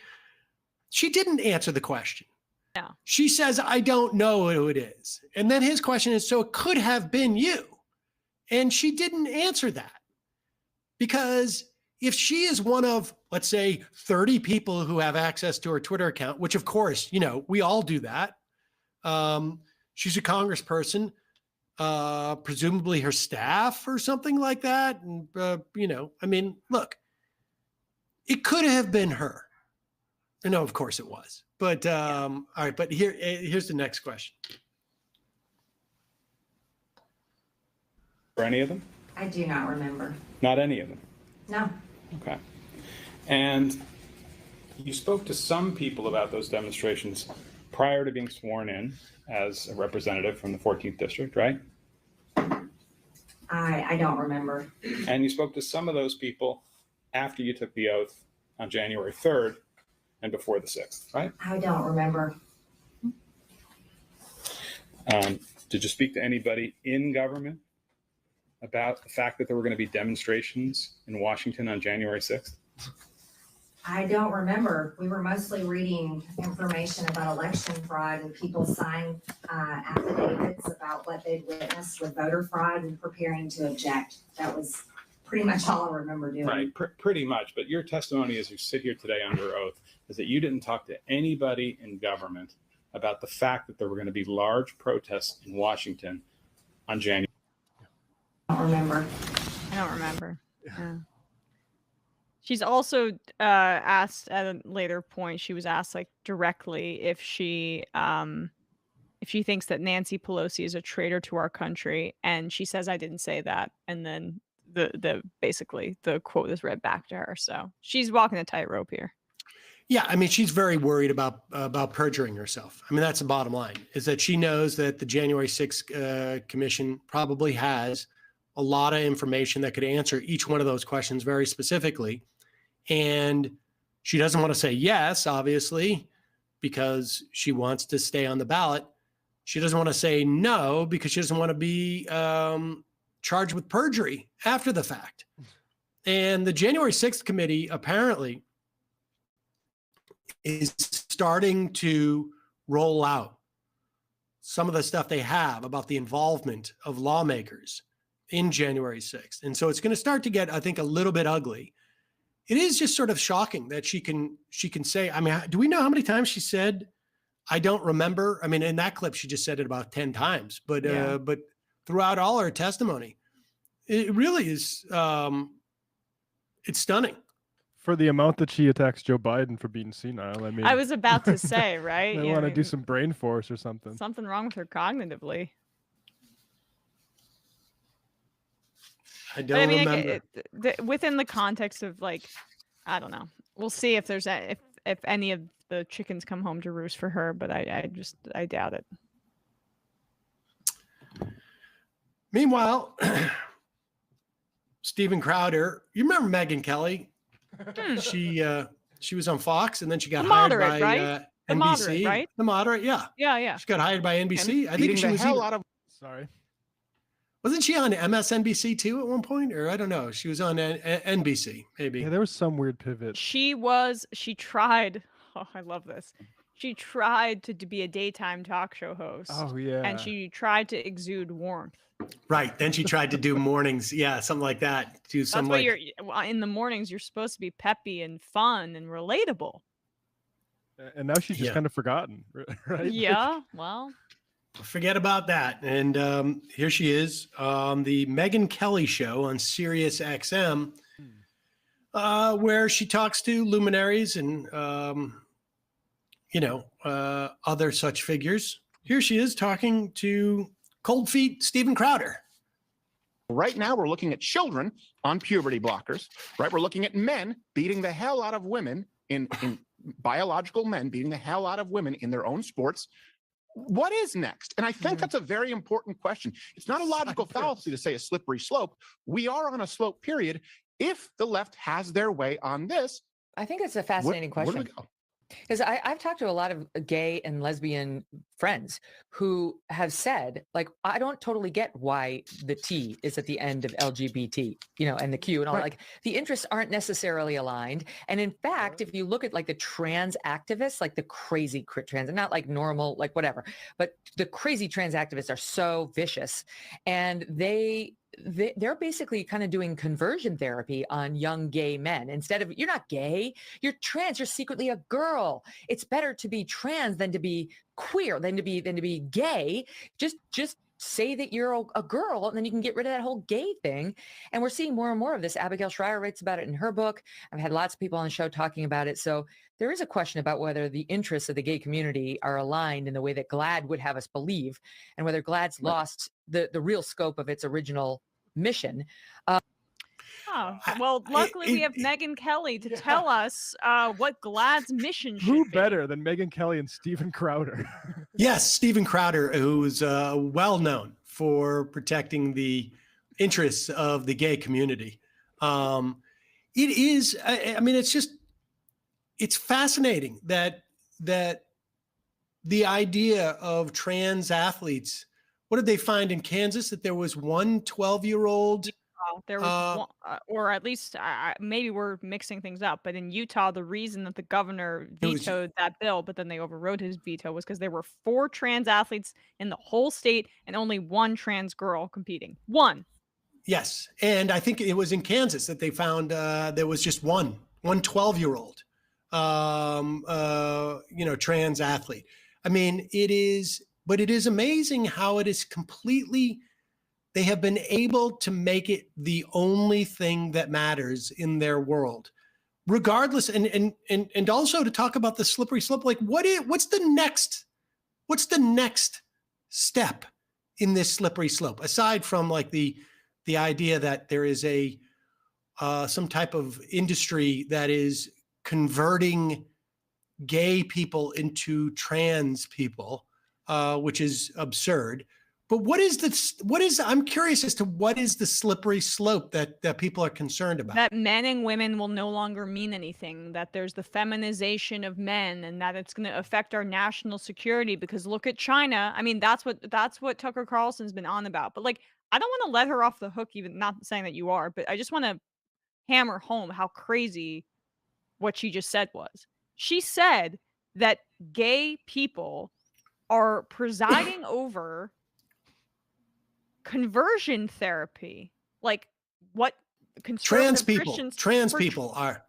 Speaker 5: she didn't answer the question.
Speaker 6: No.
Speaker 5: She says, I don't know who it is. And then his question is, so it could have been you. And she didn't answer that. Because if she is one of, let's say, 30 people who have access to her Twitter account, which of course, we all do that. She's a congressperson, presumably her staff or something like that. And, I mean, look, it could have been her. No, of course it was. But all right, but here's the next question.
Speaker 20: For any of them?
Speaker 21: I do not remember.
Speaker 20: Not any of them?
Speaker 21: No.
Speaker 20: Okay. And you spoke to some people about those demonstrations prior to being sworn in as a representative from the 14th District, right?
Speaker 21: I don't remember.
Speaker 20: And you spoke to some of those people after you took the oath on January 3rd and before the 6th, right?
Speaker 21: I don't remember.
Speaker 20: Did you speak to anybody in government about the fact that there were going to be demonstrations in Washington on January 6th?
Speaker 21: I don't remember. We were mostly reading information about election fraud, and people signed affidavits about what they'd witnessed with voter fraud and preparing to object. That was pretty much all I remember doing.
Speaker 20: Right, pretty much. But your testimony as you sit here today under oath is that you didn't talk to anybody in government about the fact that there were going to be large protests in Washington on January.
Speaker 21: I don't remember.
Speaker 6: I don't remember. Yeah. She's also asked at a later point, she was asked like directly if she thinks that Nancy Pelosi is a traitor to our country, and she says, I didn't say that. And then the basically the quote is read back to her. So she's walking a tightrope here.
Speaker 5: Yeah, I mean, she's very worried about perjuring herself. I mean, that's the bottom line, is that she knows that the January 6th commission probably has a lot of information that could answer each one of those questions very specifically. And she doesn't want to say yes, obviously, because she wants to stay on the ballot. She doesn't want to say no because she doesn't want to be charged with perjury after the fact. And the January 6th committee apparently is starting to roll out some of the stuff they have about the involvement of lawmakers in January 6th. And so it's going to start to get, I think, a little bit ugly. It is just sort of shocking that she can say, I mean, do we know how many times she said, I don't remember? I mean, in that clip, she just said it about 10 times, but throughout all her testimony, it really is, it's stunning.
Speaker 7: For the amount that she attacks Joe Biden for being senile, I mean,
Speaker 6: I was about to say, right?
Speaker 7: I want to do some brain force or something.
Speaker 6: Something wrong with her cognitively.
Speaker 5: I don't remember.
Speaker 6: Within the context of like, I don't know. We'll see if there's if any of the chickens come home to roost for her, but I doubt it.
Speaker 5: Meanwhile, Steven Crowder, you remember Megyn Kelly? She was on Fox, and then she got hired by
Speaker 6: right?
Speaker 5: NBC.
Speaker 6: The moderate, right?
Speaker 5: The moderate, yeah.
Speaker 6: Yeah.
Speaker 5: She got hired by NBC. I think she was
Speaker 7: Sorry.
Speaker 5: Wasn't she on MSNBC too at one point? Or I don't know. She was on NBC, maybe.
Speaker 7: Yeah, there was some weird pivot.
Speaker 6: She tried. Oh, I love this. She tried to be a daytime talk show host.
Speaker 7: Oh, yeah.
Speaker 6: And she tried to exude warmth.
Speaker 5: Right. Then she tried to do mornings. Yeah, something like that. Do some
Speaker 6: That's what you're in the mornings. You're supposed to be peppy and fun and relatable.
Speaker 7: And now she's just kind of forgotten, right?
Speaker 6: Yeah. Well,
Speaker 5: forget about that. And here she is on the Megyn Kelly show on Sirius XM, where she talks to luminaries and other such figures. Here she is talking to Cold Feet Steven Crowder.
Speaker 2: Right now, we're looking at children on puberty blockers, right? We're looking at men beating the hell out of women in biological men beating the hell out of women in their own sports. What is next? And I think that's a very important question. It's not a logical fallacy to say a slippery slope. We are on a slope, period. If the left has their way on this,
Speaker 8: I think it's a fascinating question.
Speaker 2: Where do we go?
Speaker 8: Because I've talked to a lot of gay and lesbian friends who have said, like, I don't totally get why the T is at the end of LGBT, and the Q and all.
Speaker 2: Right.
Speaker 8: Like, the interests aren't necessarily aligned. And in fact, if you look at like the trans activists, like the crazy trans, not like normal, like whatever, but the crazy trans activists are so vicious, and they're basically kind of doing conversion therapy on young gay men. Instead of, you're not gay, you're trans, you're secretly a girl. It's better to be trans than to be queer, than to be gay. Just say that you're a girl, and then you can get rid of that whole gay thing. And we're seeing more and more of this. Abigail Shrier writes about it in her book. I've had lots of people on the show talking about it. So there is a question about whether the interests of the gay community are aligned in the way that GLAAD would have us believe, and whether GLAAD's lost the real scope of its original mission.
Speaker 6: Well, luckily we have Megyn Kelly to tell us what GLAAD's mission should
Speaker 7: Who
Speaker 6: be.
Speaker 7: better than Megyn Kelly and Steven Crowder?
Speaker 5: Yes, Steven Crowder, who's well known for protecting the interests of the gay community. It is, I mean, it's fascinating that the idea of trans athletes what did they find in Kansas? That there was one 12-year-old.
Speaker 6: There was one, or at least maybe we're mixing things up, but in Utah, the reason that the governor vetoed that bill, but then they overrode his veto, was because there were 4 trans athletes in the whole state and only 1 trans girl competing. 1.
Speaker 5: Yes, and I think it was in Kansas that they found there was just one 12-year-old, trans athlete. I mean, it is amazing how it is completely. They have been able to make it the only thing that matters in their world, regardless. And also to talk about the slippery slope, like what's the next step in this slippery slope, aside from like the idea that there is some type of industry that is converting gay people into trans people, which is absurd. But I'm curious as to what is the slippery slope that people are concerned about?
Speaker 6: That men and women will no longer mean anything, that there's the feminization of men, and that it's going to affect our national security, because look at China. I mean, that's what Tucker Carlson's been on about. But like, I don't want to let her off the hook, even not saying that you are, but I just want to hammer home how crazy what she just said was. She said that gay people are presiding over conversion therapy, like what
Speaker 5: Trans
Speaker 6: conservative
Speaker 5: people
Speaker 6: Christians
Speaker 5: trans
Speaker 6: for
Speaker 5: people are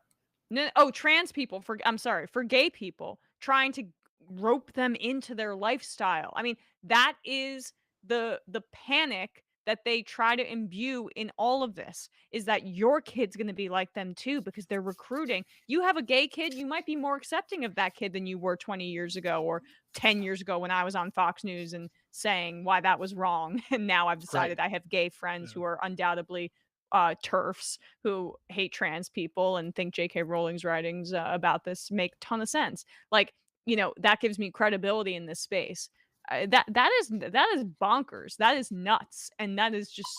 Speaker 6: trans people, for gay people, trying to rope them into their lifestyle. I mean, that is the panic that they try to imbue in all of this, is that your kid's going to be like them too, because they're recruiting. You have a gay kid, you might be more accepting of that kid than you were 20 years ago or 10 years ago when I was on Fox News and saying why that was wrong. And now I've decided I have gay friends who are undoubtedly TERFs, who hate trans people and think J.K. Rowling's writings about this make a ton of sense. Like, that gives me credibility in this space. That is bonkers. That is nuts, and that is just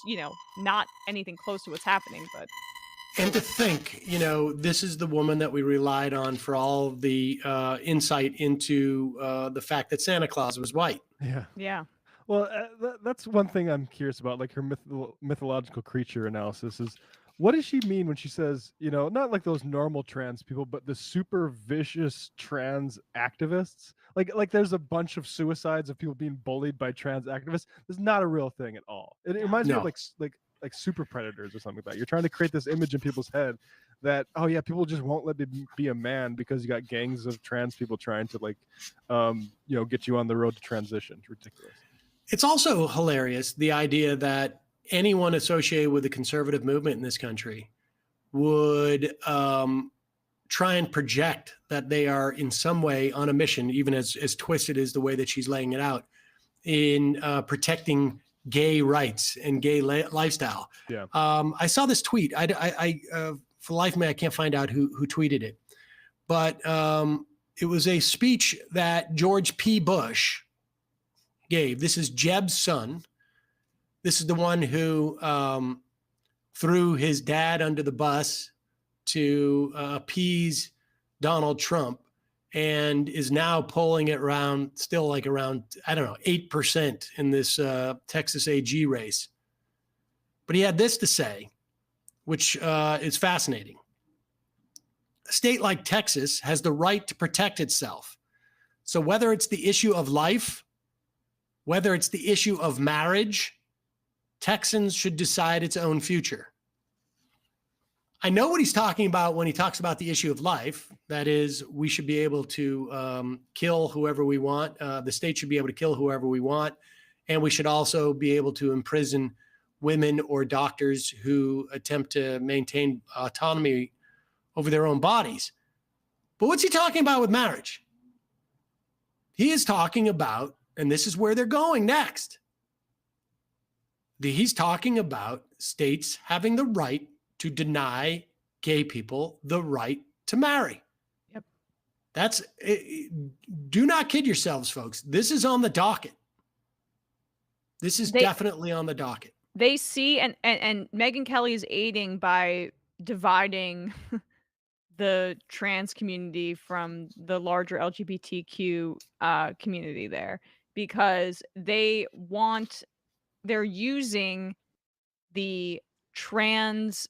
Speaker 6: not anything close to what's happening. But
Speaker 5: and to think, this is the woman that we relied on for all the insight into the fact that Santa Claus was white.
Speaker 6: Yeah.
Speaker 7: Well, that's one thing I'm curious about, like her mythological creature analysis is, what does she mean when she says, not like those normal trans people, but the super vicious trans activists? Like there's a bunch of suicides of people being bullied by trans activists. This is not a real thing at all. It reminds me of like super predators or something like that. You're trying to create this image in people's head that, oh yeah, people just won't let me be a man because you got gangs of trans people trying to get you on the road to transition. It's ridiculous.
Speaker 5: It's also hilarious, the idea that anyone associated with the conservative movement in this country would try and project that they are in some way on a mission, even as twisted as the way that she's laying it out, in protecting gay rights and gay lifestyle.
Speaker 7: Yeah.
Speaker 5: I saw this tweet. I for the life of me, I can't find out who tweeted it, but it was a speech that George P. Bush gave. This is Jeb's son. This is the one who threw his dad under the bus to appease Donald Trump, and is now polling it around, I don't know, 8% in this Texas AG race. But he had this to say, which is fascinating. A state like Texas has the right to protect itself. So whether it's the issue of life, whether it's the issue of marriage, Texans should decide its own future. I know what he's talking about when he talks about the issue of life. That is, we should be able to kill whoever we want. The state should be able to kill whoever we want. And we should also be able to imprison women or doctors who attempt to maintain autonomy over their own bodies. But what's he talking about with marriage? He is talking about, and this is where they're going next, he's talking about states having the right to deny gay people the right to marry.
Speaker 6: Yep.
Speaker 5: That's, do not kid yourselves, folks. This is on the docket. This is definitely on the docket.
Speaker 6: They see, and Megyn Kelly is aiding by dividing the trans community from the larger LGBTQ community there, because they're using the trans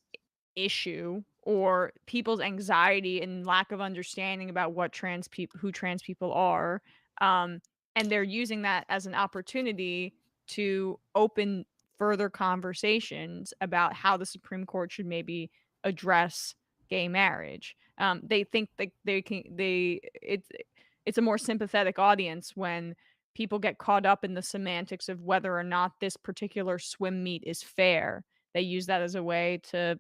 Speaker 6: issue or people's anxiety and lack of understanding about who trans people are, and they're using that as an opportunity to open further conversations about how the Supreme Court should maybe address gay marriage. They think that it's a more sympathetic audience when people get caught up in the semantics of whether or not this particular swim meet is fair. They use that as a way to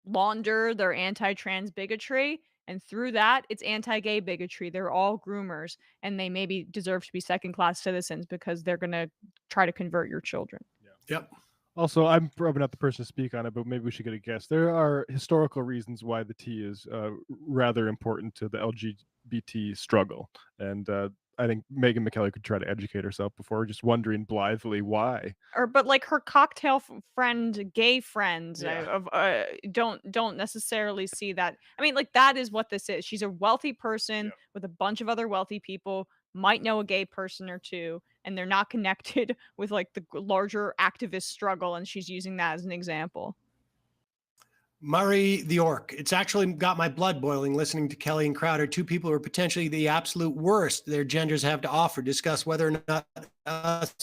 Speaker 6: launder their anti-trans bigotry, and through that it's anti-gay bigotry. They're all groomers, and they maybe deserve to be second-class citizens because they're going to try to convert your children.
Speaker 5: Yep.
Speaker 7: Also, I'm probably not the person to speak on it, but maybe we should get a guess. There are historical reasons why the T is rather important to the LGBT struggle, and I think Megan McKellar could try to educate herself before just wondering blithely why.
Speaker 6: But like her cocktail friend, gay friends,
Speaker 7: Yeah.
Speaker 6: don't necessarily see that. I mean, like, that is what this is. She's a wealthy person with a bunch of other wealthy people, might know a gay person or two, and they're not connected with like the larger activist struggle, and she's using that as an example.
Speaker 5: Murray the Orc. It's actually got my blood boiling listening to Kelly and Crowder, two people who are potentially the absolute worst their genders have to offer, discuss whether or not us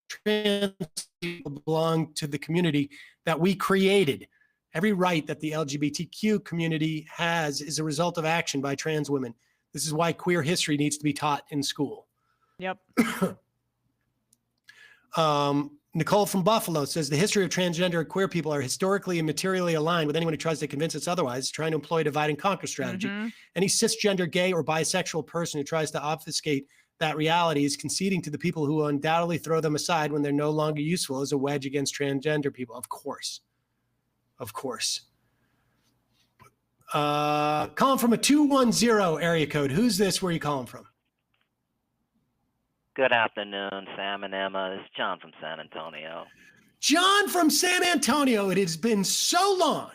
Speaker 5: trans people belong to the community that we created. Every right that the LGBTQ community has is a result of action by trans women. This is why queer history needs to be taught in school.
Speaker 6: Yep.
Speaker 5: Nicole from Buffalo says the history of transgender and queer people are historically and materially aligned with anyone who tries to convince us otherwise, trying to employ a divide and conquer strategy. Any cisgender, gay, or bisexual person who tries to obfuscate that reality is conceding to the people who will undoubtedly throw them aside when they're no longer useful as a wedge against transgender people. Of course. Of course. Calling from a 210 area code. Who's this? Where are you calling from?
Speaker 9: Good afternoon, Sam and Emma. It's John from San Antonio.
Speaker 5: John from San Antonio. It has been so long.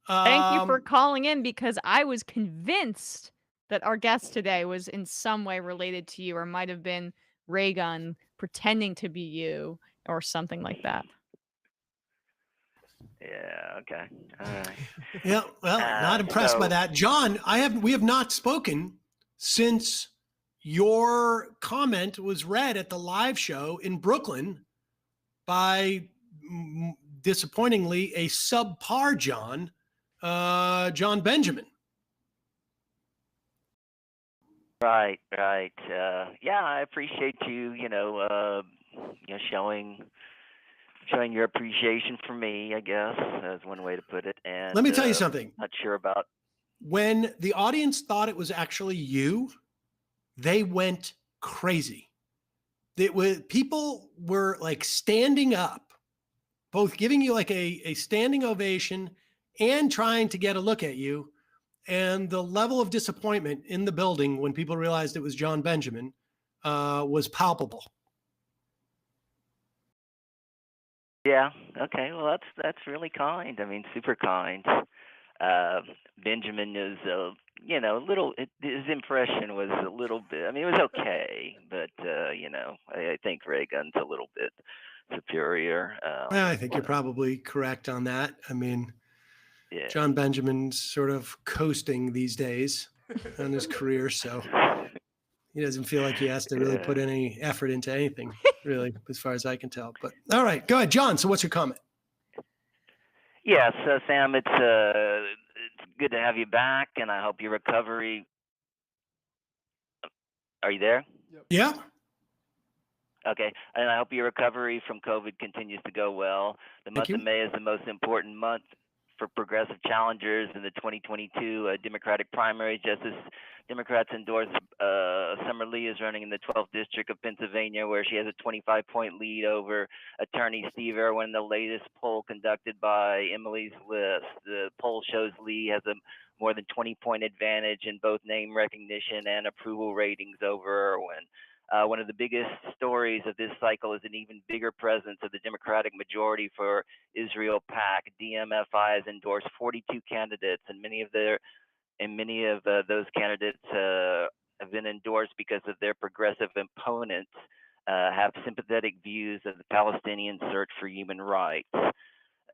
Speaker 6: Thank you for calling in, because I was convinced that our guest today was in some way related to you, or might have been Raygun pretending to be you or something like that.
Speaker 9: Yeah, okay. All right.
Speaker 5: Yeah, well, not impressed by that. John, we have not spoken since your comment was read at the live show in Brooklyn by, disappointingly, a subpar John Benjamin.
Speaker 9: Right. Yeah, I appreciate you, showing your appreciation for me, I guess, is one way to put it. And
Speaker 5: let me tell you something.
Speaker 9: Not sure about.
Speaker 5: When the audience thought it was actually you, they went crazy. People were like standing up, both giving you like a standing ovation and trying to get a look at you. And the level of disappointment in the building when people realized it was John Benjamin was palpable.
Speaker 9: Yeah. Okay. Well, that's really kind. I mean, super kind. Benjamin is his impression was a little bit. I mean, it was okay, but I think Reagan's a little bit superior.
Speaker 5: Well, I think you're probably correct on that. I mean,
Speaker 9: yeah.
Speaker 5: John Benjamin's sort of coasting these days on his career, so he doesn't feel like he has to really put any effort into anything, really, as far as I can tell. But all right, go ahead, John. So what's your comment?
Speaker 9: Yes, Sam, it's good to have you back, and I hope your recovery. Are you there?
Speaker 5: Yeah.
Speaker 9: Okay, and I hope your recovery from COVID continues to go well. The month of May is the most important month for progressive challengers in the 2022 Democratic primaries. Just as Democrats endorse Summer Lee is running in the 12th district of Pennsylvania, where she has a 25-point lead over attorney Steve Irwin in the latest poll conducted by Emily's List. The poll shows Lee has a more than 20-point advantage in both name recognition and approval ratings over Irwin. One of the biggest stories of this cycle is an even bigger presence of the Democratic majority for Israel PAC. DMFI has endorsed 42 candidates, and many of those candidates have been endorsed because of their progressive opponents have sympathetic views of the Palestinian search for human rights.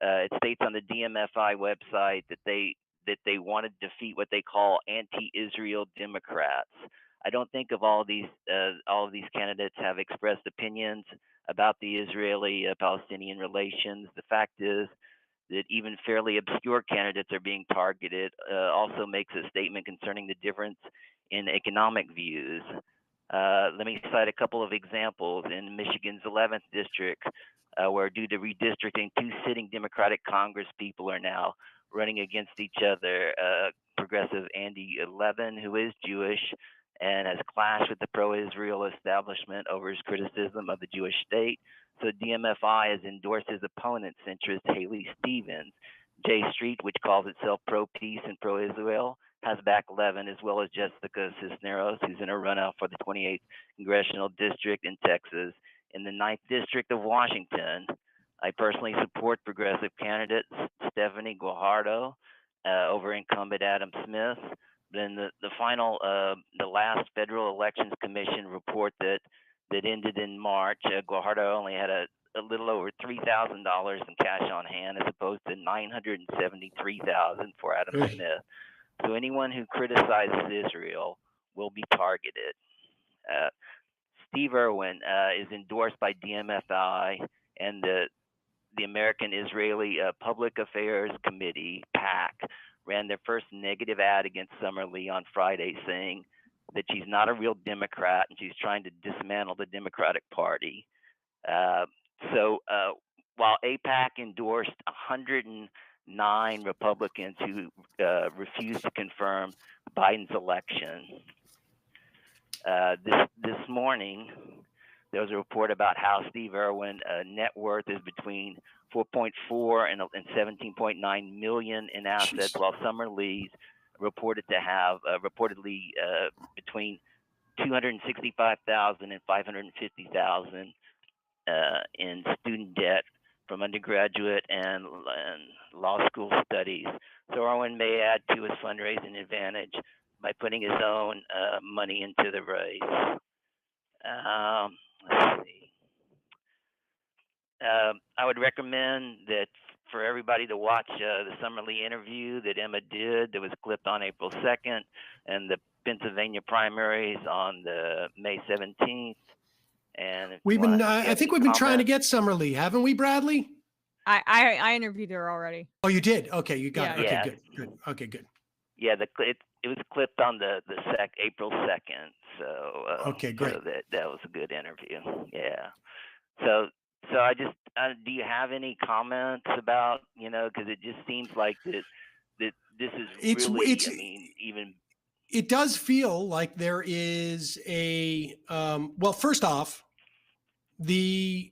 Speaker 9: It states on the DMFI website that they want to defeat what they call anti-Israel Democrats. I don't think all of these candidates have expressed opinions about the Israeli-Palestinian relations. The fact is that even fairly obscure candidates are being targeted. Also makes a statement concerning the difference in economic views. Let me cite a couple of examples. In Michigan's 11th district, where due to redistricting, 2 sitting Democratic Congress people are now running against each other. Progressive Andy Levin, who is Jewish and has clashed with the pro-Israel establishment over his criticism of the Jewish state. So DMFI has endorsed his opponent's centrist, Haley Stevens. J Street, which calls itself pro-peace and pro-Israel, has backed Levin, as well as Jessica Cisneros, who's in a runout for the 28th Congressional District in Texas. In the 9th District of Washington, I personally support progressive candidate Stephanie Guajardo over incumbent Adam Smith. Then the last Federal Elections Commission report that ended in March, Guajardo only had a little over $3,000 in cash on hand, as opposed to $973,000 for Adam Smith. So anyone who criticizes Israel will be targeted. Steve Irwin is endorsed by DMFI and the American Israeli Public Affairs Committee, PAC, ran their first negative ad against Summer Lee on Friday, saying that she's not a real Democrat and she's trying to dismantle the Democratic Party. So while AIPAC endorsed 109 Republicans who refused to confirm Biden's election, this morning there was a report about how Steve Irwin net worth is between 4.4 and 17.9 million in assets, while Summer Lee's reported to have reportedly between 265,000 and 550,000 in student debt from undergraduate and law school studies. So Irwin may add to his fundraising advantage by putting his own money into the race. Let's see. I would recommend that for everybody to watch the Summer Lee interview that Emma did that was clipped on April 2nd, and the Pennsylvania primaries on the May 17th. And
Speaker 5: I think we've been trying to get Summer Lee, haven't we, Bradley?
Speaker 6: I interviewed her already.
Speaker 5: Oh, you did? Okay, you got it. Okay,
Speaker 9: Yeah.
Speaker 5: good. Okay, good.
Speaker 9: Yeah, it was clipped on the April 2nd. So
Speaker 5: okay, great.
Speaker 9: So that was a good interview. Yeah. So I just do you have any comments about, because it just seems like that this is really
Speaker 5: it does feel like there is a well, first off, the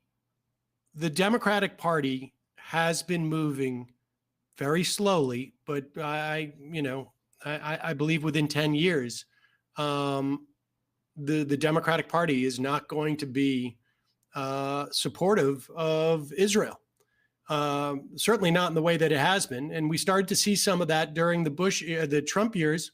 Speaker 5: Democratic Party has been moving very slowly, but I believe within 10 years, the Democratic Party is not going to be supportive of Israel. Certainly not in the way that it has been. And we started to see some of that during the Trump years,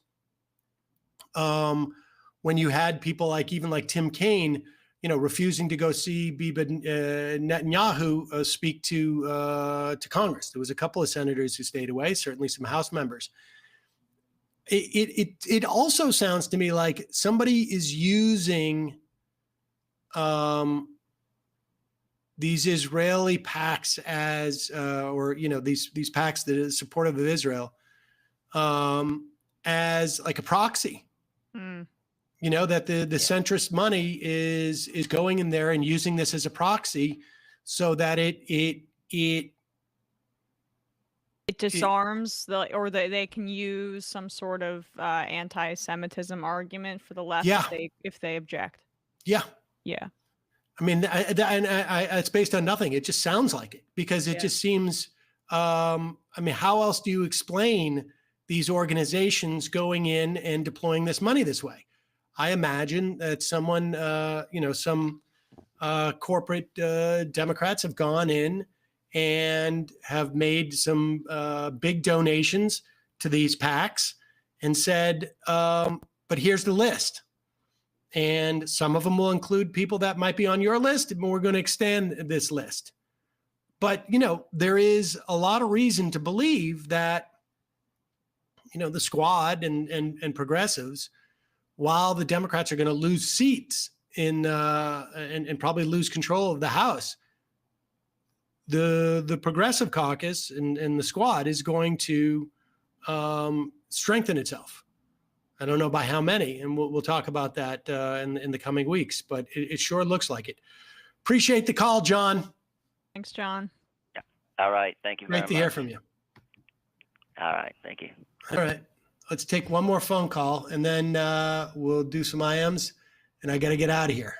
Speaker 5: when you had people like Tim Kaine, refusing to go see Bibi Netanyahu speak to Congress. There was a couple of senators who stayed away, certainly some House members. It also sounds to me like somebody is using these Israeli PACs as, these PACs that are supportive of Israel, as like a proxy.
Speaker 6: Mm.
Speaker 5: That the centrist money is going in there and using this as a proxy, so that it
Speaker 6: disarms they can use some sort of anti-Semitism argument for the left if they object.
Speaker 5: Yeah.
Speaker 6: Yeah.
Speaker 5: I mean, it's based on nothing. It just sounds like it, because it just seems. How else do you explain these organizations going in and deploying this money this way? I imagine that someone, some corporate Democrats have gone in and have made some big donations to these PACs and said, but here's the list. And some of them will include people that might be on your list, and we're going to extend this list. But, there is a lot of reason to believe that, the squad and progressives, while the Democrats are going to lose seats and probably lose control of the House, the progressive caucus and the squad is going to strengthen itself. I don't know by how many, and we'll talk about that in the coming weeks, but it sure looks like it. Appreciate the call, John.
Speaker 6: Thanks, John.
Speaker 9: Yeah. All right. Thank you very
Speaker 5: Great
Speaker 9: much.
Speaker 5: to hear from you.
Speaker 9: All right. Thank you.
Speaker 5: All right. Let's take one more phone call, and then we'll do some IMs, and I got to get out of here.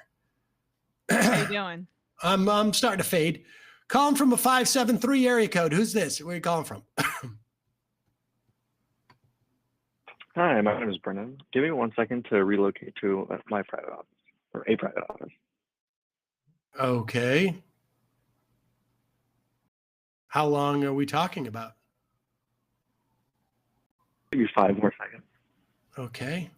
Speaker 6: How you doing?
Speaker 5: I'm starting to fade. Calling from a 573 area code. Who's this? Where are you calling from?
Speaker 3: Hi, my name is Brennan. Give me 1 second to relocate to my private office, or a private office.
Speaker 5: Okay. How long are we talking about?
Speaker 3: Maybe 5 more seconds.
Speaker 5: Okay.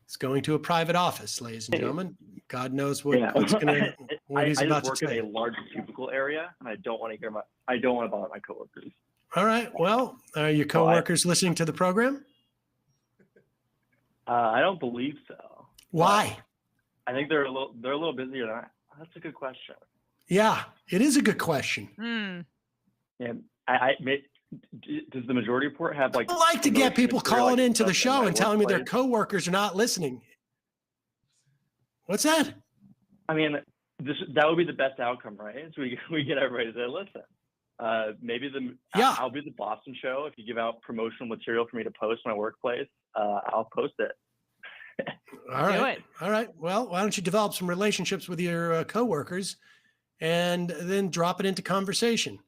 Speaker 5: It's going to a private office, ladies and gentlemen. God knows what he's about
Speaker 12: I work
Speaker 5: to say.
Speaker 12: in a large cubicle area, and I don't want to bother my coworkers.
Speaker 5: All right. Well, are your coworkers listening to the program?
Speaker 12: I don't believe so.
Speaker 5: Why?
Speaker 12: I think they're a little busier than I. That's a good question.
Speaker 5: Yeah, it is a good question.
Speaker 12: Yeah, does the majority report have
Speaker 5: I like to get people calling into the show and telling me their coworkers are not listening. What's that?
Speaker 12: I mean, that would be the best outcome, right? So we get everybody to listen. Maybe I'll be the Boston show. If you give out promotional material for me to post in my workplace, I'll post it.
Speaker 5: All right. All right. Well, why don't you develop some relationships with your coworkers and then drop it into conversation?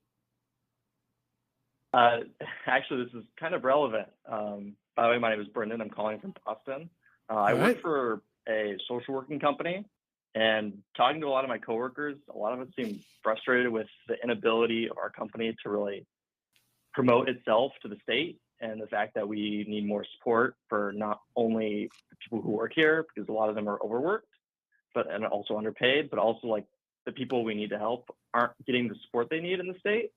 Speaker 12: Actually, this is kind of relevant. By the way, my name is Brendan. I'm calling from Boston. I work for a social working company, and talking to a lot of my coworkers, a lot of us seem frustrated with the inability of our company to really promote itself to the state, and the fact that we need more support for not only the people who work here, because a lot of them are overworked, and also underpaid, but also like the people we need to help aren't getting the support they need in the state.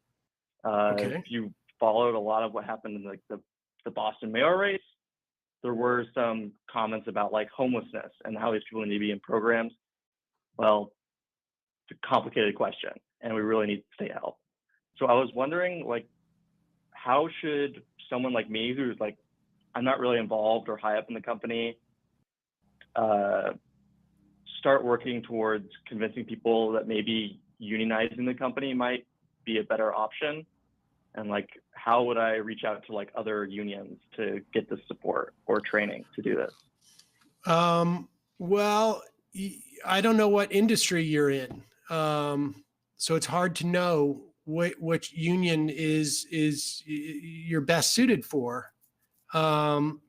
Speaker 12: If you followed a lot of what happened in like the Boston mayor race, there were some comments about like homelessness and how these people need to be in programs. Well, it's a complicated question, and we really need state help. So I was wondering, like, how should someone like me, who's like, I'm not really involved or high up in the company, start working towards convincing people that maybe unionizing the company might be a better option? And like, how would I reach out to like other unions to get the support or training to do this?
Speaker 5: Well, I don't know what industry you're in. So it's hard to know which union is you're best suited for.
Speaker 6: Well,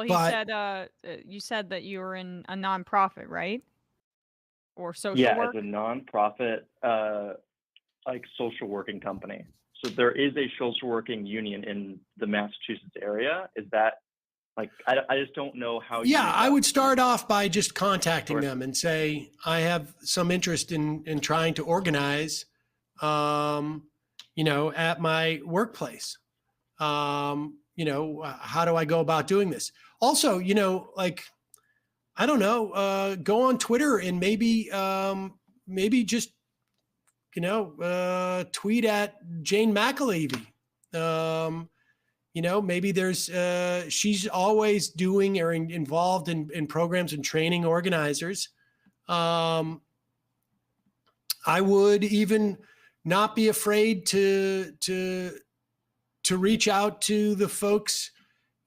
Speaker 6: you said that you were in a nonprofit, right? Or social work?
Speaker 12: Yeah, as a nonprofit, like social working company. So there is a social working union in the Massachusetts area. Is that like, I just don't know how.
Speaker 5: I would start off by just contacting them and say, I have some interest in trying to organize, at my workplace. How do I go about doing this? Also, I don't know, go on Twitter and maybe just, tweet at Jane McAlevey. Maybe there's, she's always doing or involved in programs and training organizers. I would even not be afraid to reach out to the folks,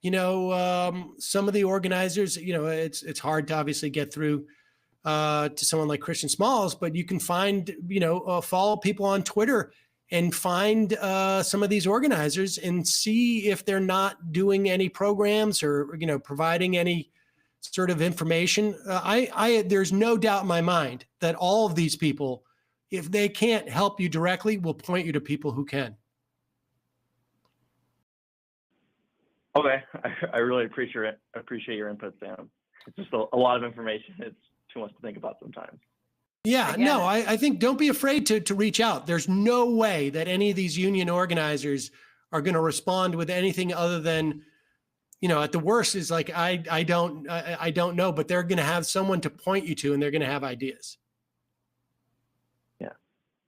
Speaker 5: some of the organizers, it's hard to obviously get through to someone like Christian Smalls, but you can find, follow people on Twitter and find some of these organizers and see if they're not doing any programs or, providing any sort of information. There's no doubt in my mind that all of these people, if they can't help you directly, will point you to people who can.
Speaker 12: Okay, I really appreciate your input, Sam. it's just a lot of information. It's too much to think about sometimes.
Speaker 5: Yeah, no, I think don't be afraid to reach out. There's no way that any of these union organizers are going to respond with anything other than, at the worst is like, I don't know, but they're going to have someone to point you to, and they're going to have ideas.
Speaker 12: Yeah.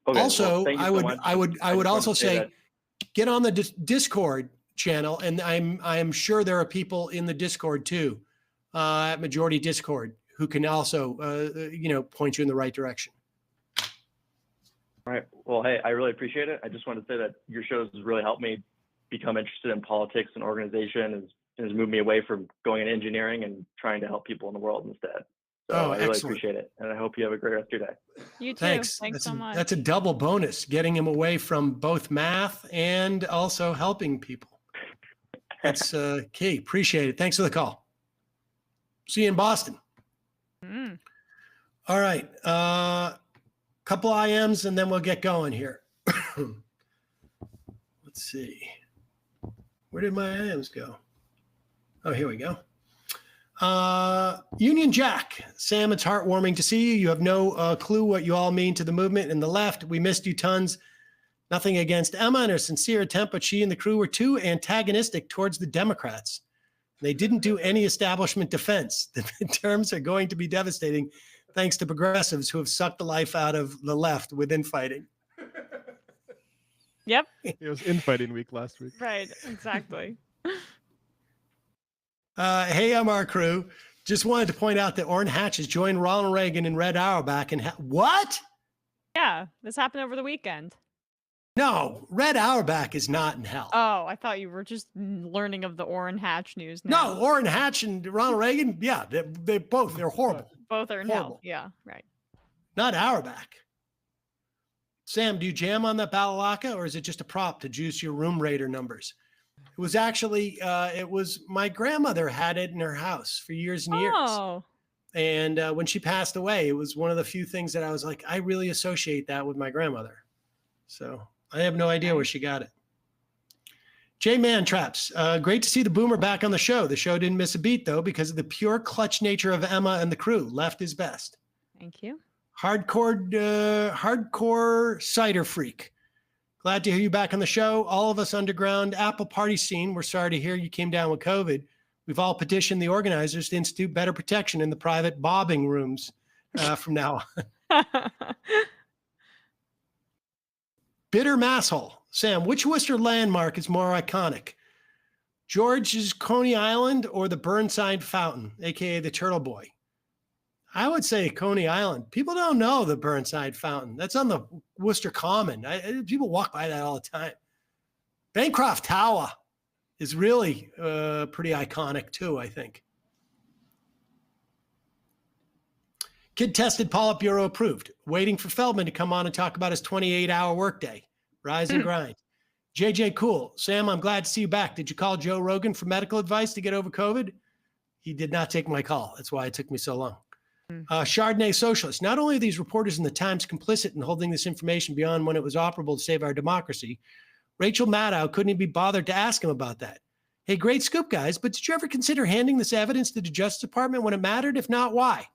Speaker 12: Okay,
Speaker 5: Also,
Speaker 12: well,
Speaker 5: I would also say, get on the Discord channel, and I'm sure there are people in the Discord too, at Majority Discord, who can also, point you in the right direction.
Speaker 12: All right. Well, hey, I really appreciate it. I just wanted to say that your shows has really helped me become interested in politics and organization, and has moved me away from going into engineering and trying to help people in the world instead. So I really appreciate it. And I hope you have a great rest of your day.
Speaker 6: You too.
Speaker 5: Thanks.
Speaker 6: Thanks so much.
Speaker 5: That's a double bonus, getting him away from both math and also helping people. That's key. Appreciate it. Thanks for the call. See you in Boston. All right. Couple IMs and then we'll get going here. Let's see. Where did my IMs go? Oh, here we go. Union Jack. Sam, it's heartwarming to see you. You have no clue what you all mean to the movement and the left. We missed you tons. Nothing against Emma and her sincere attempt, but she and the crew were too antagonistic towards the Democrats. They didn't do any establishment defense. The midterms are going to be devastating thanks to progressives who have sucked the life out of the left with infighting.
Speaker 6: Yep.
Speaker 7: It was infighting week last week.
Speaker 6: Right, exactly.
Speaker 5: Hey, MR crew. Just wanted to point out that Orrin Hatch has joined Ronald Reagan and Red Auerbach. And what?
Speaker 6: Yeah, this happened over the weekend.
Speaker 5: No, Red Auerbach is not in hell.
Speaker 6: Oh, I thought you were just learning of the Orrin Hatch news now.
Speaker 5: No, Orrin Hatch and Ronald Reagan, yeah, they're horrible.
Speaker 6: Both are in hell. Yeah, right.
Speaker 5: Not Auerbach. Sam, do you jam on that Balalaka, or is it just a prop to juice your room raider numbers? It was actually, it was my grandmother had it in her house for years and years.
Speaker 6: Oh.
Speaker 5: And when she passed away, it was one of the few things that I was like, I really associate that with my grandmother. So I have no idea where she got it. J Man Traps, great to see the boomer back on the show. The show didn't miss a beat though, because of the pure clutch nature of Emma and the crew. Left is best.
Speaker 6: Thank you.
Speaker 5: Hardcore cider freak. Glad to hear you back on the show. All of us underground Apple party scene, we're sorry to hear you came down with COVID. We've all petitioned the organizers to institute better protection in the private bobbing rooms from now on. Bitter Masshole. Sam, which Worcester landmark is more iconic? George's Coney Island or the Burnside Fountain, aka the Turtle Boy? I would say Coney Island. People don't know the Burnside Fountain. That's on the Worcester Common. People walk by that all the time. Bancroft Tower is really pretty iconic too, I think. Kid tested, Politburo approved. Waiting for Feldman to come on and talk about his 28-hour workday. Rise and grind. JJ Cool. Sam, I'm glad to see you back. Did you call Joe Rogan for medical advice to get over COVID? He did not take my call. That's why it took me so long. Chardonnay Socialist. Not only are these reporters in the Times complicit in holding this information beyond when it was operable to save our democracy, Rachel Maddow couldn't even be bothered to ask him about that. Hey, great scoop, guys, but did you ever consider handing this evidence to the Justice Department when it mattered? If not, why?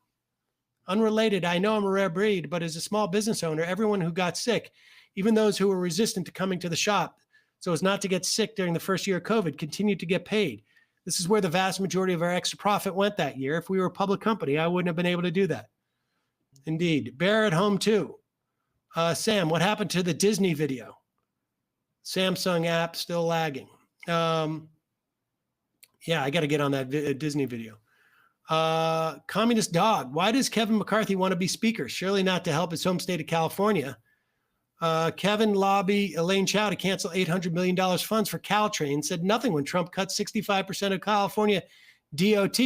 Speaker 5: Unrelated, I know I'm a rare breed, but as a small business owner, everyone who got sick, even those who were resistant to coming to the shop so as not to get sick during the first year of COVID, continued to get paid. This is where the vast majority of our extra profit went that year. If we were a public company, I wouldn't have been able to do that. Indeed. Bear at home too. Sam, what happened to the Disney video? Samsung app still lagging. Yeah, I got to get on that Disney video. Communist Dog. Why does Kevin McCarthy want to be speaker? Surely not to help his home state of California. Kevin lobby Elaine Chao to cancel $800 million funds for Caltrain, said nothing when Trump cut 65% of California DOT.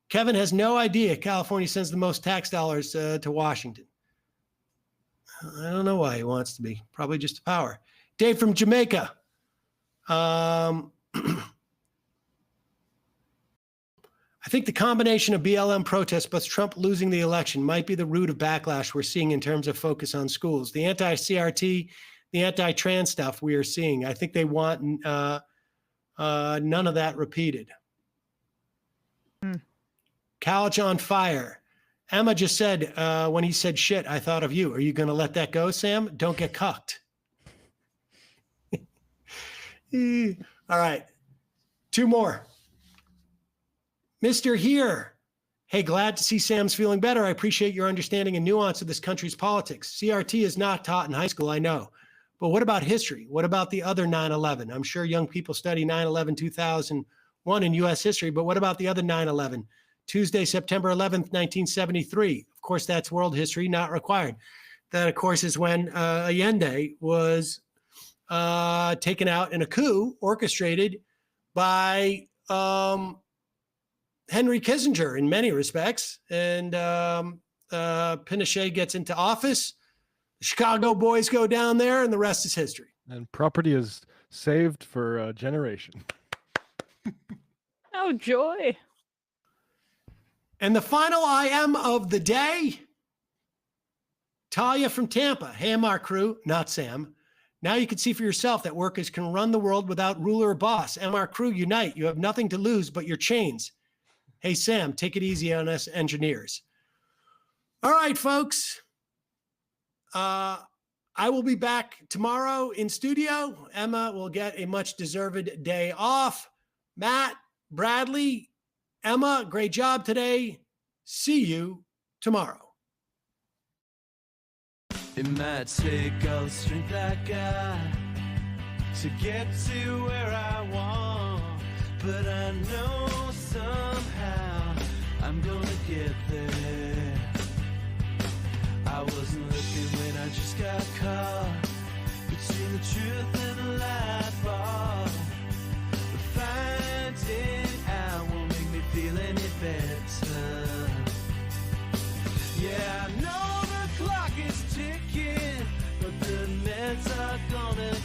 Speaker 5: Kevin has no idea California sends the most tax dollars to Washington. I don't know why he wants to be. Probably just power. Dave from Jamaica. I think the combination of BLM protests plus Trump losing the election might be the root of backlash we're seeing in terms of focus on schools. The anti-CRT, the anti-trans stuff we are seeing, I think they want none of that repeated. Couch on fire. Emma just said, when he said shit, I thought of you. Are you going to let that go, Sam? Don't get cucked. All right. 2 more. Mr. Here. Hey, glad to see Sam's feeling better. I appreciate your understanding and nuance of this country's politics. CRT is not taught in high school, I know. But what about history? What about the other 9/11? I'm sure young people study 9/11 2001 in U.S. history, but what about the other 9/11? Tuesday, September 11th, 1973. Of course, that's world history, not required. That, of course, is when Allende was taken out in a coup orchestrated by Henry Kissinger in many respects. And Pinochet gets into office. The Chicago boys go down there, and the rest is history.
Speaker 7: And property is saved for a generation.
Speaker 6: Oh, joy.
Speaker 5: And the final I am of the day, Talia from Tampa. Hey, MR crew, not Sam. Now you can see for yourself that workers can run the world without ruler or boss. MR crew, unite. You have nothing to lose but your chains. Hey, Sam, take it easy on us engineers. All right, folks. I will be back tomorrow in studio. Emma will get a much-deserved day off. Matt, Bradley, Emma, great job today. See you tomorrow.
Speaker 11: It might take all the strength I got to get to where I want, but I know somehow I'm gonna get there. I wasn't looking when I just got caught between the truth and the light bulb, but finding out won't make me feel any better. Yeah, I know the clock is ticking, but the meds are gonna